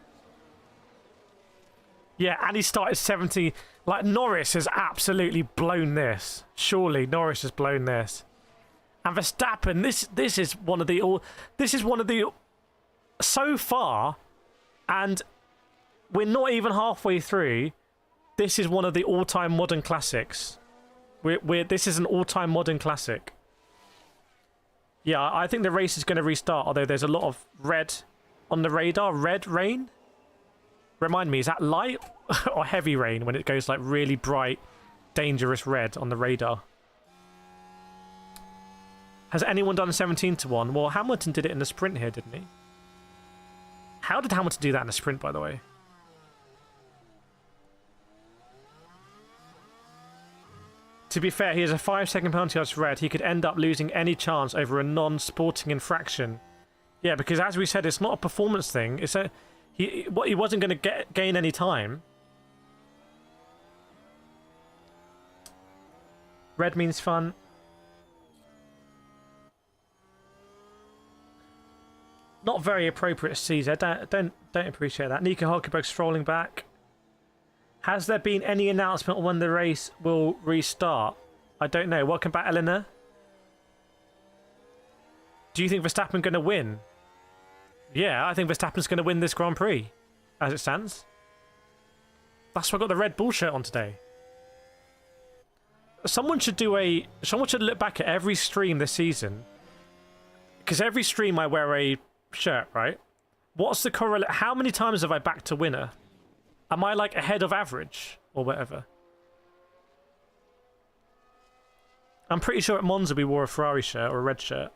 Yeah, and he started 70. Like, Norris has absolutely blown this. Surely Norris has blown this. And Verstappen, this is one of the so far, and we're not even halfway through. This is one of the all-time modern classics. This is an all-time modern classic. Yeah, I think the race is going to restart, although there's a lot of red on the radar. Red rain? Remind me, is that light or heavy rain when it goes like really bright, dangerous red on the radar? Has anyone done 17 to 1? Well, Hamilton did it in the sprint here, didn't he? How did Hamilton do that in the sprint, by the way? To be fair, he has a 5-second penalty on red. He could end up losing any chance over a non-sporting infraction. Yeah, because as we said, it's not a performance thing. It's a he wasn't going to gain any time. Red means fun. Not very appropriate, Caesar. Don't appreciate that. Nico Hulkenberg strolling back. Has there been any announcement on when the race will restart? I don't know. Welcome back, Eleanor. Do you think Verstappen going to win? Yeah, I think Verstappen's going to win this Grand Prix, as it stands. That's why I got the Red Bull shirt on today. Someone should look back at every stream this season, because every stream I wear a shirt, right? What's the correlate? How many times have I backed a winner? Am I like ahead of average or whatever? I'm pretty sure at Monza we wore a Ferrari shirt or a red shirt.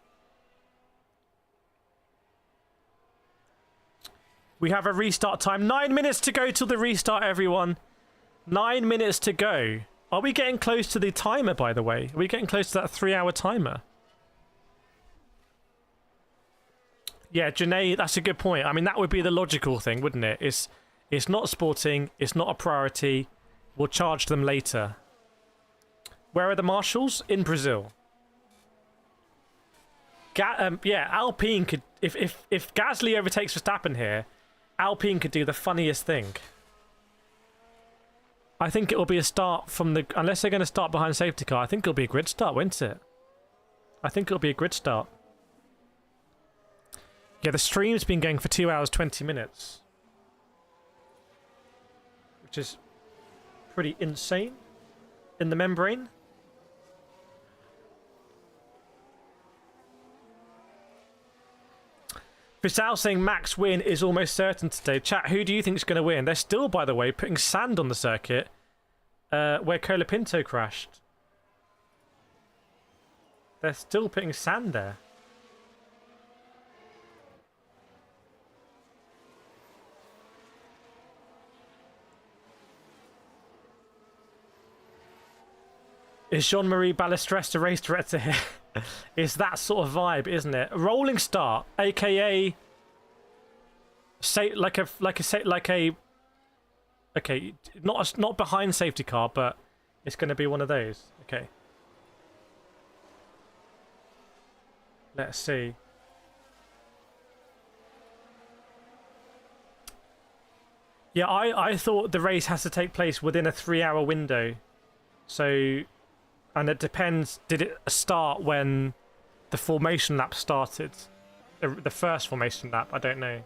We have a restart time. 9 minutes to go till the restart, everyone. 9 minutes to go. Are we getting close to the timer, by the way? Are we getting close to that 3-hour timer? Yeah, Janae, that's a good point. I mean, that would be the logical thing, wouldn't it? It's not sporting. It's not a priority. We'll charge them later. Where are the marshals? In Brazil. Yeah, Alpine could... If Gasly overtakes Verstappen here, Alpine could do the funniest thing. I think it will be a start from the... Unless they're going to start behind safety car, I think it'll be a grid start, won't it? I think it'll be a grid start. Yeah, the stream's been going for 2 hours, 20 minutes. Which is pretty insane in the membrane. Vissal saying Max win is almost certain today. Chat, who do you think is going to win? They're still, by the way, putting sand on the circuit where Colapinto crashed. They're still putting sand there. Is Jean-Marie Ballestres a race director here? It's that sort of vibe, isn't it? A rolling start, aka okay, not behind safety car, but it's going to be one of those. Okay. Let's see. Yeah, I thought the race has to take place within a 3-hour window. So, and it depends, did it start when the formation lap started? The first formation lap, I don't know.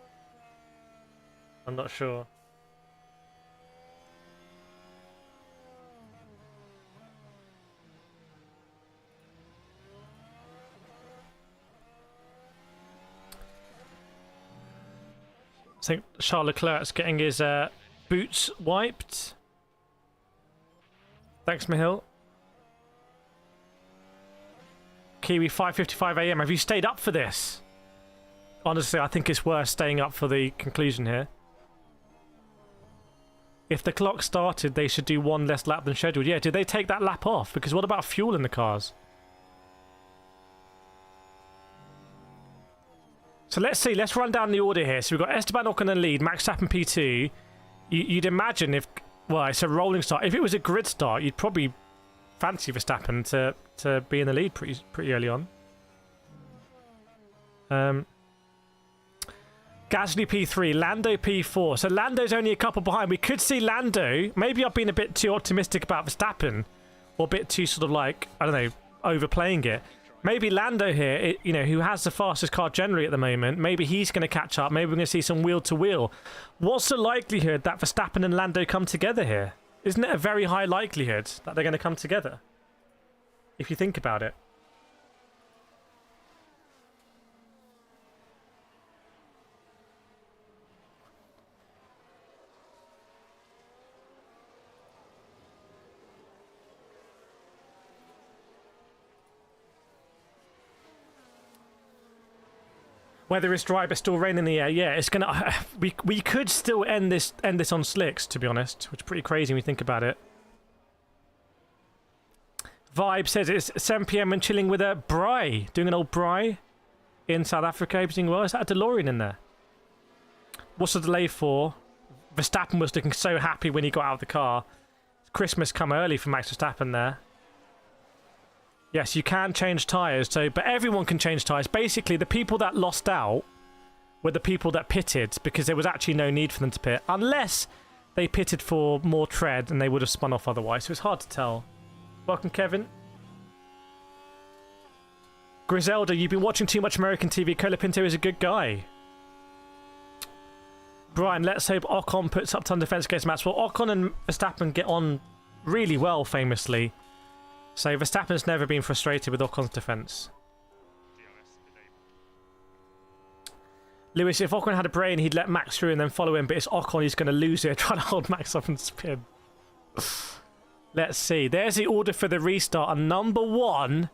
I'm not sure. I think Charles Leclerc's getting his boots wiped. Thanks, Michiel. Kiwi 5:55 AM. Have you stayed up for this? Honestly, I think it's worth staying up for the conclusion here. If the clock started, they should do one less lap than scheduled. Yeah, did they take that lap off? Because what about fuel in the cars? So let's see. Let's run down the order here. So we've got Esteban Ocon in lead, Max Verstappen P2. You'd imagine if... Well, it's a rolling start. If it was a grid start, you'd probably fancy Verstappen to be in the lead pretty early on. Gasly P3, Lando P4. So Lando's only a couple behind. We could see Lando. Maybe I've been a bit too optimistic about Verstappen, or a bit too sort of like, I don't know, overplaying it. Maybe Lando here, you know, who has the fastest car generally at the moment, maybe he's going to catch up. Maybe we're going to see some wheel-to-wheel. What's the likelihood that Verstappen and Lando come together here? Isn't it a very high likelihood that they're going to come together? if you think about it. Weather is dry, but still rain in the air. Yeah, it's gonna. We could still end this on slicks, to be honest, which is pretty crazy when you think about it. Vibe says it's 7 p.m. and chilling with a Bry, doing an old Bry in South Africa. Everything well. Is that a DeLorean in there? What's the delay for? Verstappen was looking so happy when he got out of the car. Christmas come early for Max Verstappen there. Yes, you can change tyres, but everyone can change tyres. Basically, the people that lost out were the people that pitted because there was actually no need for them to pit, unless they pitted for more tread and they would have spun off otherwise. So it's hard to tell. Welcome, Kevin. Griselda, you've been watching too much American TV. Colapinto is a good guy. Brian, let's hope Ocon puts up ton defence against Max. Well, Ocon and Verstappen get on really well, famously. So Verstappen's never been frustrated with Ocon's defence. Lewis, if Ocon had a brain, he'd let Max through and then follow him, but it's Ocon who's going to lose it, trying to hold Max up and spin. Let's see. There's the order for the restart, and number 1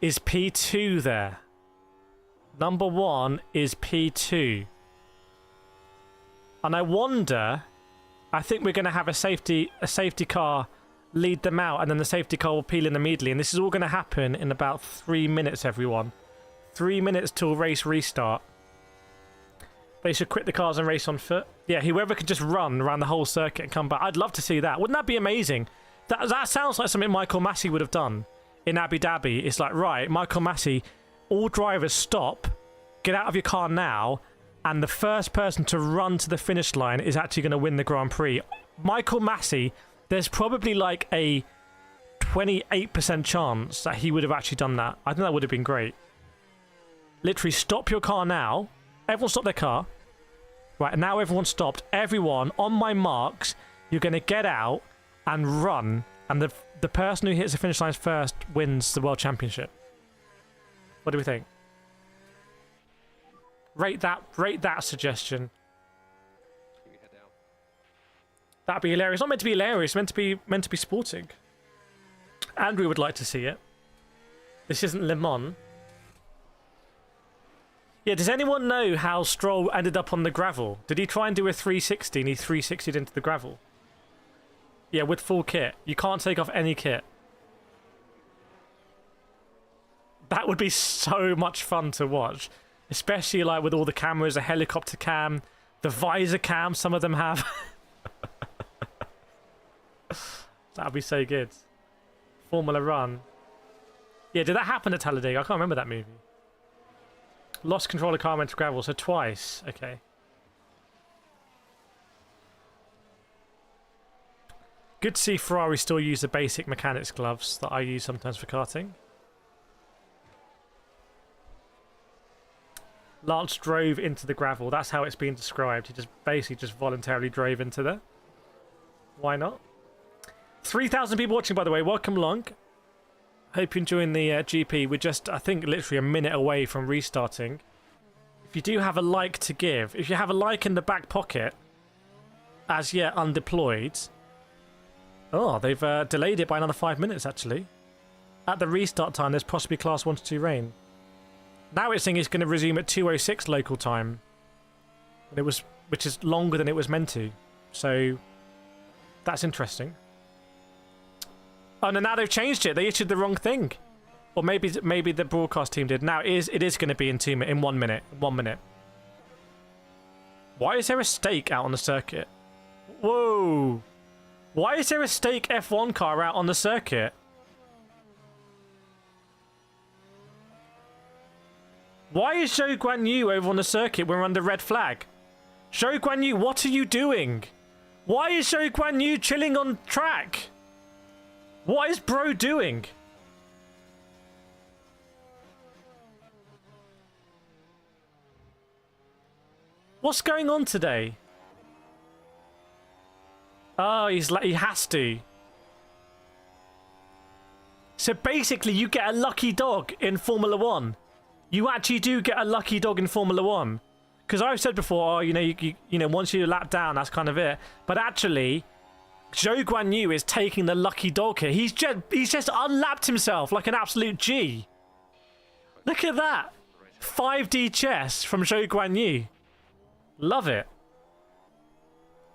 is P2 there. Number 1 is P2. And I wonder, I think we're going to have a safety car lead them out, and then the safety car will peel in immediately, and this is all going to happen in about 3 minutes, everyone. 3 minutes till race restart. They should quit the cars and race on foot. Yeah, whoever could just run around the whole circuit and come back. I'd love to see that. Wouldn't that be amazing? That sounds like something Michael Massey would have done in Abu Dhabi. It's like, right, Michael Massey, all drivers stop, get out of your car now, and the first person to run to the finish line is actually going to win the Grand Prix. Michael Massey, there's probably like a 28% chance that he would have actually done that. I think that would have been great. Literally, stop your car now. Everyone stop their car. Right, now everyone stopped. Everyone, on my marks, you're going to get out and run. And the person who hits the finish line first wins the World Championship. What do we think? Rate that suggestion. That'd be hilarious. It's not meant to be hilarious. It's meant to be sporting. Andrew would like to see it. This isn't Le Mans. Yeah, does anyone know how Stroll ended up on the gravel? Did he try and do a 360 and he 360'd into the gravel? Yeah, with full kit. You can't take off any kit. That would be so much fun to watch. Especially like with all the cameras, the helicopter cam, the visor cam some of them have. That would be so good. Formula Run. Yeah, did that happen at Talladega? I can't remember that movie. Lost control of car, went to gravel, so twice. Okay. Good to see Ferrari still use the basic mechanics gloves that I use sometimes for karting. Lance drove into the gravel. That's how it's been described. He just basically voluntarily drove into there. Why not? 3,000 people watching, by the way. Welcome along. Hope you're enjoying the GP. We're just, I think, literally a minute away from restarting. If you do have a like to give, if you have a like in the back pocket, as yet undeployed. Oh, they've delayed it by another 5 minutes, actually. At the restart time, there's possibly class 1 to 2 rain. Now it's saying it's going to resume at 2:06 local time. Which is longer than it was meant to. So, that's interesting. Oh, no, now they've changed it. They issued the wrong thing. Or maybe the broadcast team did. Now, it is going to be in 1 minute. 1 minute. Why is there a stake out on the circuit? Whoa. Why is there a stake F1 car out on the circuit? Why is Zhou Guanyu over on the circuit when we're under red flag? Zhou Guanyu, what are you doing? Why is Zhou Guanyu chilling on track? What is bro doing? What's going on today? Oh, he has to. So basically, you get a lucky dog in Formula 1. You actually do get a lucky dog in Formula 1. Because I've said before, oh, you know, once you lap down, that's kind of it. But actually, Zhou Guanyu is taking the lucky dog here. He's just unlapped himself like an absolute G. Look at that. 5D chess from Zhou Guanyu. Love it.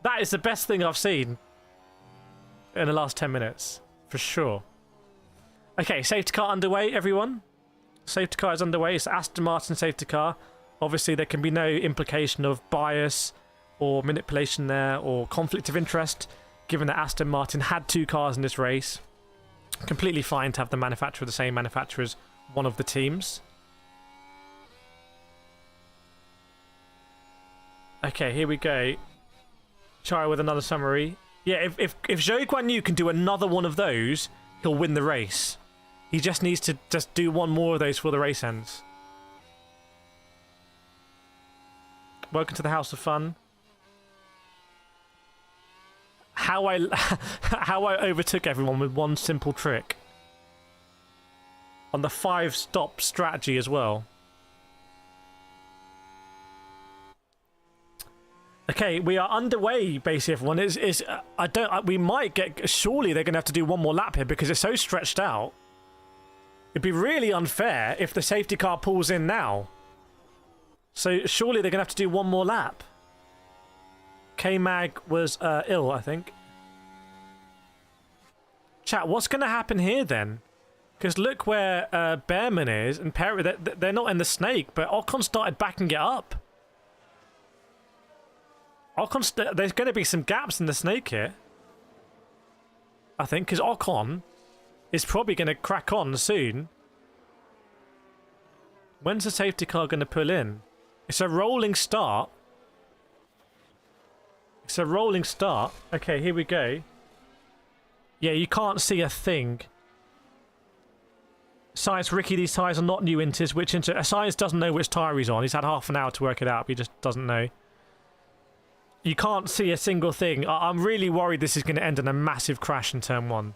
That is the best thing I've seen in the last 10 minutes. For sure. Okay, safety car underway, everyone. Safety car is underway. It's Aston Martin safety car. Obviously, there can be no implication of bias or manipulation there or conflict of interest, given that Aston Martin had 2 cars in this race. Completely fine to have the manufacturer, the same manufacturer as one of the teams. Okay, here we go. Try with another summary. Yeah, if Zhou Guanyu can do another one of those, he'll win the race. He just needs to just do one more of those before the race ends. Welcome to the House of Fun. How I overtook everyone with one simple trick. On the 5-stop strategy as well. Okay, we are underway, basically, everyone. We might get... Surely they're going to have to do one more lap here because it's so stretched out. It'd be really unfair if the safety car pulls in now. So surely they're going to have to do one more lap. K-Mag was ill, I think. Chat, what's going to happen here then? Because look where Behrman is, and they're not in the snake, but Ocon started backing it up. There's going to be some gaps in the snake here. I think, because Ocon is probably going to crack on soon. When's the safety car going to pull in? It's a rolling start. It's a rolling start. Okay, here we go. Yeah, you can't see a thing. Science, Ricky, these tyres are not new Inters. Science doesn't know which tyre he's on. He's had half an hour to work it out, but he just doesn't know. You can't see a single thing. I'm really worried this is going to end in a massive crash in turn 1.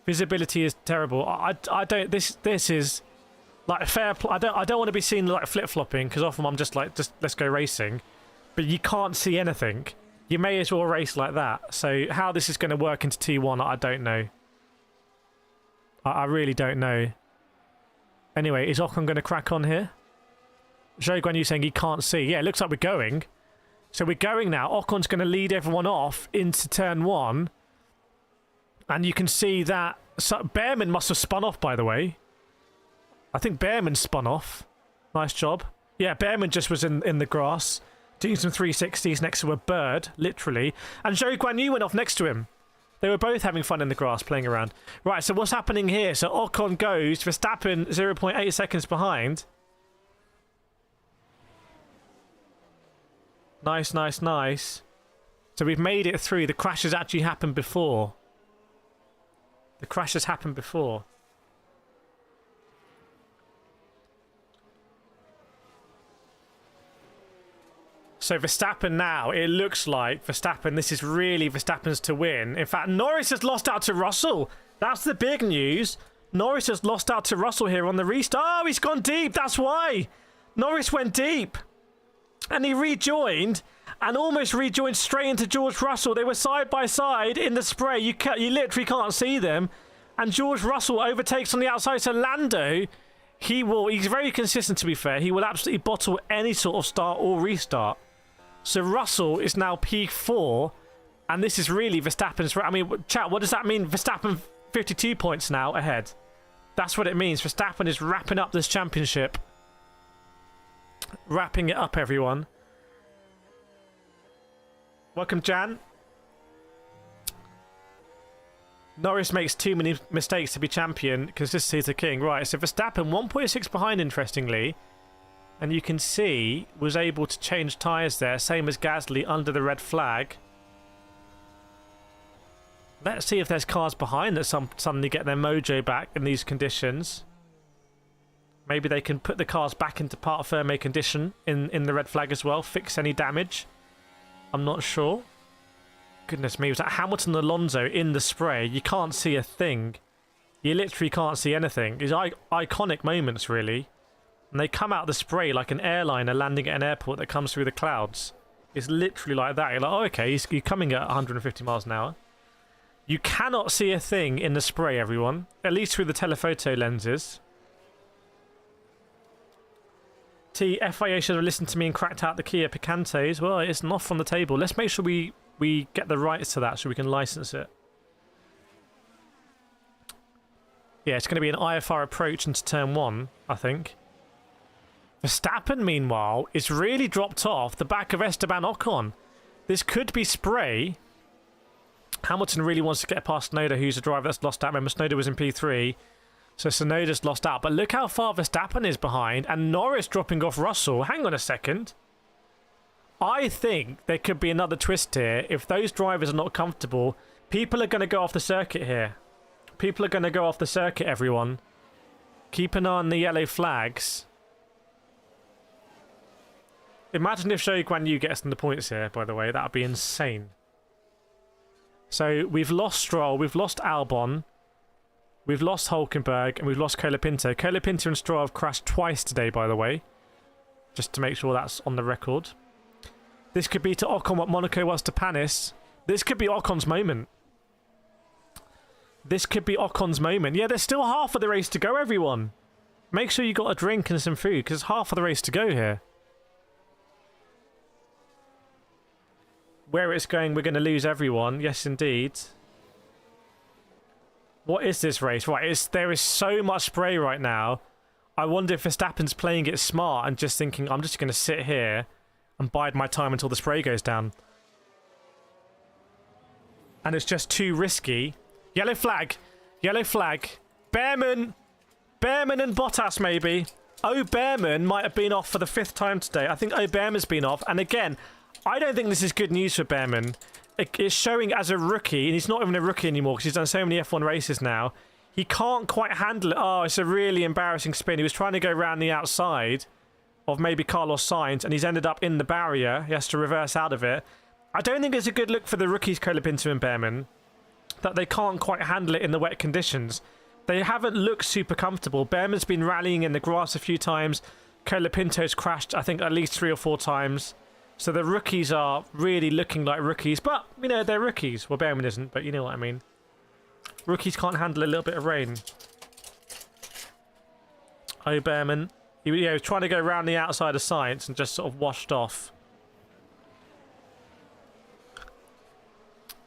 Visibility is terrible. I don't... This is... Like, fair... I don't want to be seen, like, flip-flopping, because often I'm just like, let's go racing. But you can't see anything. You may as well race like that. So how this is going to work into T1, I don't know. I really don't know. Anyway, is Ocon going to crack on here? Zhou Guanyu saying he can't see. Yeah, it looks like we're going. So we're going now. Ocon's going to lead everyone off into turn 1. And you can see that... Behrman must have spun off, by the way. I think Behrman spun off. Nice job. Yeah, Behrman just was in the grass, doing some 360s next to a bird, literally. And Zhou Guanyu went off next to him. They were both having fun in the grass, playing around. Right, so what's happening here? So Ocon goes, Verstappen 0.8 seconds behind. Nice, nice, nice. So we've made it through. The crash has actually happened before. The crash has happened before. So Verstappen now, it looks like Verstappen, this is really Verstappen's to win. In fact, Norris has lost out to Russell. That's the big news. Norris has lost out to Russell here on the restart. Oh, he's gone deep. That's why. Norris went deep. And he rejoined. And almost rejoined straight into George Russell. They were side by side in the spray. You literally can't see them. And George Russell overtakes on the outside. So Lando, he's very consistent, to be fair. He will absolutely bottle any sort of start or restart. So Russell is now P4, and this is really Verstappen's... I mean, chat, what does that mean? Verstappen 52 points now ahead. That's what it means. Verstappen is wrapping up this championship. Wrapping it up, everyone. Welcome, Jan. Norris makes too many mistakes to be champion. Consistency is the king. Right, so Verstappen 1.6 behind, interestingly. And you can see, was able to change tyres there, same as Gasly under the red flag. Let's see if there's cars behind that suddenly get their mojo back in these conditions. Maybe they can put the cars back into part firme condition in the red flag as well, fix any damage. I'm not sure. Goodness me, was that Hamilton and Alonso in the spray? You can't see a thing. You literally can't see anything. It's iconic moments, really. And they come out the spray like an airliner landing at an airport that comes through the clouds. It's literally like that. You're like, oh, okay, you're coming at 150 miles an hour. You cannot see a thing in the spray, everyone. At least through the telephoto lenses. FIA should have listened to me and cracked out the Kia Picantos. Well, it's not from the table. Let's make sure we get the rights to that so we can license it. Yeah, it's going to be an IFR approach into turn 1, I think. Verstappen, meanwhile, is really dropped off the back of Esteban Ocon. This could be spray. Hamilton really wants to get past Tsunoda, who's a driver that's lost out. Remember, Tsunoda was in P3, so Tsunoda's lost out. But look how far Verstappen is behind, and Norris dropping off Russell. Hang on a second. I think there could be another twist here. If those drivers are not comfortable, people are going to go off the circuit here. People are going to go off the circuit, everyone. Keep an eye on the yellow flags. Imagine if Zhou Guan Yu gets in the points here, by the way. That would be insane. So we've lost Stroll, we've lost Albon, we've lost Hülkenberg, and we've lost Colapinto. Colapinto and Stroll have crashed twice today, by the way. Just to make sure that's on the record. This could be to Ocon what Monaco was to Panis. This could be Ocon's moment. This could be Ocon's moment. Yeah, there's still half of the race to go, everyone. Make sure you got a drink and some food, because there's half of the race to go here. Where it's going, we're going to lose everyone. Yes, indeed. What is this race? Right, there is so much spray right now. I wonder if Verstappen's playing it smart and just thinking, I'm just going to sit here and bide my time until the spray goes down. And it's just too risky. Yellow flag. Yellow flag. Behrman. Behrman and Bottas, maybe. Behrman might have been off for the 5th time today. I think Behrman's been off. And again, I don't think this is good news for Behrman. It's showing as a rookie, and he's not even a rookie anymore because he's done so many F1 races now. He can't quite handle it. Oh, it's a really embarrassing spin. He was trying to go around the outside of maybe Carlos Sainz, and he's ended up in the barrier. He has to reverse out of it. I don't think it's a good look for the rookies, Colapinto and Behrman, that they can't quite handle it in the wet conditions. They haven't looked super comfortable. Behrman's been rallying in the grass a few times. Colapinto's crashed, I think, at least 3 or 4 times. So the rookies are really looking like rookies. But, you know, they're rookies. Well, Behrman isn't, but you know what I mean. Rookies can't handle a little bit of rain. Behrman. He was trying to go around the outside of Sainz and just sort of washed off.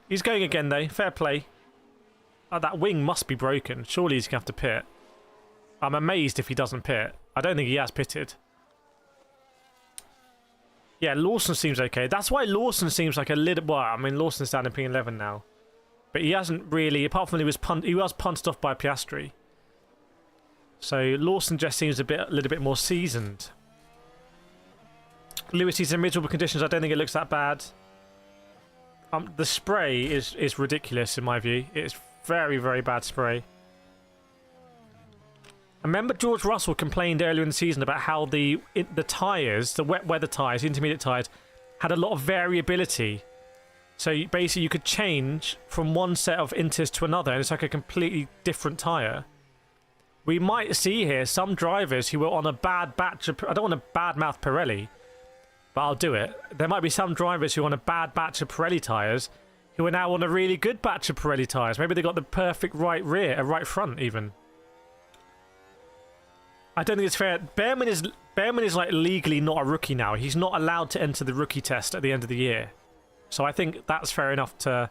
He's going again, though. Fair play. Oh, that wing must be broken. Surely he's going to have to pit. I'm amazed if he doesn't pit. I don't think he has pitted. Yeah, Lawson seems okay. That's why Lawson seems like a little... Well, I mean, Lawson's down in P11 now. But he hasn't really... Apart from he was punched off by Piastri. So Lawson just seems a little bit more seasoned. Lewis is in miserable conditions. I don't think it looks that bad. The spray is ridiculous in my view. It's very, very bad spray. I remember George Russell complained earlier in the season about how the tyres, the wet weather tyres, the intermediate tyres, had a lot of variability. So basically you could change from one set of inters to another, and it's like a completely different tyre. We might see here some drivers who were on a bad batch of... I don't want to badmouth Pirelli, but I'll do it. There might be some drivers who are on a bad batch of Pirelli tyres who are now on a really good batch of Pirelli tyres. Maybe they got the perfect right rear, a right front even. I don't think it's fair. Behrman is like legally not a rookie now. He's not allowed to enter the rookie test at the end of the year. So I think that's fair enough to...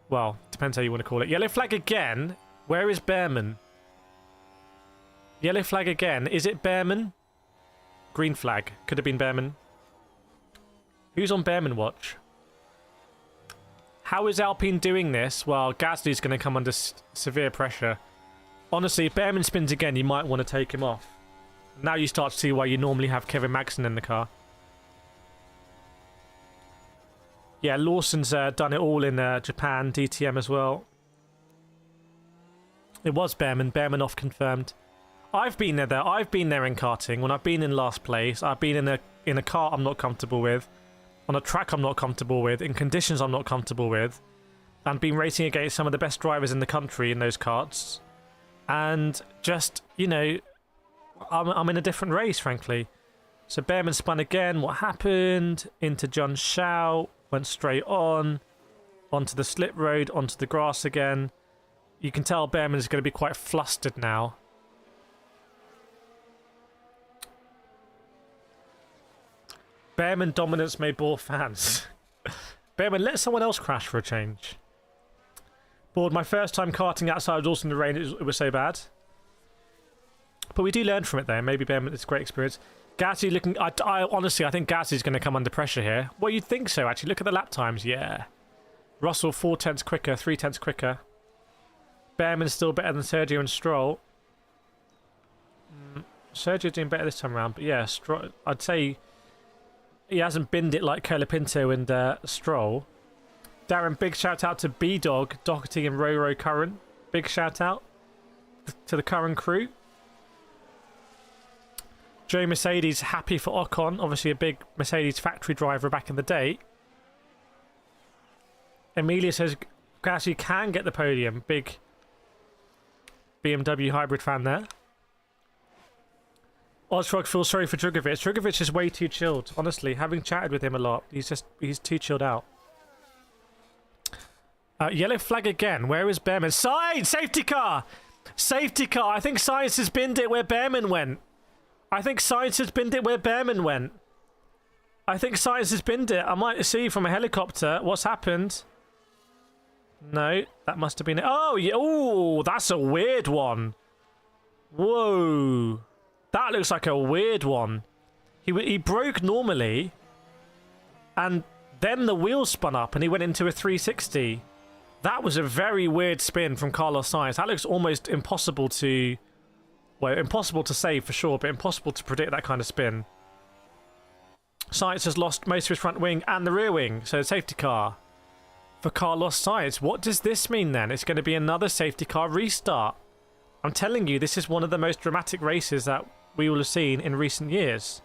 Well, depends how you want to call it. Yellow flag again. Where is Behrman? Yellow flag again. Is it Behrman? Green flag. Could have been Behrman. Who's on Behrman watch? How is Alpine doing this? Well, Gasly's going to come under severe pressure. Honestly, if Behrman spins again, you might want to take him off. Now you start to see why you normally have Kevin Magnussen in the car. Yeah, Lawson's done it all in Japan, DTM as well. It was Behrman. Behrman off confirmed. I've been there. I've been there in karting. When I've been in last place, I've been in a car I'm not comfortable with, on a track I'm not comfortable with, in conditions I'm not comfortable with, and been racing against some of the best drivers in the country in those karts. And just, you know, I'm in a different race, frankly. So Behrman spun again. What happened? Into John Shao. Went straight on. Onto the slip road. Onto the grass again. You can tell Behrman is going to be quite flustered now. Behrman dominance may bore fans. Behrman, let someone else crash for a change. Bored. My first time karting outside was also in the rain. It was so bad. But we do learn from it though. Maybe Behrman, it's a great experience. Gasly looking... I honestly, I think Gasly's going to come under pressure here. Well, you'd think so, actually. Look at the lap times. Yeah. Russell 4/10 quicker, 3/10 quicker. Behrman's still better than Sergio and Stroll. Sergio's doing better this time around. But yeah, Stroll, I'd say he hasn't binned it like Colapinto and Stroll. Darren, big shout out to B-Dog, Doherty and Roro Curran. Big shout out to the Curran crew. Joe Mercedes happy for Ocon, obviously a big Mercedes factory driver back in the day. Emilia says Gasly can get the podium. Big BMW hybrid fan there. Ozfrog feels sorry for Drugovic. Drugovic is way too chilled, honestly. Having chatted with him a lot, he's too chilled out. Yellow flag again. Where is Behrman? Side! Safety car! Safety car! I think Sainz has binned it where Behrman went. I think Sainz has binned it where Behrman went. I think Sainz has binned it. I might see from a helicopter what's happened. No, that must have been it. Oh, yeah. Oh, that's a weird one. Whoa. That looks like a weird one. He broke normally, and then the wheel spun up and he went into a 360. That was a very weird spin from Carlos Sainz. That looks almost impossible to... Well, impossible to save for sure, but impossible to predict that kind of spin. Sainz has lost most of his front wing and the rear wing, so safety car for Carlos Sainz. What does this mean then? It's going to be another safety car restart. I'm telling you, this is one of the most dramatic races that we will have seen in recent years.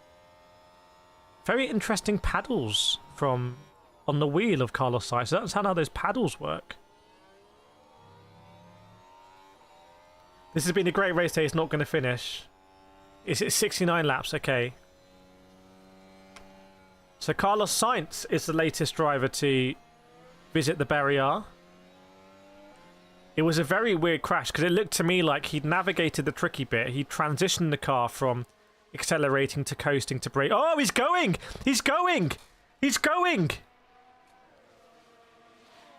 Very interesting paddles from on the wheel of Carlos Sainz. That's how those paddles work. This has been a great race day. It's not going to finish. Is it 69 laps? Okay. So Carlos Sainz is the latest driver to visit the barrier. It was a very weird crash because it looked to me like he'd navigated the tricky bit. He transitioned the car from accelerating to coasting to brake. Oh, he's going! He's going! He's going!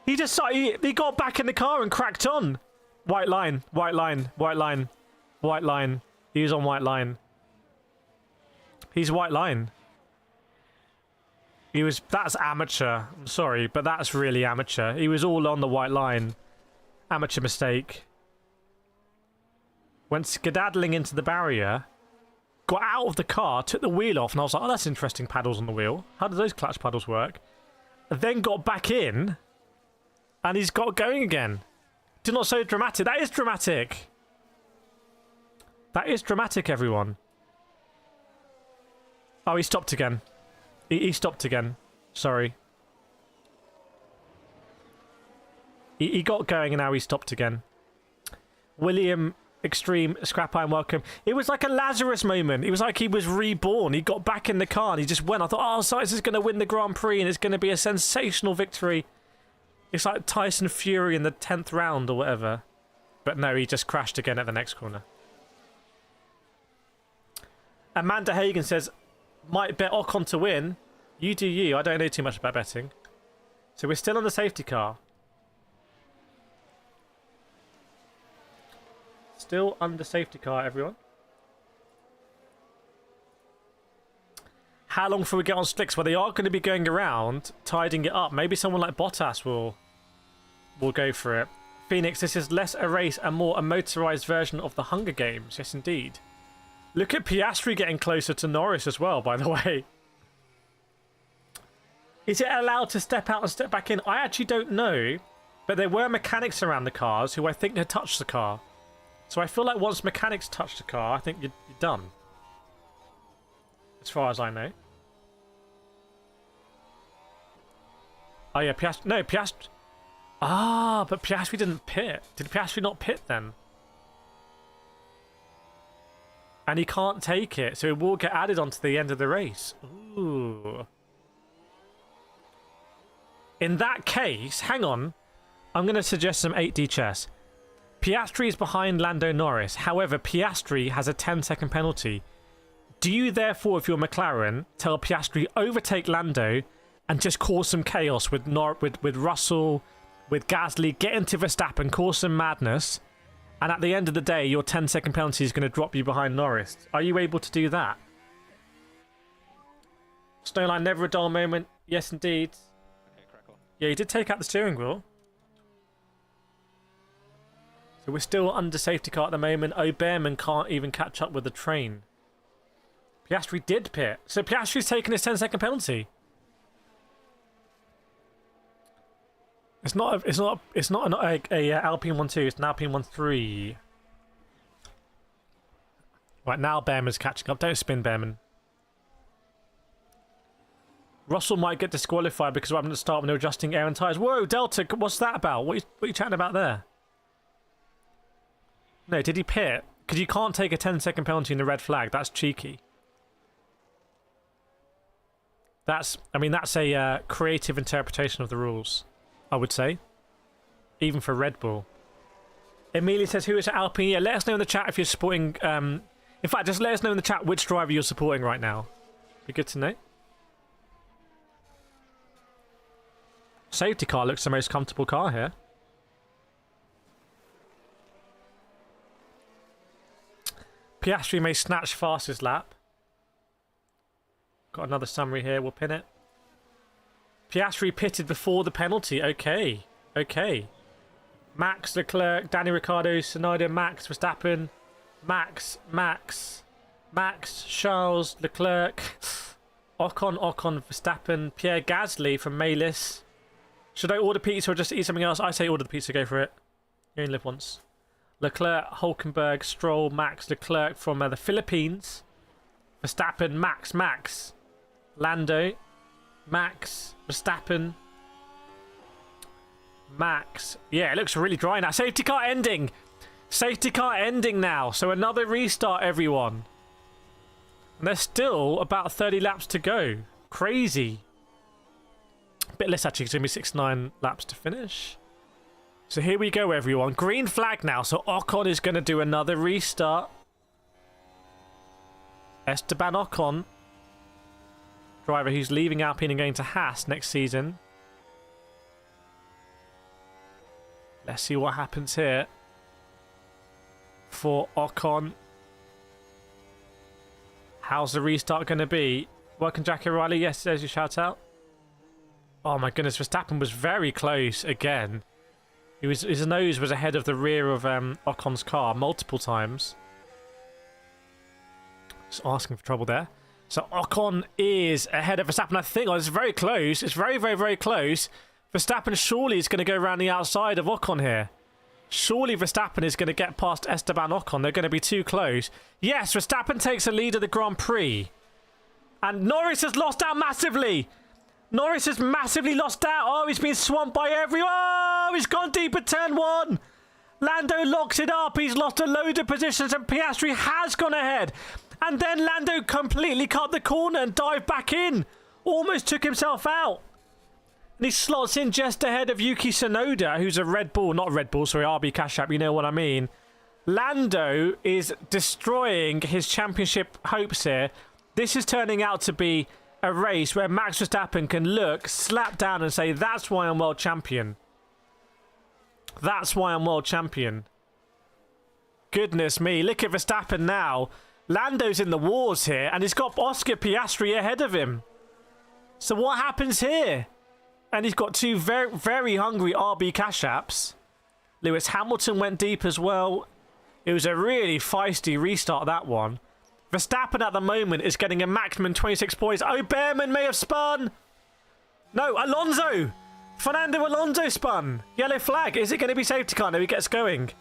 He just he got back in the car and cracked on. White line, white line, white line, white line. He was on white line. He's white line. He was... That's amateur. I'm sorry, but that's really amateur. He was all on the white line. Amateur mistake. Went skedaddling into the barrier. Got out of the car, took the wheel off, and I was like, oh, that's interesting paddles on the wheel. How do those clutch paddles work? And then got back in, and he's got going again. Do not so dramatic. That is dramatic. That is dramatic, everyone. Oh, he stopped again. He stopped again. Sorry. He got going and now he stopped again. William Extreme Scrap Iron, welcome. It was like a Lazarus moment. It was like he was reborn. He got back in the car and he just went. I thought, oh, Sainz is going to win the Grand Prix and it's going to be a sensational victory. It's like Tyson Fury in the 10th round or whatever. But no, he just crashed again at the next corner. Amanda Hagen says, might bet Ocon to win. You do you. I don't know too much about betting. So we're still on the safety car. Still under safety car, everyone. How long before we get on slicks? Well, they are going to be going around, tidying it up. Maybe someone like Bottas will go for it. Phoenix, this is less a race and more a motorized version of the Hunger Games. Yes, indeed. Look at Piastri getting closer to Norris as well, by the way. Is it allowed to step out and step back in? I actually don't know. But there were mechanics around the cars who I think had touched the car. So I feel like once mechanics touch the car, I think you're done. As far as I know. Oh yeah, Piastri... No, Piastri... Ah, but Piastri didn't pit. Did Piastri not pit then? And he can't take it, so it will get added onto the end of the race. Ooh. In that case, hang on. I'm going to suggest some 8D chess. Piastri is behind Lando Norris. However, Piastri has a 10-second penalty. Do you therefore, if you're McLaren, tell Piastri overtake Lando and just cause some chaos with Russell, with Gasly, get into Verstappen, cause some madness, and at the end of the day, your 10-second penalty is going to drop you behind Norris? Are you able to do that? Snowline, never a dull moment. Yes, indeed. Okay, crack on. Yeah, he did take out the steering wheel. So we're still under safety car at the moment. O'Bearman can't even catch up with the train. Piastri did pit. So Piastri's taken his 10-second penalty. It's not a Alpine 1-2, it's an Alpine 1-3. Right, now Bearman's catching up. Don't spin, Bearman. Russell might get disqualified because we're having to start when they're adjusting air and tyres. Whoa, Delta, what's that about? What are you chatting about there? No, did he pit? Because you can't take a 10-second penalty in the red flag. That's cheeky. That's a creative interpretation of the rules, I would say. Even for Red Bull. Emilia says, who is Alpine? Yeah, let us know in the chat if you're supporting... in fact, just let us know in the chat which driver you're supporting right now. Be good to know. Safety car looks the most comfortable car here. Piastri may snatch fastest lap. Got another summary here. We'll pin it. Piastri pitted before the penalty. Okay. Okay. Max, Leclerc, Danny Ricciardo, Tsunoda, Max, Verstappen, Max, Charles, Leclerc, Ocon, Verstappen, Pierre Gasly from Maylis. Should I order pizza or just eat something else? I say order the pizza, go for it. You only live once. Leclerc, Hulkenberg, Stroll, Max, Leclerc from the Philippines. Verstappen, Max, Lando, Max, Verstappen, Max. Yeah, it looks really dry now. Safety car ending. Safety car ending now. So another restart, everyone. And there's still about 30 laps to go. Crazy. A bit less actually, it's going to be 69 laps to finish. So here we go, everyone. Green flag now. So Ocon is going to do another restart. Esteban Ocon. Driver who's leaving Alpine and going to Haas next season. Let's see what happens here. For Ocon. How's the restart going to be? Welcome, Jackie Riley. Yes, there's your shout out. Oh my goodness, Verstappen was very close again. His nose was ahead of the rear of Ocon's car multiple times. Just asking for trouble there. So Ocon is ahead of Verstappen, I think. Oh, it's very close. It's very, very, very close. Verstappen surely is going to go around the outside of Ocon here. Surely Verstappen is going to get past Esteban Ocon. They're going to be too close. Yes, Verstappen takes the lead of the Grand Prix. And Norris has lost out massively. Norris has massively lost out. Oh, he's been swamped by everyone. Oh, he's gone deep at turn one. Lando locks it up. He's lost a load of positions and Piastri has gone ahead. And then Lando completely cut the corner and dived back in. Almost took himself out. And he slots in just ahead of Yuki Tsunoda, who's a Red Bull. Not Red Bull, sorry, RB Cash App. You know what I mean. Lando is destroying his championship hopes here. This is turning out to be a race where Max Verstappen can look, slap down and say, that's why I'm world champion. That's why I'm world champion. Goodness me, look at Verstappen now. Lando's in the wars here, and he's got Oscar Piastri ahead of him. So what happens here? And he's got two very, very hungry RB Cash Apps. Lewis Hamilton went deep as well. It was a really feisty restart, that one. Verstappen at the moment is getting a maximum 26 points. Oh, Bearman may have spun. No, Alonso. Fernando Alonso spun. Yellow flag. Is it going to be safety car? No, he gets going.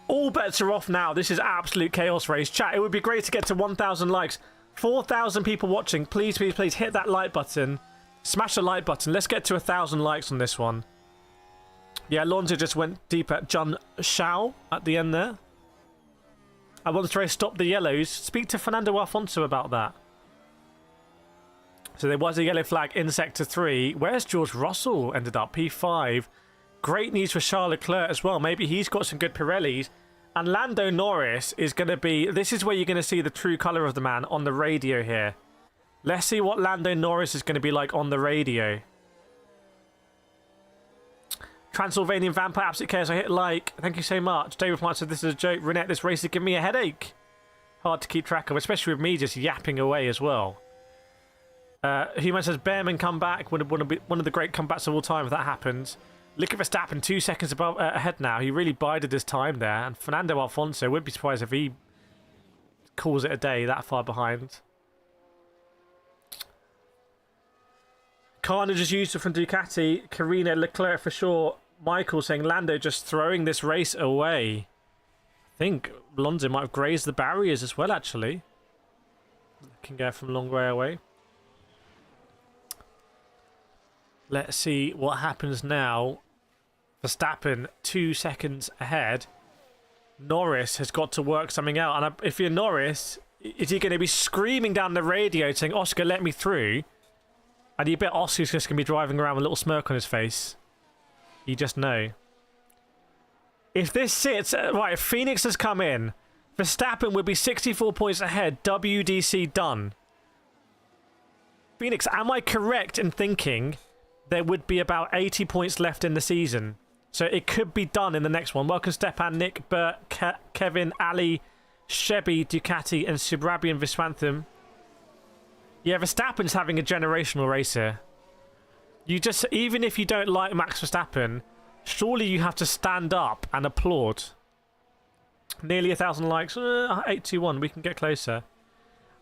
All bets are off now. This is absolute chaos race. Chat, it would be great to get to 1,000 likes. 4,000 people watching. Please, please, please hit that like button. Smash the like button. Let's get to 1,000 likes on this one. Yeah, Alonso just went deep at Jun Shao at the end there. Alonso race stopped the yellows. Speak to Fernando Alfonso about that. So there was a yellow flag in Sector 3. Where's George Russell ended up? P5. Great news for Charles Leclerc as well. Maybe he's got some good Pirellis. And Lando Norris is going to be... This is where you're going to see the true colour of the man on the radio here. Let's see what Lando Norris is going to be like on the radio. Transylvanian Vampire, absolute chaos. I hit like. Thank you so much. David White said this is a joke. Renette, this race is giving me a headache. Hard to keep track of, especially with me just yapping away as well. Human says Behrman come back. One of the great comebacks of all time if that happens. Look at Verstappen, 2 seconds ahead now. He really bided his time there. And Fernando Alfonso, would be surprised if he calls it a day that far behind. Carnage is useful from Ducati. Carina, Leclerc for sure. Michael saying Lando just throwing this race away. I think Alonso might have grazed the barriers as well, actually. Looking at from a long way away. Let's see what happens now. Verstappen 2 seconds ahead. Norris has got to work something out. And if you're Norris, is he going to be screaming down the radio saying, Oscar, let me through? And you bet Oscar's just going to be driving around with a little smirk on his face. You just know. If this sits... Right, if Phoenix has come in, Verstappen would be 64 points ahead. WDC done. Phoenix, am I correct in thinking there would be about 80 points left in the season? So it could be done in the next one. Welcome Stepan, Nick, Bert, Kevin, Ali, Chevy, Ducati, and Subrabian Viswantham. Yeah, Verstappen's having a generational race here. You just, even if you don't like Max Verstappen, surely you have to stand up and applaud. Nearly 1,000 likes. 821, we can get closer.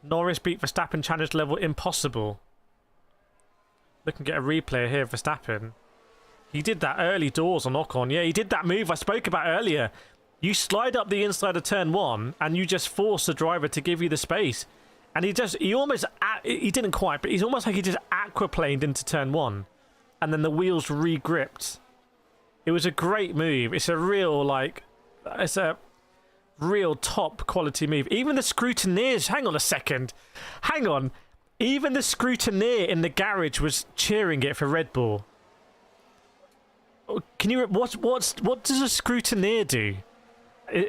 Norris beat Verstappen, challenge level impossible. Look and get a replay here of Verstappen. He did that early doors on Ocon. Yeah, he did that move I spoke about earlier. You slide up the inside of turn 1 and you just force the driver to give you the space. And he didn't quite, but he's almost like he just aquaplaned into turn 1. And then the wheels re-gripped. It was a great move. It's a real, it's a real top quality move. Even the scrutineers, hang on a second. Hang on. Even the scrutineer in the garage was cheering it for Red Bull. Can you, what does a scrutineer do?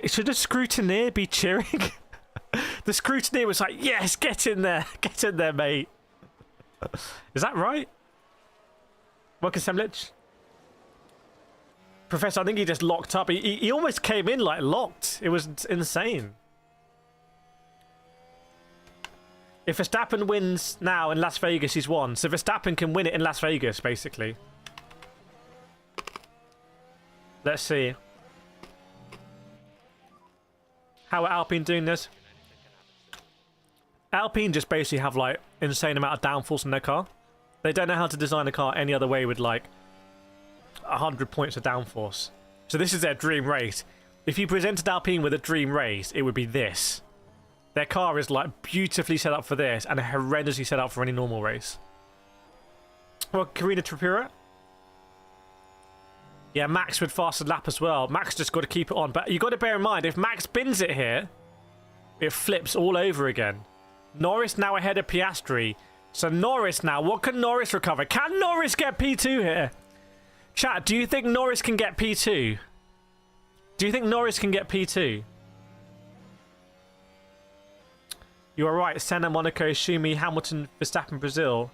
Should a scrutineer be cheering? The scrutineer was like, yes, get in there, mate. Is that right? Welcome, Semlich. Professor, I think he just locked up. He almost came in like locked. It was insane. If Verstappen wins now in Las Vegas, he's won. So Verstappen can win it in Las Vegas, basically. Let's see. How are Alpine doing this? Alpine just basically have like insane amount of downforce in their car. They don't know how to design a car any other way with like 100 points of downforce. So this is their dream race. If you presented Alpine with a dream race, it would be this. Their car is like beautifully set up for this and horrendously set up for any normal race. Well, Karina Trapura. Yeah, Max with faster lap as well. Max just got to keep it on. But you got to bear in mind, if Max bins it here, it flips all over again. Norris now ahead of Piastri. So Norris now, what can Norris recover? Can Norris get P2 here? Chat, do you think Norris can get P2? Do you think Norris can get P2? You are right. Senna, Monaco, Schumi, Hamilton, Verstappen, Brazil.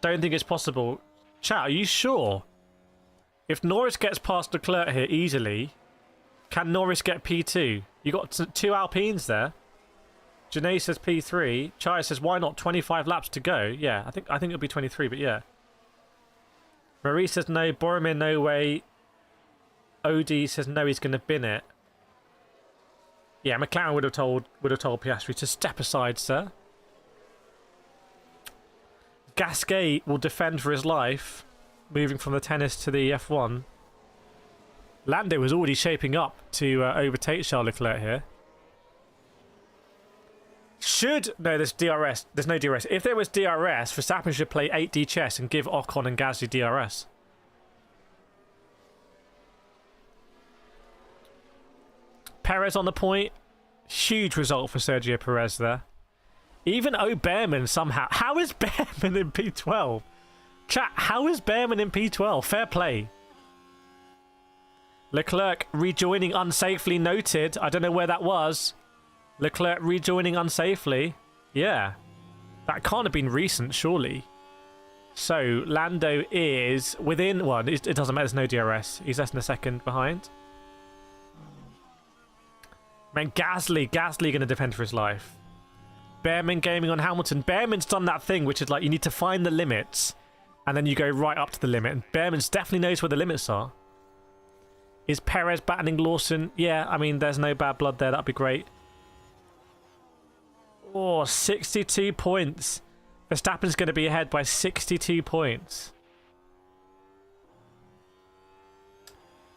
Don't think it's possible. Chat, are you sure? If Norris gets past Leclerc here easily, can Norris get P2? You got 2 Alpines there. Janae says P3. Chaya says, why not? 25 laps to go. Yeah, I think it'll be 23, but yeah. Marie says no. Boromir, no way. Odie says no, he's going to bin it. Yeah, McLaren would have told Piastri to step aside, sir. Gasquet will defend for his life, moving from the tennis to the F1. Lando was already shaping up to overtake Charles Leclerc here. No, there's DRS. There's no DRS. If there was DRS, Verstappen should play 8D chess and give Ocon and Gasly DRS. Perez on the point. Huge result for Sergio Perez there. Even Behrman somehow. How is Behrman in P12? Chat, how is Behrman in P12? Fair play. Leclerc rejoining unsafely, noted. I don't know where that was. Leclerc rejoining unsafely. Yeah. That can't have been recent, surely. So, Lando is within one. It doesn't matter, there's no DRS. He's less than a second behind. Man, Gasly going to defend for his life. Behrman gaming on Hamilton. Behrman's done that thing, which is like you need to find the limits, and then you go right up to the limit. And Behrman's definitely knows where the limits are. Is Perez battling Lawson? Yeah, I mean, there's no bad blood there. That'd be great. Oh, 62 points. Verstappen's going to be ahead by 62 points.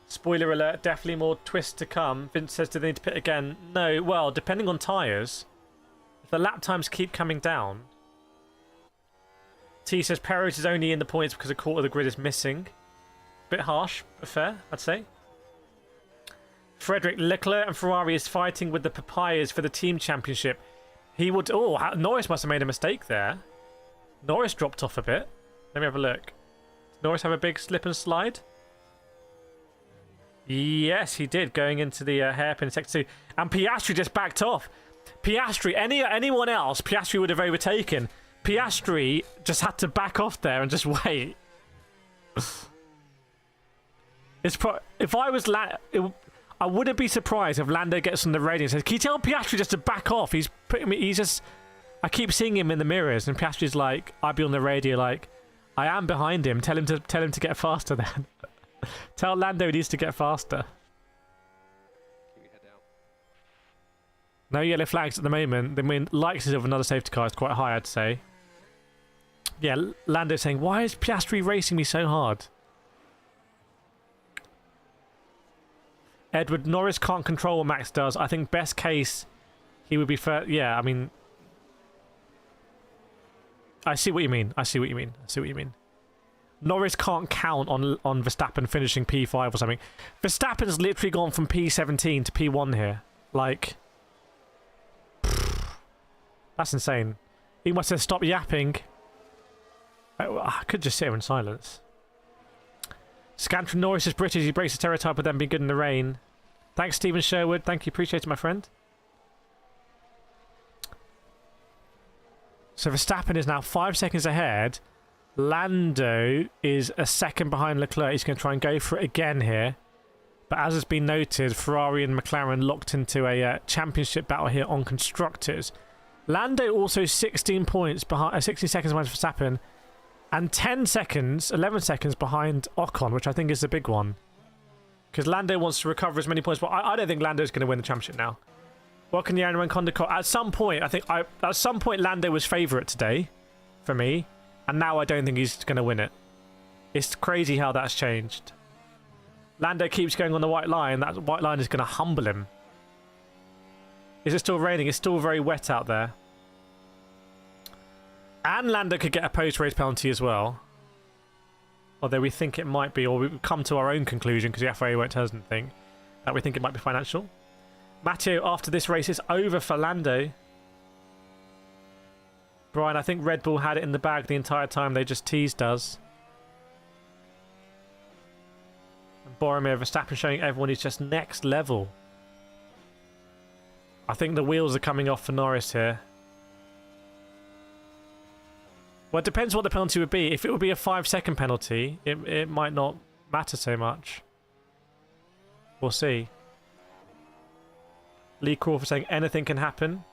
Spoiler alert, definitely more twists to come. Vince says, do they need to pit again? No, well, depending on tyres. If the lap times keep coming down. T says Perez is only in the points because a quarter of the grid is missing. Bit harsh, but fair, I'd say. Frederick, Leclerc and Ferrari is fighting with the Papayas for the team championship. He would... Oh, Norris must have made a mistake there. Norris dropped off a bit. Let me have a look. Did Norris have a big slip and slide? Yes, he did, going into the hairpin sector 2. And Piastri just backed off. Piastri, anyone else, Piastri would have overtaken. Piastri just had to back off there and just wait. If I was... I wouldn't be surprised if Lando gets on the radio and says, can you tell Piastri just to back off? He's just... I keep seeing him in the mirrors, and Piastri's like, I'd be on the radio like, I am behind him. Tell him to get faster then. Tell Lando he needs to get faster. No yellow flags at the moment. The likelihood of another safety car is quite high, I'd say. Yeah, Lando's saying, why is Piastri racing me so hard? Edward, Norris can't control what Max does. I think best case, he would be first. Yeah, I mean... I see what you mean. Norris can't count on Verstappen finishing P5 or something. Verstappen's literally gone from P17 to P1 here. Like... That's insane. He must have stopped yapping. I could just sit here in silence. Scantron Norris is British. He breaks the stereotype of them being good in the rain. Thanks, Stephen Sherwood. Thank you. Appreciate it, my friend. So Verstappen is now 5 seconds ahead. Lando is a second behind Leclerc. He's going to try and go for it again here. But as has been noted, Ferrari and McLaren locked into a championship battle here on constructors. Lando also 16 points behind, 16 seconds behind Verstappen. And 11 seconds behind Ocon, which I think is the big one. Because Lando wants to recover as many points, but I don't think Lando's going to win the championship now. Welcome to Aaron Condicott. At some point, at some point Lando was favourite today, for me. And now I don't think he's going to win it. It's crazy how that's changed. Lando keeps going on the white line. That white line is going to humble him. Is it still raining? It's still very wet out there. And Lando could get a post-race penalty as well. Although we think it might be, or we've come to our own conclusion, because the FIA won't tell us anything, that we think it might be financial. Matteo, after this race, it's over for Lando. Brian, I think Red Bull had it in the bag the entire time. They just teased us. And Boromir, Verstappen showing everyone he's just next level. I think the wheels are coming off for Norris here. Well, it depends what the penalty would be. If it would be a 5-second penalty, it might not matter so much. We'll see. Lee Crawford saying anything can happen.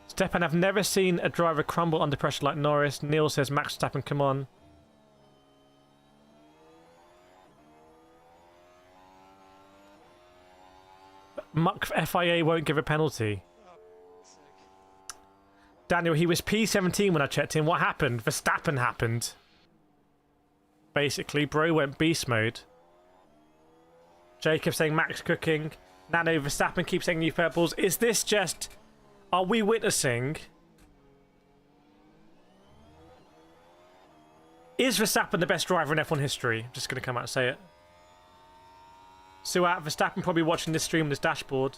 Stepan, I've never seen a driver crumble under pressure like Norris. Neil says, Max Verstappen, come on. Muck FIA won't give a penalty. Daniel, he was P17 when I checked in. What happened? Verstappen happened. Basically, bro went beast mode. Jacob saying Max cooking. Nano Verstappen keeps saying new purples. Is this just... Are we witnessing... Is Verstappen the best driver in F1 history? I'm just going to come out and say it. Suat, Verstappen probably watching this stream on his dashboard.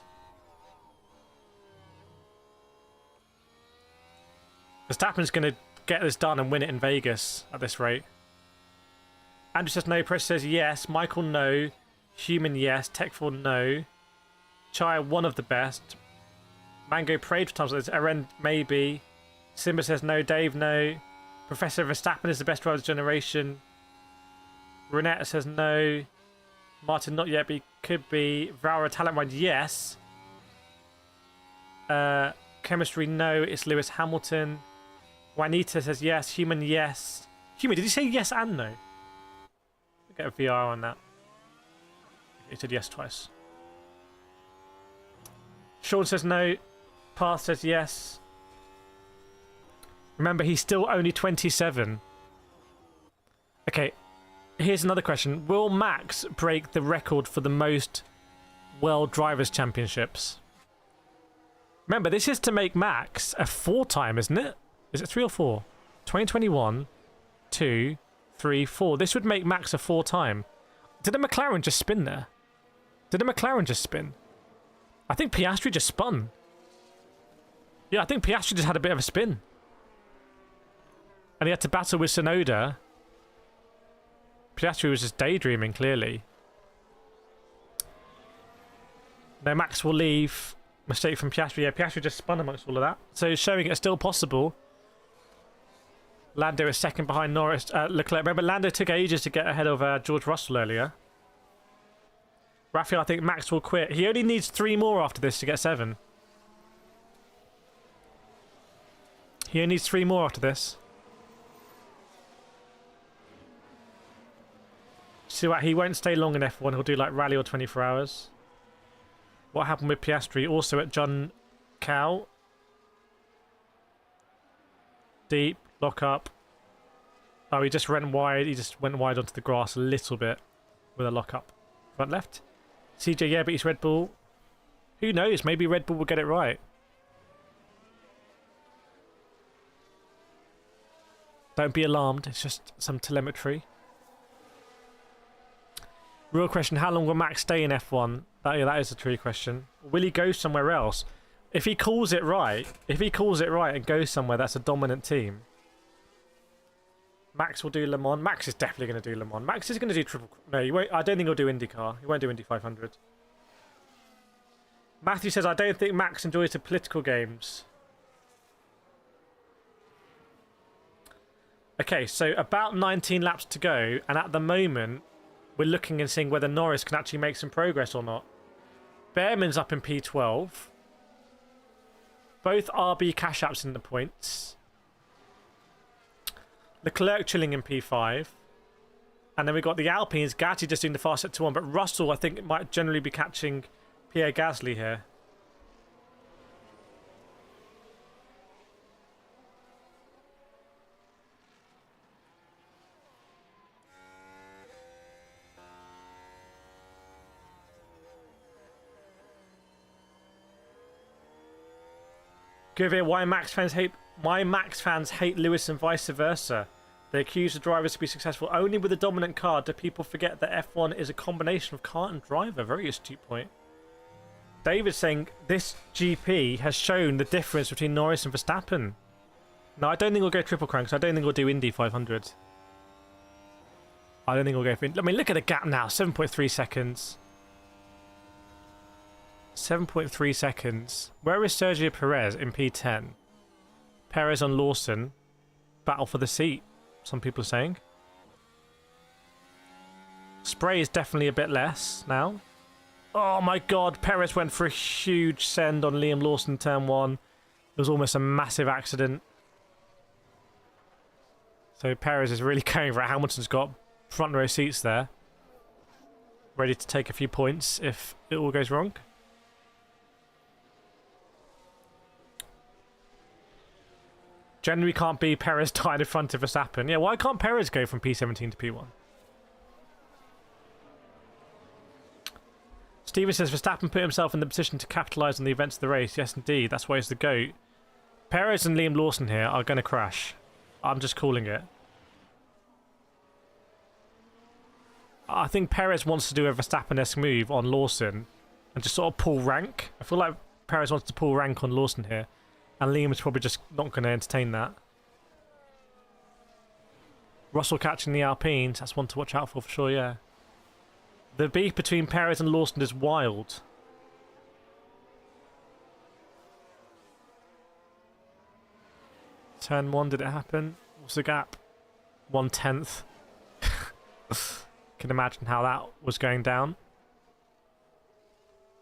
Verstappen's going to get this done and win it in Vegas at this rate. Andrew says no. Press says yes. Michael, no. Human, yes. Tech4, no. Chaya, one of the best. Mango prayed for times like this. Eren, maybe. Simba says no. Dave, no. Professor Verstappen is the best driver of the generation. Renetta says no. Martin, not yet, but he could be. Vraura, talent mind, yes. Chemistry, no. It's Lewis Hamilton. Juanita says yes. Human, yes. Human, did he say yes and no? Get a VR on that. He said yes twice. Sean says no. Path says yes. Remember, he's still only 27. Okay, here's another question. Will Max break the record for the most World Drivers' Championships? Remember, this is to make Max a 4-time, isn't it? Is it 3 or 4? 2021, 2, 3, 4. This would make Max a 4-time. Did a McLaren just spin there? Did a McLaren just spin? I think Piastri just spun. Yeah, I think Piastri just had a bit of a spin. And he had to battle with Tsunoda. Piastri was just daydreaming, clearly. No, Max will leave. Mistake from Piastri. Yeah, Piastri just spun amongst all of that. So showing it's still possible. Lando is second behind Norris. Leclerc. Remember, Lando took ages to get ahead of George Russell earlier. Raphael, I think Max will quit. He only needs 3 more after this to get 7. He only needs 3 more after this. See what? He won't stay long in F1. He'll do like rally or 24 hours. What happened with Piastri? Also at John Cow. Deep. Lock up. Oh, he just went wide. He just went wide onto the grass a little bit with a lock up. Front left. CJ, yeah, but he's Red Bull. Who knows? Maybe Red Bull will get it right. Don't be alarmed. It's just some telemetry. Real question, how long will Max stay in F1? That is a true question. Will he go somewhere else? If he calls it right, and goes somewhere that's a dominant team, Max will do Le Mans. Max is definitely going to do Le Mans. Max is going to do triple... No, he won't, I don't think he'll do IndyCar. He won't do Indy 500. Matthew says, I don't think Max enjoys the political games. Okay, so about 19 laps to go, and at the moment, we're looking and seeing whether Norris can actually make some progress or not. Behrman's up in P12. Both RB cash apps in the points. Leclerc chilling in P5. And then we've got the Alpines. Gatti just doing the fast at 2-1. But Russell, I think, might generally be catching Pierre Gasly here. Guvir, why Max fans hate Lewis and vice versa. They accuse the drivers to be successful only with a dominant car. Do people forget that F1 is a combination of car and driver? Very astute point. David's saying this GP has shown the difference between Norris and Verstappen. No, I don't think we'll go triple crown because I don't think we'll do Indy 500. I don't think we'll go for... I mean, look at the gap now. 7.3 seconds. 7.3 seconds. Where is Sergio Perez in P10? Perez on Lawson. Battle for the seat, some people are saying. Spray is definitely a bit less now. Oh my god, Perez went for a huge send on Liam Lawson turn 1. It was almost a massive accident. So Perez is really going for it. Hamilton's got front row seats there. Ready to take a few points if it all goes wrong. Generally can't be Perez tied in front of Verstappen. Yeah, why can't Perez go from P17 to P1? Steven says Verstappen put himself in the position to capitalise on the events of the race. Yes, indeed. That's why he's the GOAT. Perez and Liam Lawson here are going to crash. I'm just calling it. I think Perez wants to do a Verstappen-esque move on Lawson and just sort of pull rank. I feel like Perez wants to pull rank on Lawson here, and Liam is probably just not going to entertain that. Russell catching the Alpines, that's one to watch out for sure, yeah. The beef between Perez and Lawson is wild. Turn 1, did it happen? What's the gap? 1/10. Can imagine how that was going down.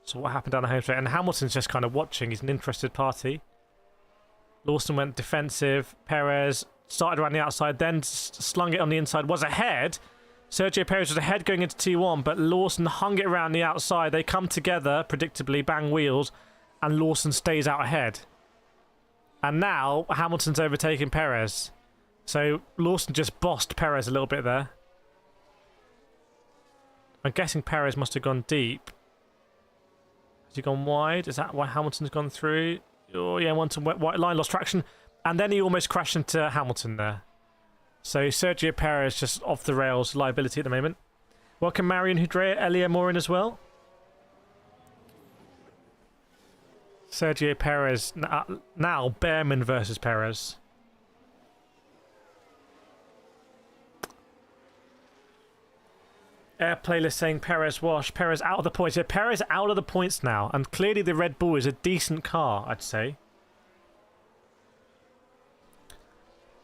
So what happened down the home straight? And Hamilton's just kind of watching. He's an interested party. Lawson went defensive. Perez started around the outside, then slung it on the inside. Was ahead. Sergio Perez was ahead going into T1, but Lawson hung it around the outside. They come together, predictably, bang wheels, and Lawson stays out ahead. And now Hamilton's overtaking Perez. So Lawson just bossed Perez a little bit there. I'm guessing Perez must have gone deep. Has he gone wide? Is that why Hamilton's gone through? Oh yeah, went to white line, lost traction. And then he almost crashed into Hamilton there. So Sergio Perez just off the rails, liability at the moment. Welcome Marion Hudrea, Elia Morin as well. Sergio Perez, now Behrman versus Perez. Air playlist saying Perez wash. Perez out of the points. Yeah, Perez out of the points now. And clearly the Red Bull is a decent car, I'd say.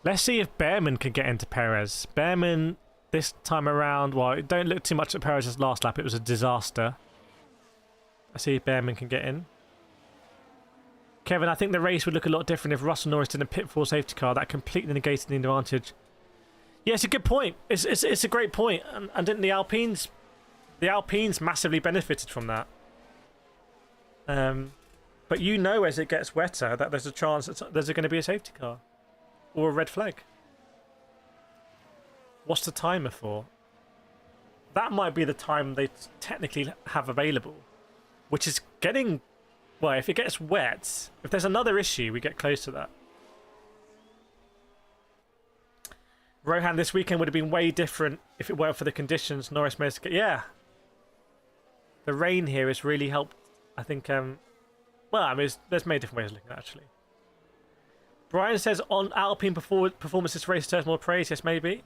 Let's see if Behrman can get into Perez. Behrman, this time around, well, don't look too much at Perez's last lap. It was a disaster. Let's see if Behrman can get in. Kevin, I think the race would look a lot different if Russell Norris did a pit 4 safety car. That completely negated the advantage. Yeah, it's a good point. It's a great point. And didn't the Alpines massively benefited from that. But you know as it gets wetter that there's a chance that there's going to be a safety car. Or a red flag. What's the timer for? That might be the time they technically have available. Which is getting... Well, if it gets wet, if there's another issue, we get close to that. Rohan, this weekend would have been way different if it weren't for the conditions. Norris managed to get... Yeah. The rain here has really helped, I think... well, I mean, there's many different ways of looking at it, actually. Brian says, on Alpine performance this race deserves more praise. Yes, maybe.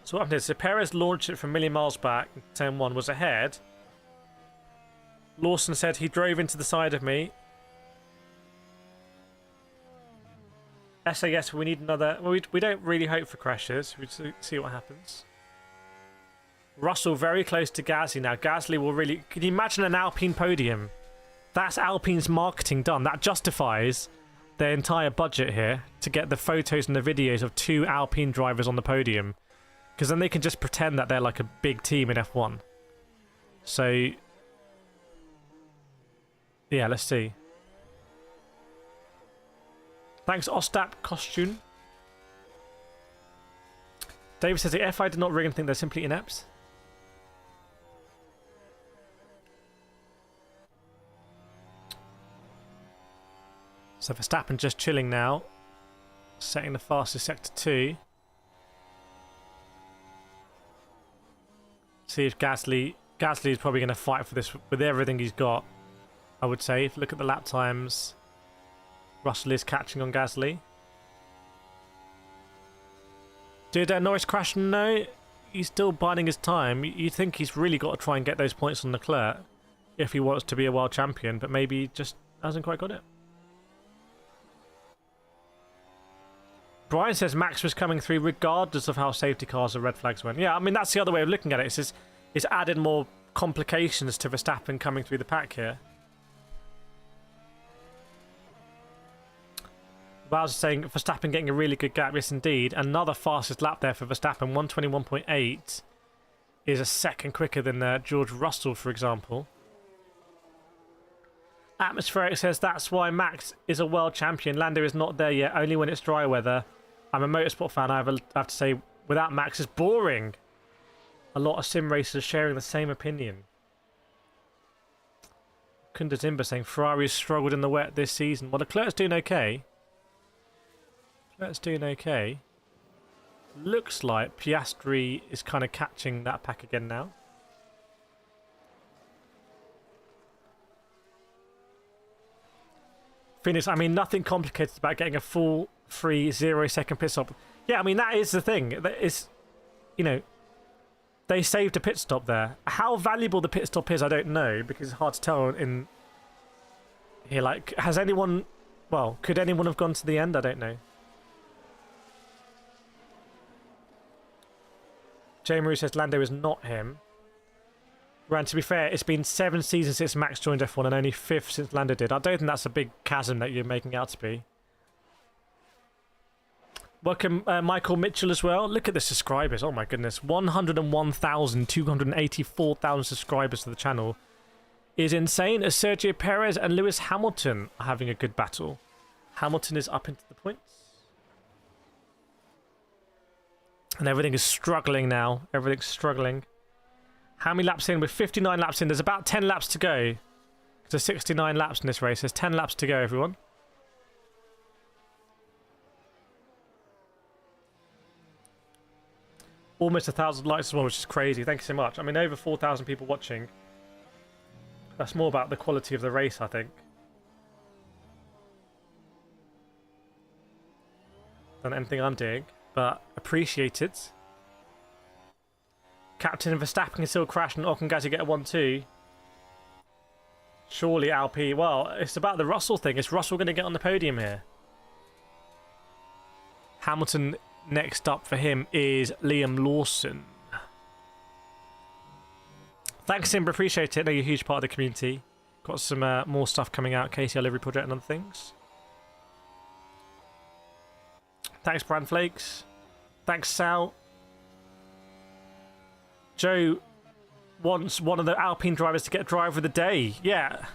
So what happened is, so Perez launched it from a million miles back. Turn 1 was ahead. Lawson said he drove into the side of me. SAS, we need another... Well, we don't really hope for crashes. We see what happens. Russell very close to Gasly now. Gasly will really... Can you imagine an Alpine podium? That's Alpine's marketing done. That justifies their entire budget here to get the photos and the videos of 2 Alpine drivers on the podium. Because then they can just pretend that they're like a big team in F1. So... Yeah, let's see. Thanks, Ostap Costume. David says the FI did not rig and think they're simply inept. So Verstappen just chilling now. Setting the fastest sector 2. See if Gasly is probably going to fight for this with everything he's got. I would say, if you look at the lap times, Russell is catching on Gasly. Did Norris crash? No, he's still biding his time. You think he's really got to try and get those points on Leclerc if he wants to be a world champion, but maybe he just hasn't quite got it. Brian says Max was coming through regardless of how safety cars or red flags went. Yeah, I mean, that's the other way of looking at it. It's added more complications to Verstappen coming through the pack here. Bowser saying Verstappen getting a really good gap. Yes, indeed. Another fastest lap there for Verstappen. 121.8 is a second quicker than George Russell, for example. Atmospheric says that's why Max is a world champion. Lando is not there yet, only when it's dry weather. I'm a motorsport fan. I have to say, without Max, it's boring. A lot of sim racers sharing the same opinion. Kunda Zimba saying Ferrari's struggled in the wet this season. Well, Leclerc's doing okay. Leclerc's doing okay. looks like Piastri is kind of catching that pack again now. Finish, I mean, nothing complicated about getting a full free 0-second pit stop. Yeah, I mean, that is the thing. That is, you know, they saved a pit stop there. How valuable the pit stop is, I don't know, because it's hard to tell in here. Like, has anyone, well, could anyone have gone to the end? I don't know. J-Marie says Lando is not him. Rand, to be fair, it's been 7 seasons since Max joined F1 and only 5th since Lando did. I don't think that's a big chasm that you're making out to be. Welcome, Michael Mitchell as well. Look at the subscribers. Oh my goodness. 101,284,000 subscribers to the channel is insane, as Sergio Perez and Lewis Hamilton are having a good battle. Hamilton is up into the points. And everything is struggling now. Everything's struggling. How many laps in? We're 59 laps in. There's about 10 laps to go. There's 69 laps in this race. There's 10 laps to go, everyone. Almost 1,000 likes as well, which is crazy. Thank you so much. I mean, over 4,000 people watching. That's more about the quality of the race, I think, than anything I'm doing. But appreciate it. Captain Verstappen can still crash and Ocon guys to get a 1-2. Surely Alpine. Well, it's about the Russell thing. Is Russell going to get on the podium here? Hamilton, next up for him is Liam Lawson. Thanks, Simba. Appreciate it. I know you're a huge part of the community. Got some more stuff coming out. KCL Livery Project and other things. Thanks, Brand Flakes. Thanks, Sal. Joe wants one of the Alpine drivers to get driver of the day. Yeah.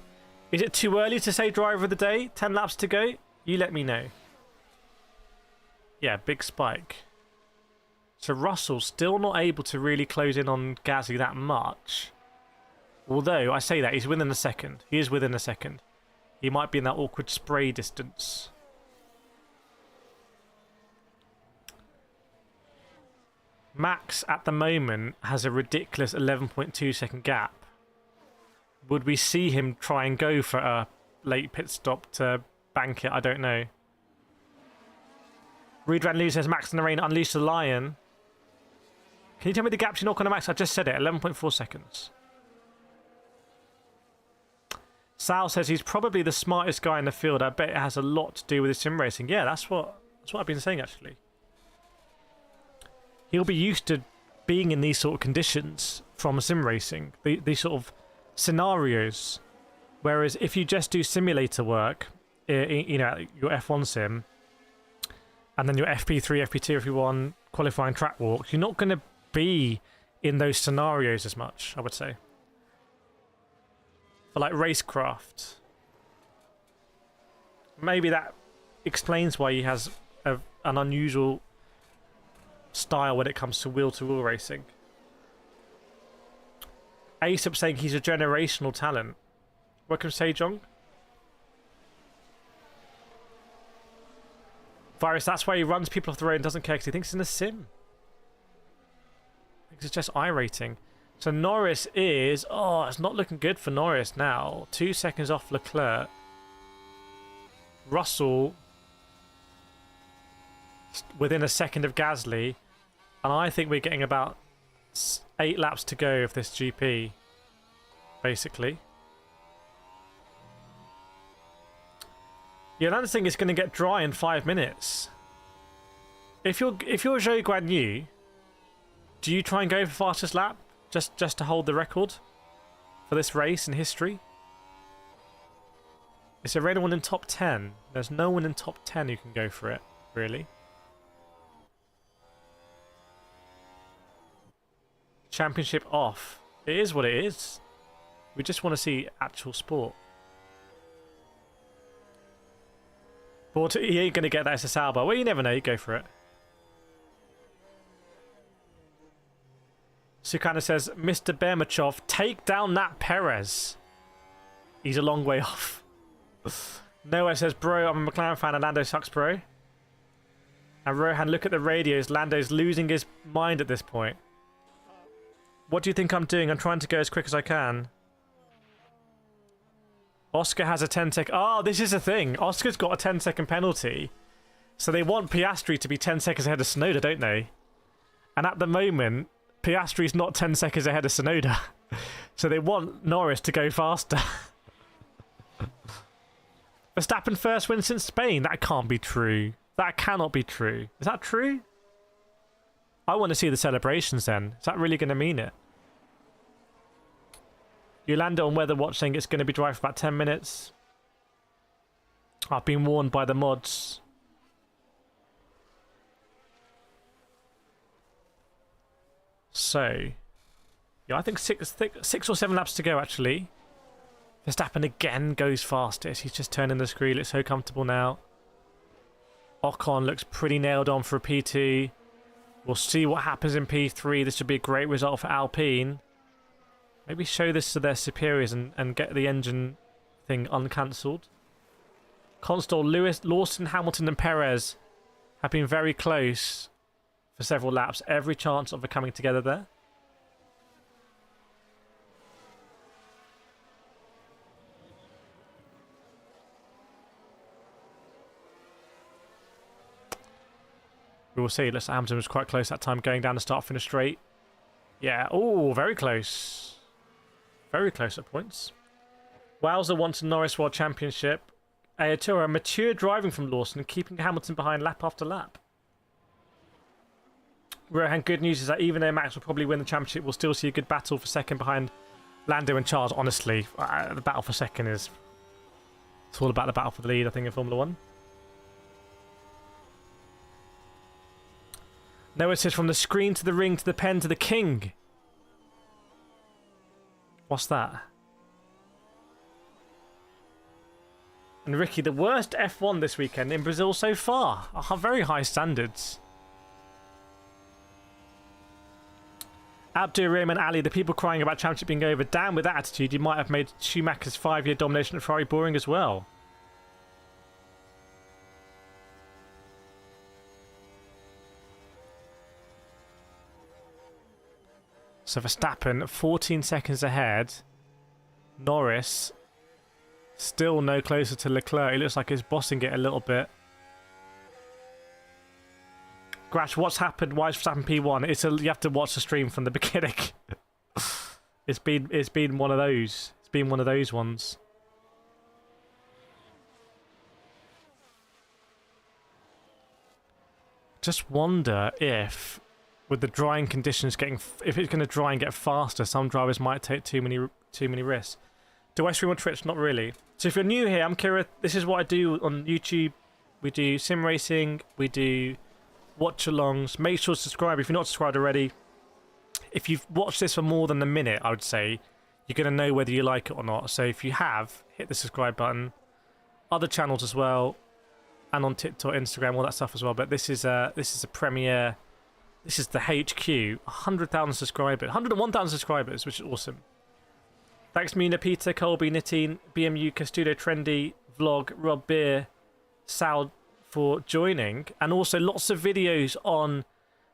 Is it too early to say driver of the day? 10 laps to go? You let me know. Yeah, big spike. So Russell still not able to really close in on Gasly that much. Although, I say that, he's within a second. He is within a second. He might be in that awkward spray distance. Max, at the moment, has a ridiculous 11.2 second gap. Would we see him try and go for a late pit stop to bank it? I don't know. Reed Van Lee says, Max in the rain, unleash the lion. Can you tell me the gap between Ocon and Max? I just said it, 11.4 seconds. Sal says he's probably the smartest guy in the field. I bet it has a lot to do with his sim racing. Yeah, that's what I've been saying, actually. He'll be used to being in these sort of conditions from sim racing, these sort of scenarios. Whereas if you just do simulator work, you know, your F1 sim, and then your FP3, FP2, FP1 qualifying track walks, you're not going to be in those scenarios as much, I would say. For like racecraft. Maybe that explains why he has an unusual style when it comes to wheel-to-wheel racing. Aesop saying he's a generational talent. Welcome, Sejong. Virus, that's why he runs people off the road and doesn't care because he thinks it's in a sim. I think it's just iRating. So Norris is... Oh, it's not looking good for Norris now. 2 seconds off Leclerc. Russell within a second of Gasly. And I think we're getting about 8 laps to go of this GP, basically. Yeah, another thing is going to get dry in 5 minutes. If you're Zhou Guan Yu, do you try and go for fastest lap just to hold the record for this race in history? Is there anyone in top 10? There's no one in top 10 who can go for it, really. Championship off. It is what it is. We just want to see actual sport. But he ain't going to get that SS Alba. Well, you never know. You go for it. Sukana says, Mr. Bermachov, take down that Perez. He's a long way off. Noah says, bro, I'm a McLaren fan and Lando sucks, bro. And Rohan, look at the radios. Lando's losing his mind at this point. What do you think I'm doing? I'm trying to go as quick as I can. Oscar has a 10-second... Oh, this is a thing. Oscar's got a 10-second penalty. So they want Piastri to be 10 seconds ahead of Tsunoda, don't they? And at the moment, Piastri's not 10 seconds ahead of Tsunoda. So they want Norris to go faster. Verstappen first win since Spain. That can't be true. That cannot be true. Is that true? I want to see the celebrations then. Is that really going to mean it? Yolanda on Weather Watch saying it's going to be dry for about 10 minutes. I've been warned by the mods. So, yeah, I think six or seven laps to go, actually. Verstappen again goes fastest. He's just turning the screw. Looks so comfortable now. Ocon looks pretty nailed on for a P2. We'll see what happens in P3. This would be a great result for Alpine. Maybe show this to their superiors and get the engine thing uncancelled. Constall, Lewis, Lawson, Hamilton and Perez have been very close for several laps. Every chance of it coming together there. We will see. Lewis Hamilton was quite close that time going down the start-finish straight. Yeah, oh, very close. Very close at points. Wowzer wants a Norris World Championship. Ayatura, mature driving from Lawson, keeping Hamilton behind lap after lap. Rohan, good news is that even though Max will probably win the championship, we'll still see a good battle for second behind Lando and Charles. Honestly, the battle for second is... It's all about the battle for the lead, I think, in Formula 1. Noah says, from the screen to the ring to the pen to the king. What's that? And Ricky, the worst F1 this weekend in Brazil so far. Very high standards. Abdur Rahman Ali, the people crying about championship being over. Damn, with that attitude, you might have made Schumacher's 5-year domination at Ferrari boring as well. So Verstappen, 14 seconds ahead. Norris, still no closer to Leclerc. He looks like he's bossing it a little bit. Grash, what's happened? Why is Verstappen P1? You have to watch the stream from the beginning. It's been one of those. It's been one of those ones. Just wonder if, with the drying conditions if it's going to dry and get faster, some drivers might take too many risks. Do I stream on Twitch? Not really. So if you're new here, I'm Kireth. This is what I do on YouTube. We do sim racing. We do watch-alongs. Make sure to subscribe if you're not subscribed already. If you've watched this for more than a minute, I would say, you're going to know whether you like it or not. So if you have, hit the subscribe button. Other channels as well, and on TikTok, Instagram, all that stuff as well. But this is a premiere. This is the HQ. 100,000 subscribers, 101,000 subscribers, which is awesome. Thanks, Mina, Peter, Colby, Nitin, BMU, Castudo, Trendy, Vlog, Rob Beer, Sal for joining, and also lots of videos on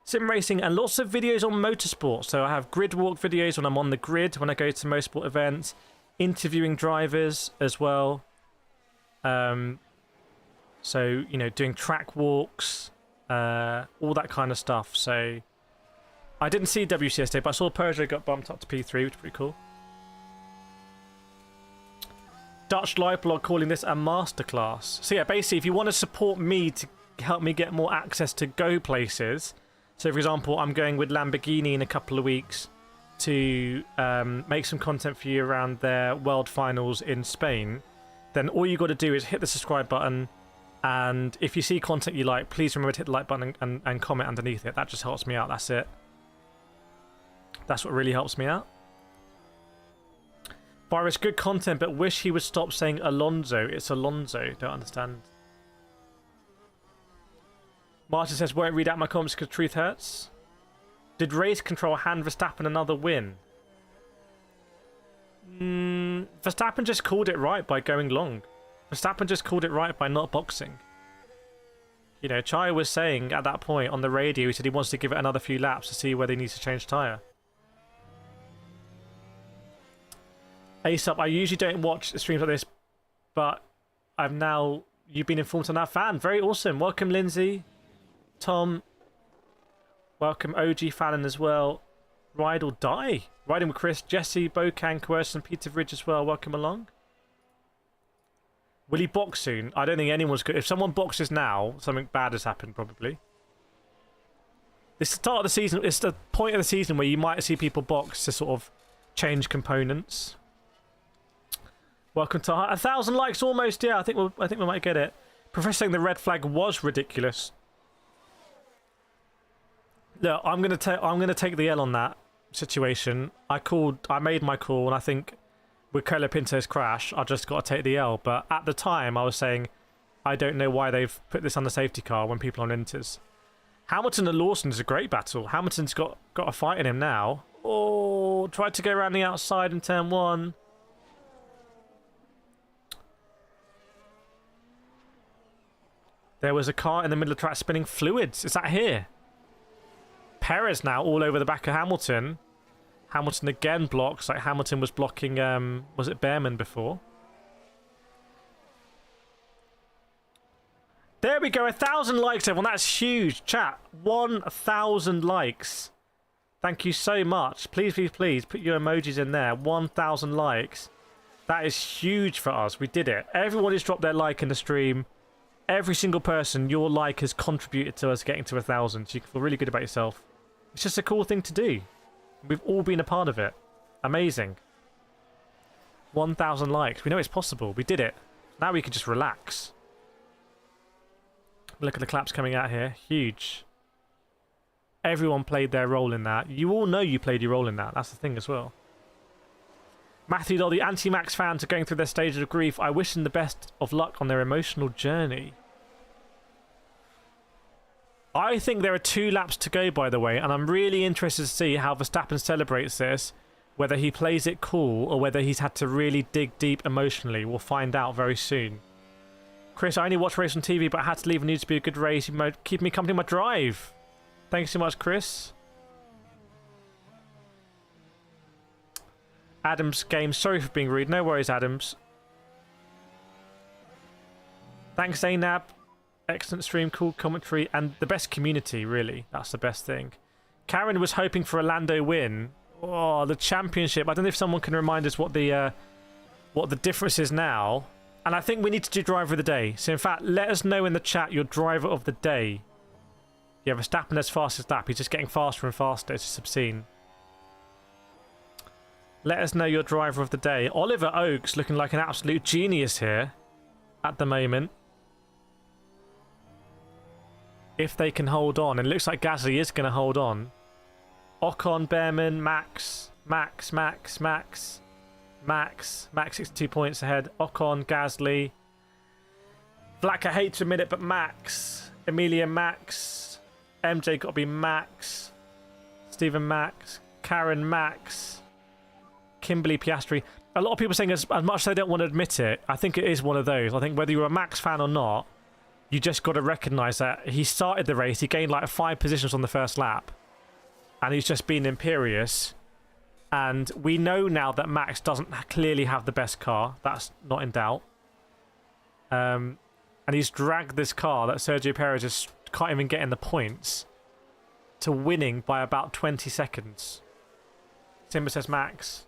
sim racing and lots of videos on motorsport. So I have grid walk videos when I'm on the grid, when I go to motorsport events, interviewing drivers as well. So, you know, doing track walks, all that kind of stuff. So I didn't see WC yesterday, but I saw Peugeot got bumped up to P3, which is pretty cool. Dutch live blog calling this a masterclass. So yeah, basically, if you want to support me to help me get more access to go places, so for example, I'm going with Lamborghini in a couple of weeks to make some content for you around their World Finals in Spain, then all you got to do is hit the subscribe button, and if you see content you like, please remember to hit the like button and comment underneath it. That just helps me out. That's it. That's what really helps me out. Virus, good content, but wish he would stop saying Alonso. It's Alonso. Don't understand. Martin says, won't read out my comments because truth hurts. Did race control hand Verstappen another win? Verstappen just called it right by going long. Verstappen just called it right by not boxing. You know, Chai was saying at that point on the radio, he said he wants to give it another few laps to see whether he needs to change tyre. Ace up, I usually don't watch streams like this, but you've been informed on our fan. Very awesome. Welcome, Lindsay. Tom. Welcome, OG Fallon as well. Ride or Die. Riding with Chris, Jesse, Bocan, Coercion, Peter Ridge as well. Welcome along. Will he box soon? I don't think anyone's good. If someone boxes now, something bad has happened, probably. This is the start of the season. It's the point of the season where you might see people box to sort of change components. Welcome to 1,000 likes almost. Yeah, I think we might get it. Professor saying the red flag was ridiculous. Look, I'm gonna take the L on that situation. I made my call, and I think with Cola Pinto's crash, I just got to take the L. But at the time, I was saying, I don't know why they've put this on the safety car when people are on inters. Hamilton and Lawson is a great battle. Hamilton's got a fight in him now. Oh, tried to go around the outside in turn 1. There was a car in the middle of the track spinning fluids. Is that here? Perez now all over the back of Hamilton. Hamilton again blocks, like Hamilton was blocking, was it Behrman before? There we go, 1,000 likes, everyone. That's huge, chat. 1,000 likes. Thank you so much. Please, please, please, put your emojis in there. 1,000 likes. That is huge for us. We did it. Everyone has dropped their like in the stream. Every single person, your like has contributed to us getting to 1,000. So you can feel really good about yourself. It's just a cool thing to do. We've all been a part of it. Amazing. 1,000 likes. We know it's possible. We did it. Now we can just relax. Look at the claps coming out here. Huge. Everyone played their role in that. You all know you played your role in that. That's the thing as well. Matthew, though, the anti-Max fans are going through their stages of grief. I wish them the best of luck on their emotional journey. I think there are 2 laps to go, by the way, and I'm really interested to see how Verstappen celebrates this, whether he plays it cool or whether he's had to really dig deep emotionally. We'll find out very soon. Chris, I only watch race on TV, but I had to leave. It needs to be a good race. You might keep me company in my drive. Thanks so much, Chris. Adams Games, sorry for being rude. No worries, Adams. Thanks, Zainab. Excellent stream, cool commentary, and the best community, really. That's the best thing. Karen was hoping for a Lando win. Oh, the championship. I don't know if someone can remind us what the difference is now. And I think we need to do driver of the day. So, in fact, let us know in the chat your driver of the day. Yeah, Verstappen as fastest lap. He's just getting faster and faster. It's just obscene. Let us know your driver of the day. Oliver Oakes looking like an absolute genius here at the moment. If they can hold on. And it looks like Gasly is going to hold on. Ocon, Behrman, Max, 62 points ahead. Ocon, Gasly. Black, I hate to admit it, but Max. Emilia, Max. MJ got to be Max. Stephen, Max. Karen, Max. Kimberly, Piastri. A lot of people saying as much as they don't want to admit it, I think it is one of those. I think whether you're a Max fan or not, you just got to recognise that he started the race. He gained like 5 positions on the first lap. And he's just been imperious. And we know now that Max doesn't clearly have the best car. That's not in doubt. And he's dragged this car that Sergio Perez just can't even get in the points to winning by about 20 seconds. Simba says Max.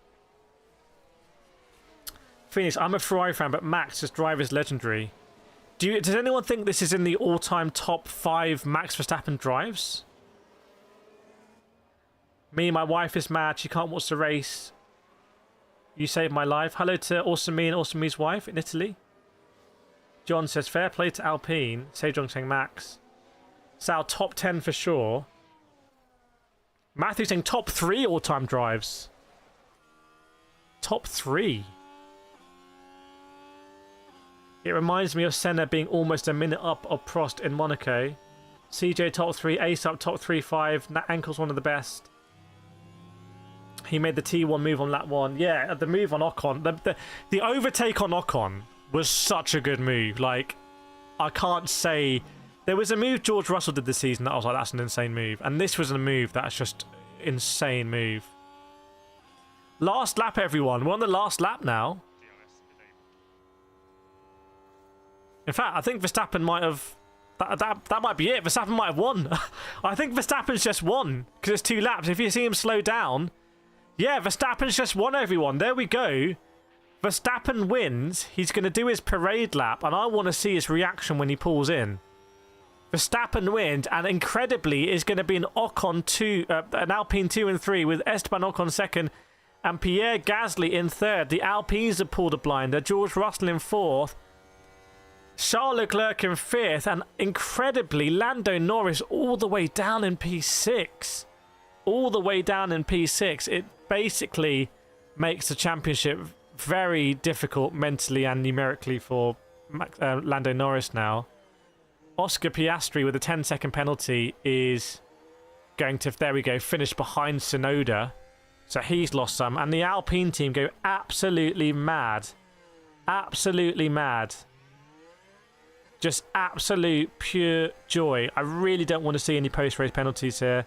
Phoenix, I'm a Ferrari fan, but Max, his drive is legendary. Does anyone think this is in the all-time top 5 Max Verstappen drives? Me, my wife is mad. She can't watch the race. You saved my life. Hello to Awesome Me and Awesome Me's wife in Italy. John says, fair play to Alpine. Sejong saying Max. Sal, top 10 for sure. Matthew saying top 3 all-time drives. Top 3. It reminds me of Senna being almost a minute up of Prost in Monaco. CJ top 3, Ace up top 3, 5. Nat Ankle's one of the best. He made the T1 move on lap 1. Yeah, the move on Ocon. The overtake on Ocon was such a good move. Like, I can't say There was a move George Russell did this season that I was like, that's an insane move. And this was a move that's just insane move. Last lap, everyone. We're on the last lap now. In fact, I think Verstappen might have... That might be it. Verstappen might have won. I think Verstappen's just won because it's 2 laps. If you see him slow down... Yeah, Verstappen's just won, everyone. There we go. Verstappen wins. He's going to do his parade lap, and I want to see his reaction when he pulls in. Verstappen wins, and incredibly, is going to be an Ocon 2, an Alpine 2 and 3 with Esteban Ocon second and Pierre Gasly in third. The Alpines have pulled a blinder. George Russell in fourth. Charles Leclerc in fifth, and incredibly, Lando Norris all the way down in P6. All the way down in P6. It basically makes the championship very difficult mentally and numerically for Lando Norris now. Oscar Piastri with a 10-second penalty is going to, there we go, finish behind Tsunoda. So he's lost some. And the Alpine team go absolutely mad. Absolutely mad. Just absolute pure joy. I really don't want to see any post-race penalties here,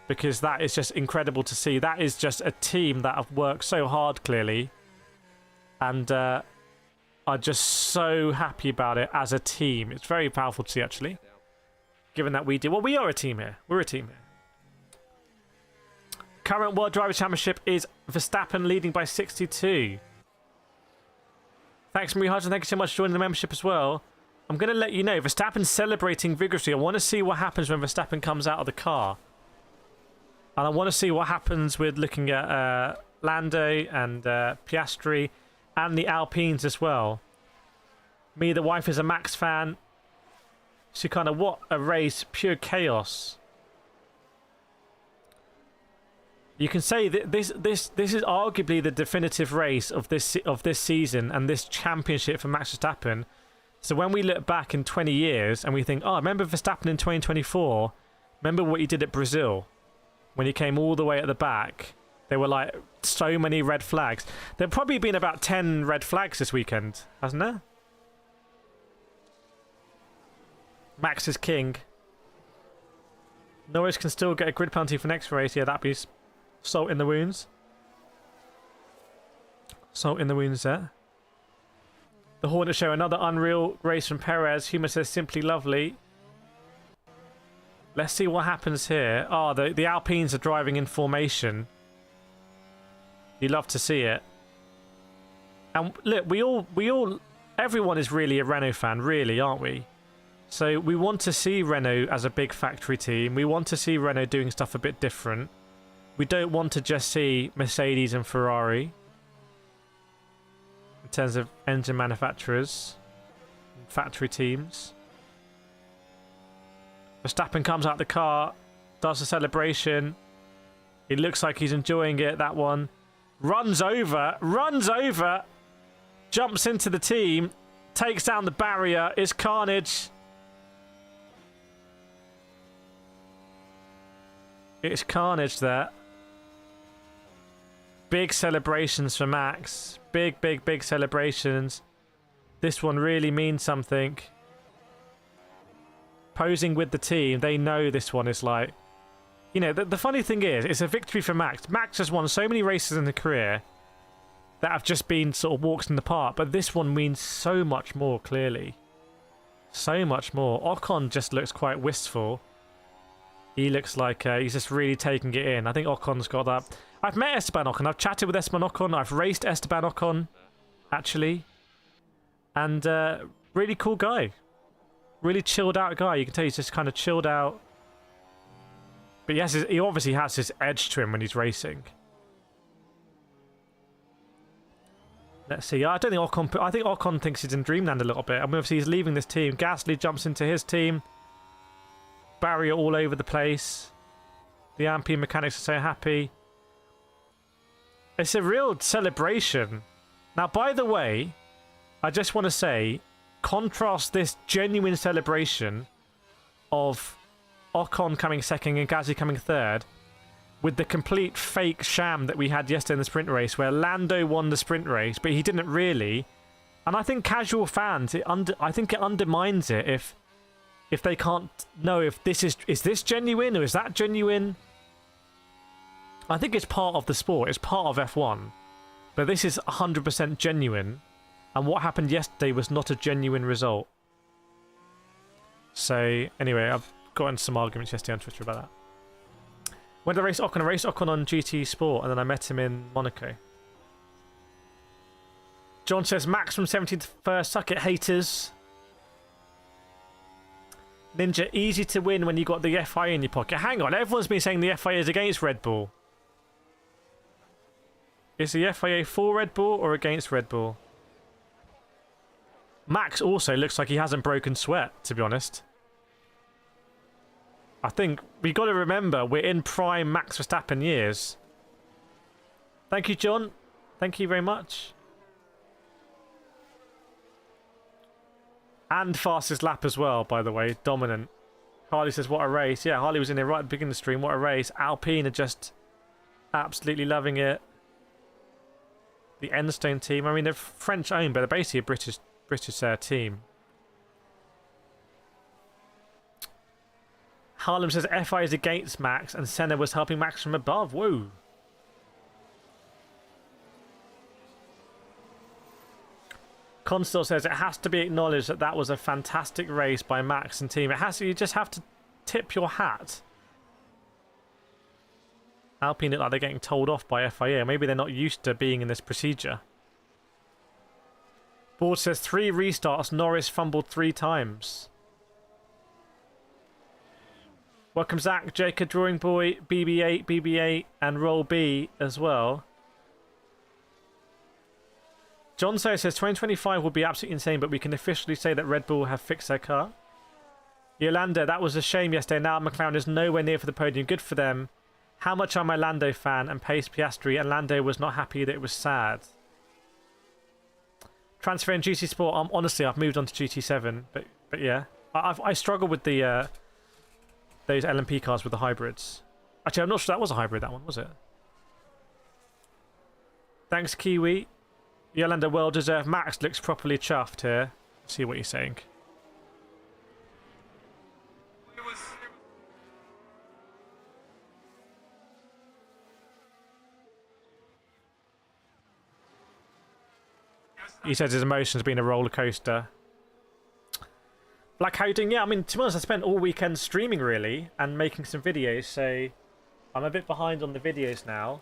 because that is just incredible to see. That is just a team that have worked so hard, clearly. And are just so happy about it as a team. It's very powerful to see, actually. Given that we do... Well, we are a team here. We're a team here. Current World Driver Championship is Verstappen leading by 62. Thanks, Marie Hudson. Thank you so much for joining the membership as well. I'm going to let you know, Verstappen's celebrating vigorously. I want to see what happens when Verstappen comes out of the car. And I want to see what happens with looking at Lando and Piastri and the Alpines as well. Me, the wife, is a Max fan. So kind of, what a race, pure chaos. You can say that this is arguably the definitive race of this season and this championship for Max Verstappen. So when we look back in 20 years and we think, oh, remember Verstappen in 2024? Remember what he did at Brazil when he came all the way at the back? There were like so many red flags. There have probably been about 10 red flags this weekend, hasn't there? Max is king. Norris can still get a grid penalty for next race. Yeah, that'd be salt in the wounds. Salt in the wounds there. The Hornet show, another unreal race from Perez. Humor says simply lovely. Let's see what happens here. Oh, the Alpines are driving in formation. You love to see it. And look, everyone is really a Renault fan, really, aren't we? So we want to see Renault as a big factory team. We want to see Renault doing stuff a bit different. We don't want to just see Mercedes and Ferrari in terms of engine manufacturers, factory teams. Verstappen comes out the car, does a celebration. He looks like he's enjoying it, that one. Runs over, jumps into the team, takes down the barrier. It's carnage. It's carnage there. Big celebrations for Max. Big celebrations. This one really means something. Posing with the team, they know this one is like... You know, the funny thing is, it's a victory for Max. Max has won so many races in the career that have just been sort of walks in the park, but this one means so much more, clearly. So much more. Ocon just looks quite wistful. He looks like he's just really taking it in. I think Ocon's got that. I've met Esteban Ocon. I've chatted with Esteban Ocon. I've raced Esteban Ocon, actually. And really cool guy. Really chilled out guy. You can tell he's just kind of chilled out. But yes, he obviously has this edge to him when he's racing. Let's see. I don't think Ocon... I think Ocon thinks he's in Dreamland a little bit. I mean, obviously he's leaving this team. Gasly jumps into his team. Barrier all over the place. The Alpine mechanics are so happy. It's a real celebration. Now, by the way, I just want to say, contrast this genuine celebration of Ocon coming second and Gasly coming third with the complete fake sham that we had yesterday in the sprint race, where Lando won the sprint race, but he didn't really. And I think casual fans, I think it undermines it if if they can't know if this is this genuine or is that genuine. I think it's part of the sport. It's part of F1. But this is 100% genuine. And what happened yesterday was not a genuine result. So, anyway, I've gotten some arguments yesterday on Twitter about that. When did I race Ocon? I raced Ocon on GT Sport, and then I met him in Monaco. John says, Max from 17th first. Suck it, haters. Ninja, easy to win when you got the FIA in your pocket. Hang on, everyone's been saying the FIA is against Red Bull. Is the FIA for Red Bull or against Red Bull? Max also looks like he hasn't broken sweat, to be honest. I think we got to remember we're in prime Max Verstappen years. Thank you, John. Thank you very much. And fastest lap as well, by the way. Dominant. Harley says, what a race. Yeah, Harley was in there right at the beginning of the stream. What a race. Alpine are just absolutely loving it. The Enstone team. I mean, they're French owned, but they're basically a British team. Harlem says FI is against Max and Senna was helping Max from above. Whoa. Constor says it has to be acknowledged that that was a fantastic race by Max and team. It has to, you just have to tip your hat. Alpine look like they're getting told off by FIA. Maybe they're not used to being in this procedure. Board says 3 restarts. Norris fumbled 3 times. Welcome Zach, Jacob, Drawing Boy, BB8, and Roll B as well. John says 2025 will be absolutely insane, but we can officially say that Red Bull have fixed their car. Yolanda, that was a shame yesterday. Now McLaren is nowhere near for the podium. Good for them. How much I'm a Lando fan and Pace Piastri, and Lando was not happy that it was sad. Transfer in GT Sport. Honestly, I've moved on to GT7, but yeah, I struggle with the those LMP cars with the hybrids. Actually, I'm not sure that was a hybrid. That one was it? Thanks, Kiwi. Yolanda, well deserved. Max looks properly chuffed here. See what you're saying. He says his emotions been a roller coaster. Black, how you doing? Yeah, I mean, to be honest, I spent all weekend streaming really and making some videos, so I'm a bit behind on the videos now.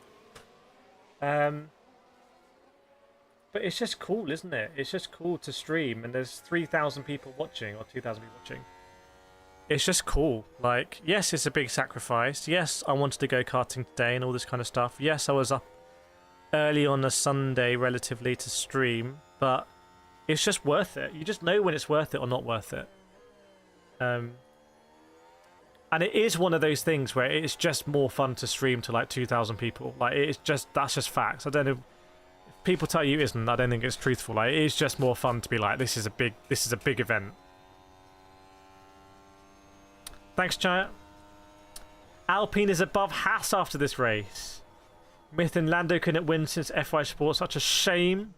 But it's just cool, isn't it? It's just cool to stream, and there's 3,000 people watching, or 2,000 people watching. It's just cool. Like, yes, it's a big sacrifice. Yes, I wanted to go karting today and all this kind of stuff. Yes, I was up early on a Sunday relatively to stream, but it's just worth it. You just know when it's worth it or not worth it. And it is one of those things where it's just more fun to stream to like 2,000 people. Like, it's just, that's just facts. I don't know if people tell you it isn't. I don't think it's truthful. Like, it is just more fun to be like, this is a big event. Thanks, chat. Alpine is above Haas after this race. Myth and Lando couldn't win since FI Sport. Such a shame.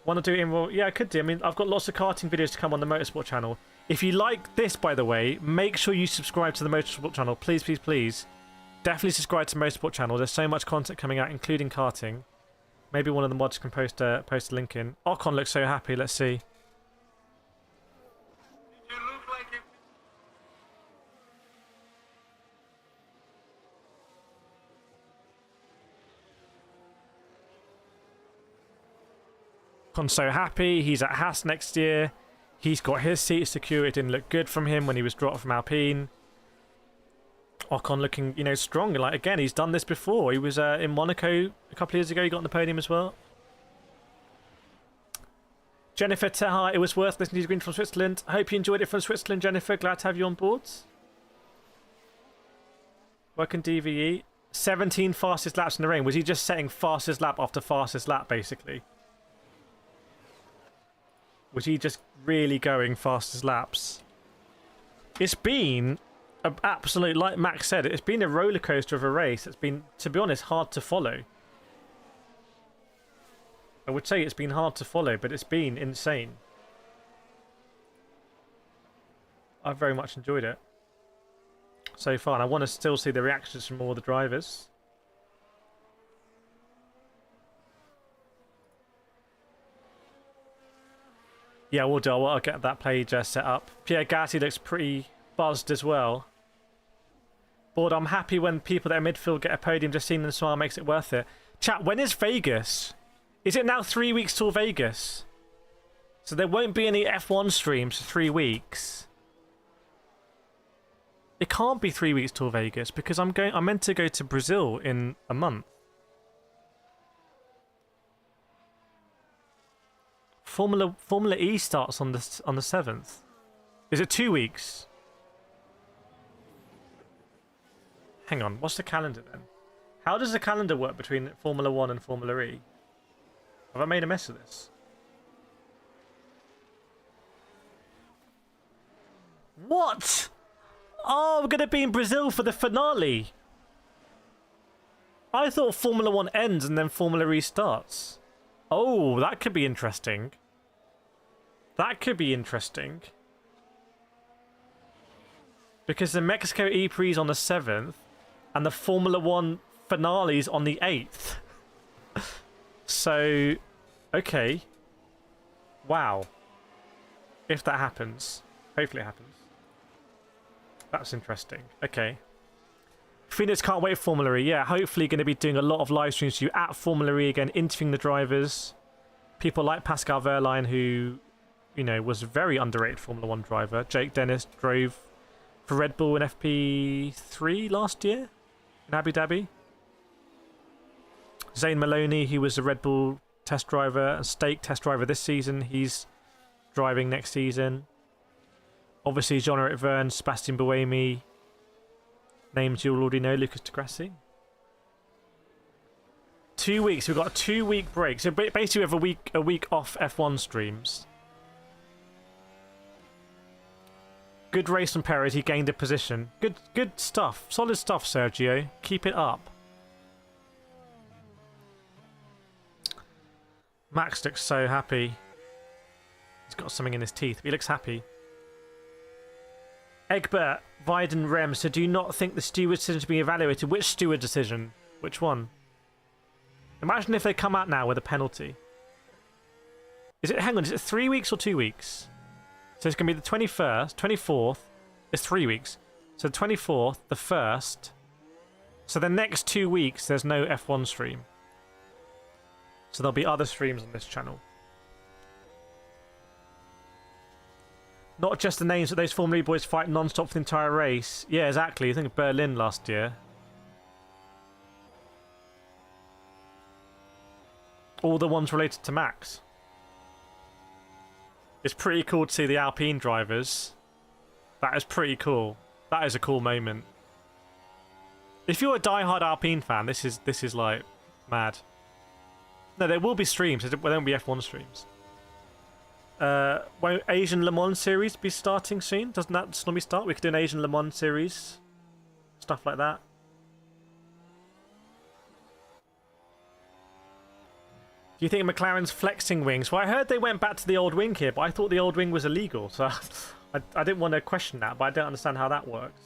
Want to do it in? Yeah, I could do. I mean, I've got lots of karting videos to come on the Motorsport channel. If you like this, by the way, make sure you subscribe to the Motorsport channel. Please, please, please. Definitely subscribe to the Motorsport channel. There's so much content coming out, including karting. Maybe one of the mods can post a link in. Ocon looks so happy. Let's see. Ocon's so happy. He's at Haas next year. He's got his seat secure. It didn't look good from him when he was dropped from Alpine. Ocon looking, you know, strong. Like, again, he's done this before. He was in Monaco a couple of years ago. He got on the podium as well. Jennifer Teha, it was worth listening to Green from Switzerland. I hope you enjoyed it from Switzerland, Jennifer. Glad to have you on board. Welcome, DVE. 17 fastest laps in the rain. Was he just setting fastest lap after fastest lap, basically? Was he just really going fastest laps? It's been an absolute, like Max said, it's been a roller coaster of a race. It's been, to be honest, hard to follow. I would say it's been hard to follow, but it's been insane. I've very much enjoyed it so far, and I want to still see the reactions from all the drivers. Yeah, we'll do. I'll get that page set up. Pierre Gasly looks pretty buzzed as well. But I'm happy when people that are midfield get a podium. Just seeing them smile makes it worth it. Chat, when is Vegas? Is it now 3 weeks till Vegas? So there won't be any F1 streams for 3 weeks. It can't be 3 weeks till Vegas because I'm meant to go to Brazil in a month. Formula E starts on the 7th. Is it 2 weeks? Hang on, what's the calendar then? How does the calendar work between Formula 1 and Formula E? Have I made a mess of this? What? Oh, we're going to be in Brazil for the finale. I thought Formula 1 ends and then Formula E starts. Oh, that could be interesting. That could be interesting. Because the Mexico E-Prix on the 7th and the Formula 1 finale's on the 8th. So, okay. Wow. If that happens. Hopefully it happens. That's interesting. Okay. Phoenix can't wait for Formula E. Yeah, hopefully going to be doing a lot of live streams for you at Formula E again, interviewing the drivers. People like Pascal Wehrlein, who, you know, was a very underrated Formula 1 driver. Jake Dennis drove for Red Bull in FP3 last year in Abu Dhabi. Zane Maloney, he was a Red Bull test driver and stake test driver this season. He's driving next season. Obviously, Jean-Eric Verne, Sebastian Buemi. Names you'll already know, Lucas di Grassi. 2 weeks. We've got a 2-week break. So basically, we have a week off F1 streams. Good race from Perez. He gained a position. Good stuff. Solid stuff, Sergio. Keep it up. Max looks so happy. He's got something in his teeth, but he looks happy. Egbert, Viden, Rem, so do you not think the steward decision to be evaluated? Which steward decision? Which one? Imagine if they come out now with a penalty. Is it, hang on, is it 3 weeks or 2 weeks? So it's going to be the 21st, 24th, it's 3 weeks. So the 24th, the 1st. So the next 2 weeks, there's no F1 stream. So there'll be other streams on this channel. Not just the names, but those Formula E boys fight non-stop for the entire race. Yeah, exactly. I think of Berlin last year. All the ones related to Max. It's pretty cool to see the Alpine drivers. That is pretty cool. That is a cool moment. If you're a die-hard Alpine fan, this is like mad. No, there will be streams. There won't be F1 streams. Won't Asian Le Mans series be starting soon? Doesn't that slowly start? We could do an Asian Le Mans series. Stuff like that. Do you think McLaren's flexing wings? Well, I heard they went back to the old wing here, but I thought the old wing was illegal. So I didn't want to question that, but I don't understand how that works.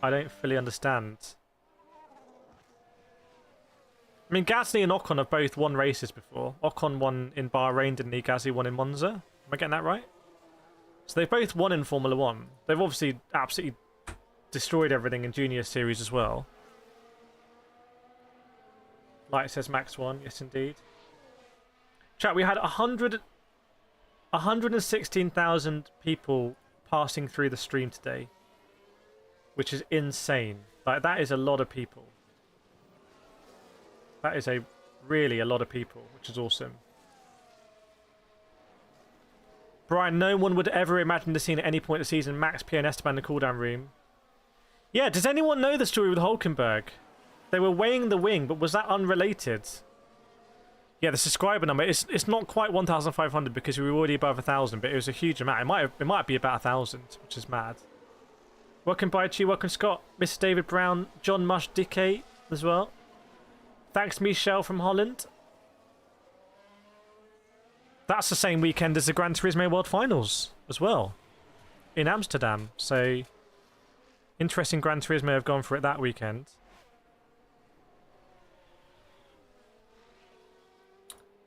I don't fully understand. I mean, Gasly and Ocon have both won races before. Ocon won in Bahrain, didn't he? Gasly won in Monza. Am I getting that right? So they've both won in Formula 1. They've obviously absolutely destroyed everything in Junior Series as well. Like it says Max won. Yes, indeed. Chat, we had 116,000 people passing through the stream today. Which is insane. Like, that is a lot of people. That is really a lot of people, which is awesome. Brian, no one would ever imagine this scene at any point of the season. Max, Pierre, and Esteban in the cooldown room. Yeah, does anyone know the story with Hulkenberg? They were weighing the wing, but was that unrelated? Yeah, the subscriber number, it's not quite 1,500 because we were already above 1,000, but it was a huge amount. It might be about 1,000, which is mad. Welcome, Baichi. Welcome, Scott. Mr. David Brown. John Mush Dickey as well. Thanks, Michelle from Holland. That's the same weekend as the Gran Turismo World Finals as well, in Amsterdam. So, interesting Gran Turismo have gone for it that weekend.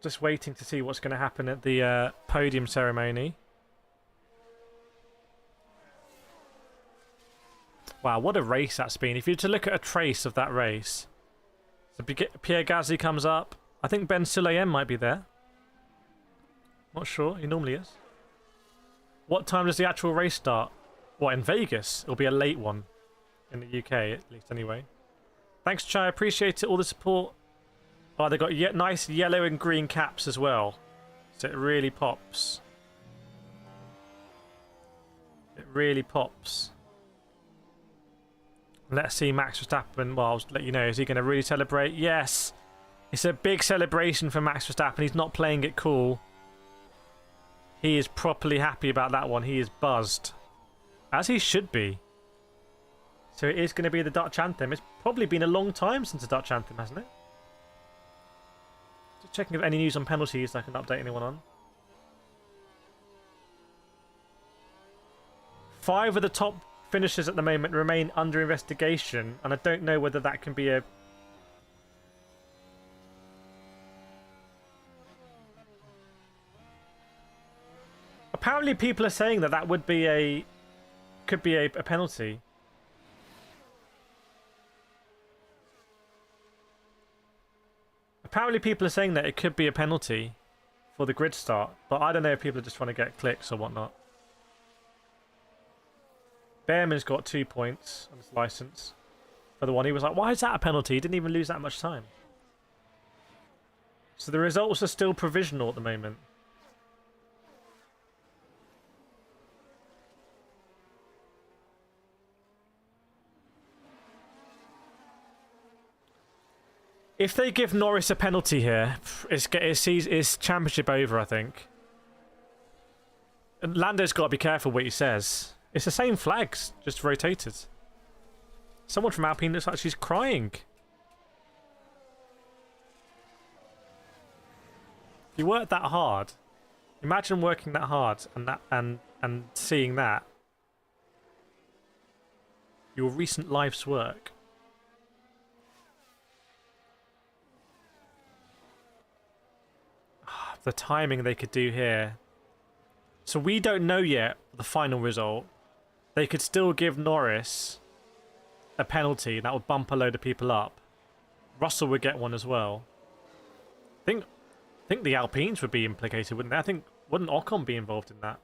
Just waiting to see what's going to happen at the podium ceremony. Wow, what a race that's been. If you were to look at a trace of that race, so Pierre Gasly comes up. I think Ben Sulayem might be there. Not sure, he normally is. What time does the actual race start? What, in Vegas? It'll be a late one. In the UK, at least, anyway. Thanks, Chai. Appreciate it. All the support. Oh, they've got nice yellow and green caps as well. So it really pops. It really pops. Let's see Max Verstappen. Well, I'll let you know. Is he going to really celebrate? Yes. It's a big celebration for Max Verstappen. He's not playing it cool. He is properly happy about that one. He is buzzed. As he should be. So it is going to be the Dutch anthem. It's probably been a long time since the Dutch anthem, hasn't it? Just checking if any news on penalties I can update anyone on. 5 of the top finishers at the moment remain under investigation, and I don't know whether that can be a... Apparently people are saying that that would be a... could be a penalty. Apparently people are saying that it could be a penalty for the grid start, but I don't know if people are just trying to get clicks or whatnot. Behrman's got 2 points on his license for the one. He was like, why is that a penalty? He didn't even lose that much time. So the results are still provisional at the moment. If they give Norris a penalty here, it's championship over, I think. And Lando's got to be careful what he says. It's the same flags, just rotated. Someone from Alpine looks like she's crying. If you work that hard, imagine working that hard and seeing that. Your recent life's work. The timing they could do here. So we don't know yet the final result. They could still give Norris a penalty. That would bump a load of people up. Russell would get one as well. I think the Alpines would be implicated, wouldn't they? Wouldn't Ocon be involved in that?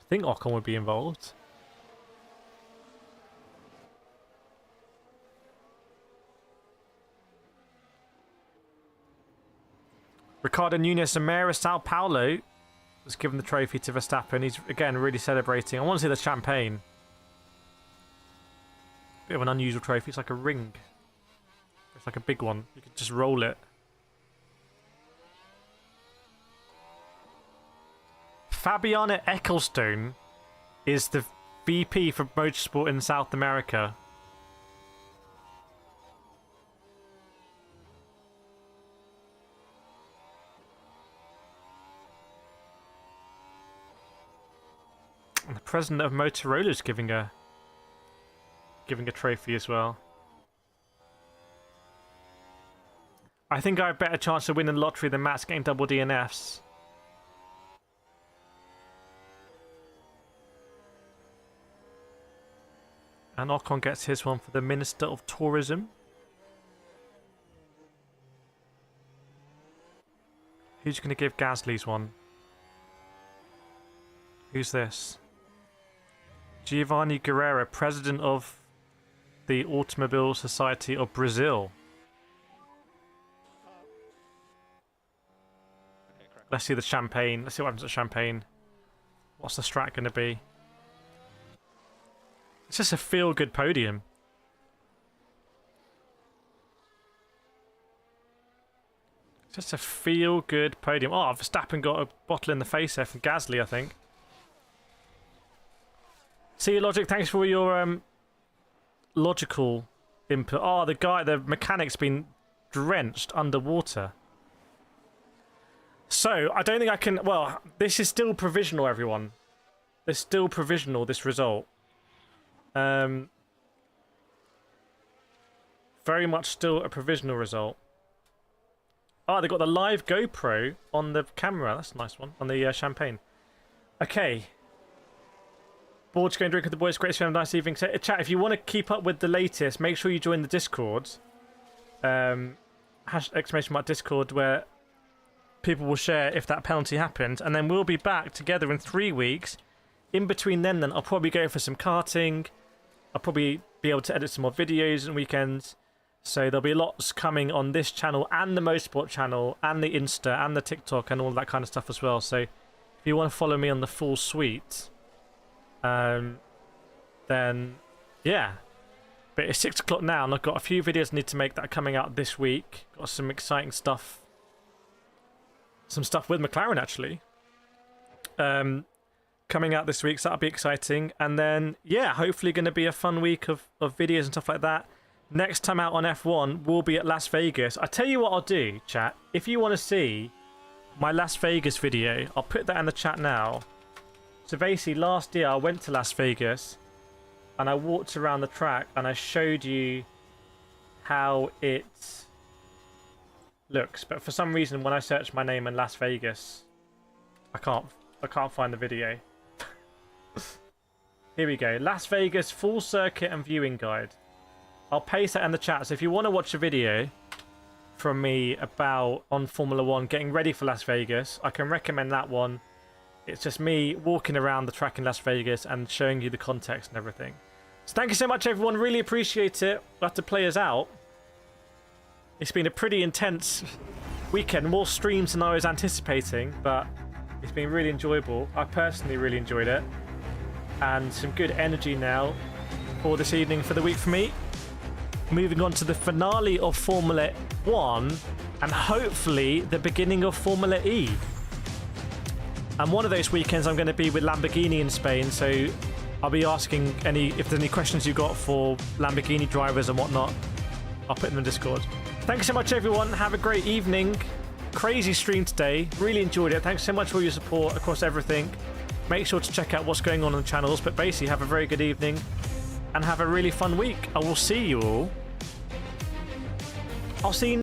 I think Ocon would be involved. Ricardo Nunes Amera Sao Paulo was given the trophy to Verstappen. He's, again, really celebrating. I want to see the champagne. Bit of an unusual trophy. It's like a ring. It's like a big one. You could just roll it. Fabiana Ecclestone is the VP for Motorsport in South America. And the president of Motorola is giving a trophy as well. I think I have a better chance of winning the lottery than Matt's getting double DNFs. And Ocon gets his one for the Minister of Tourism. Who's going to give Gasly's one? Who's this? Giovanni Guerrero, president of the Automobile Society of Brazil. Let's see the champagne. Let's see what happens at champagne. What's the strat going to be? It's just a feel-good podium. Just a feel-good podium. Oh, Verstappen got a bottle in the face there from Gasly, I think. See you, Logic. Thanks for your logical input. Oh, the mechanic's been drenched underwater. So, I don't think I can... Well, this is still provisional, everyone. It's still provisional, this result. Very much still a provisional result. Oh, they got the live GoPro on the camera. That's a nice one. On the champagne. Okay. Bored to go and drink with the boys. Great to have a nice evening. So, chat, if you want to keep up with the latest, make sure you join the Discord. Exclamation mark Discord, where people will share if that penalty happened. And then we'll be back together in 3 weeks. In between then, I'll probably go for some karting. I'll probably be able to edit some more videos and weekends. So there'll be lots coming on this channel and the Motorsport channel and the Insta and the TikTok and all that kind of stuff as well. So if you want to follow me on the full suite, then yeah. But it's 6 o'clock now and I've got a few videos I need to make that are coming out this week. Got some exciting stuff. Some stuff with McLaren actually. Coming out this week, so that'll be exciting. And then, yeah, hopefully going to be a fun week of videos and stuff like that. Next time out on F1, we'll be at Las Vegas. I tell you what I'll do, chat. If you want to see my Las Vegas video, I'll put that in the chat now. So basically, last year I went to Las Vegas and I walked around the track and I showed you how it looks. But for some reason, when I search my name in Las Vegas, I can't find the video. Here we go. Las Vegas full circuit and viewing guide. I'll paste that in the chat. So if you want to watch a video from me about on Formula 1 getting ready for Las Vegas, I can recommend that one. It's just me walking around the track in Las Vegas and showing you the context and everything. So thank you so much, everyone. Really appreciate it. We'll have to play us out. It's been a pretty intense weekend. More streams than I was anticipating, but it's been really enjoyable. I personally really enjoyed it. And some good energy now for this evening for the week for me. Moving on to the finale of Formula 1 and hopefully the beginning of Formula E. And one of those weekends I'm going to be with Lamborghini in Spain, so I'll be asking if there's any questions you've got for Lamborghini drivers and whatnot. I'll put them in the Discord. Thanks so much, everyone. Have a great evening. Crazy stream today. Really enjoyed it. Thanks so much for your support across everything. Make sure to check out what's going on the channels, but basically have a very good evening and have a really fun week. I will see you all. I'll see you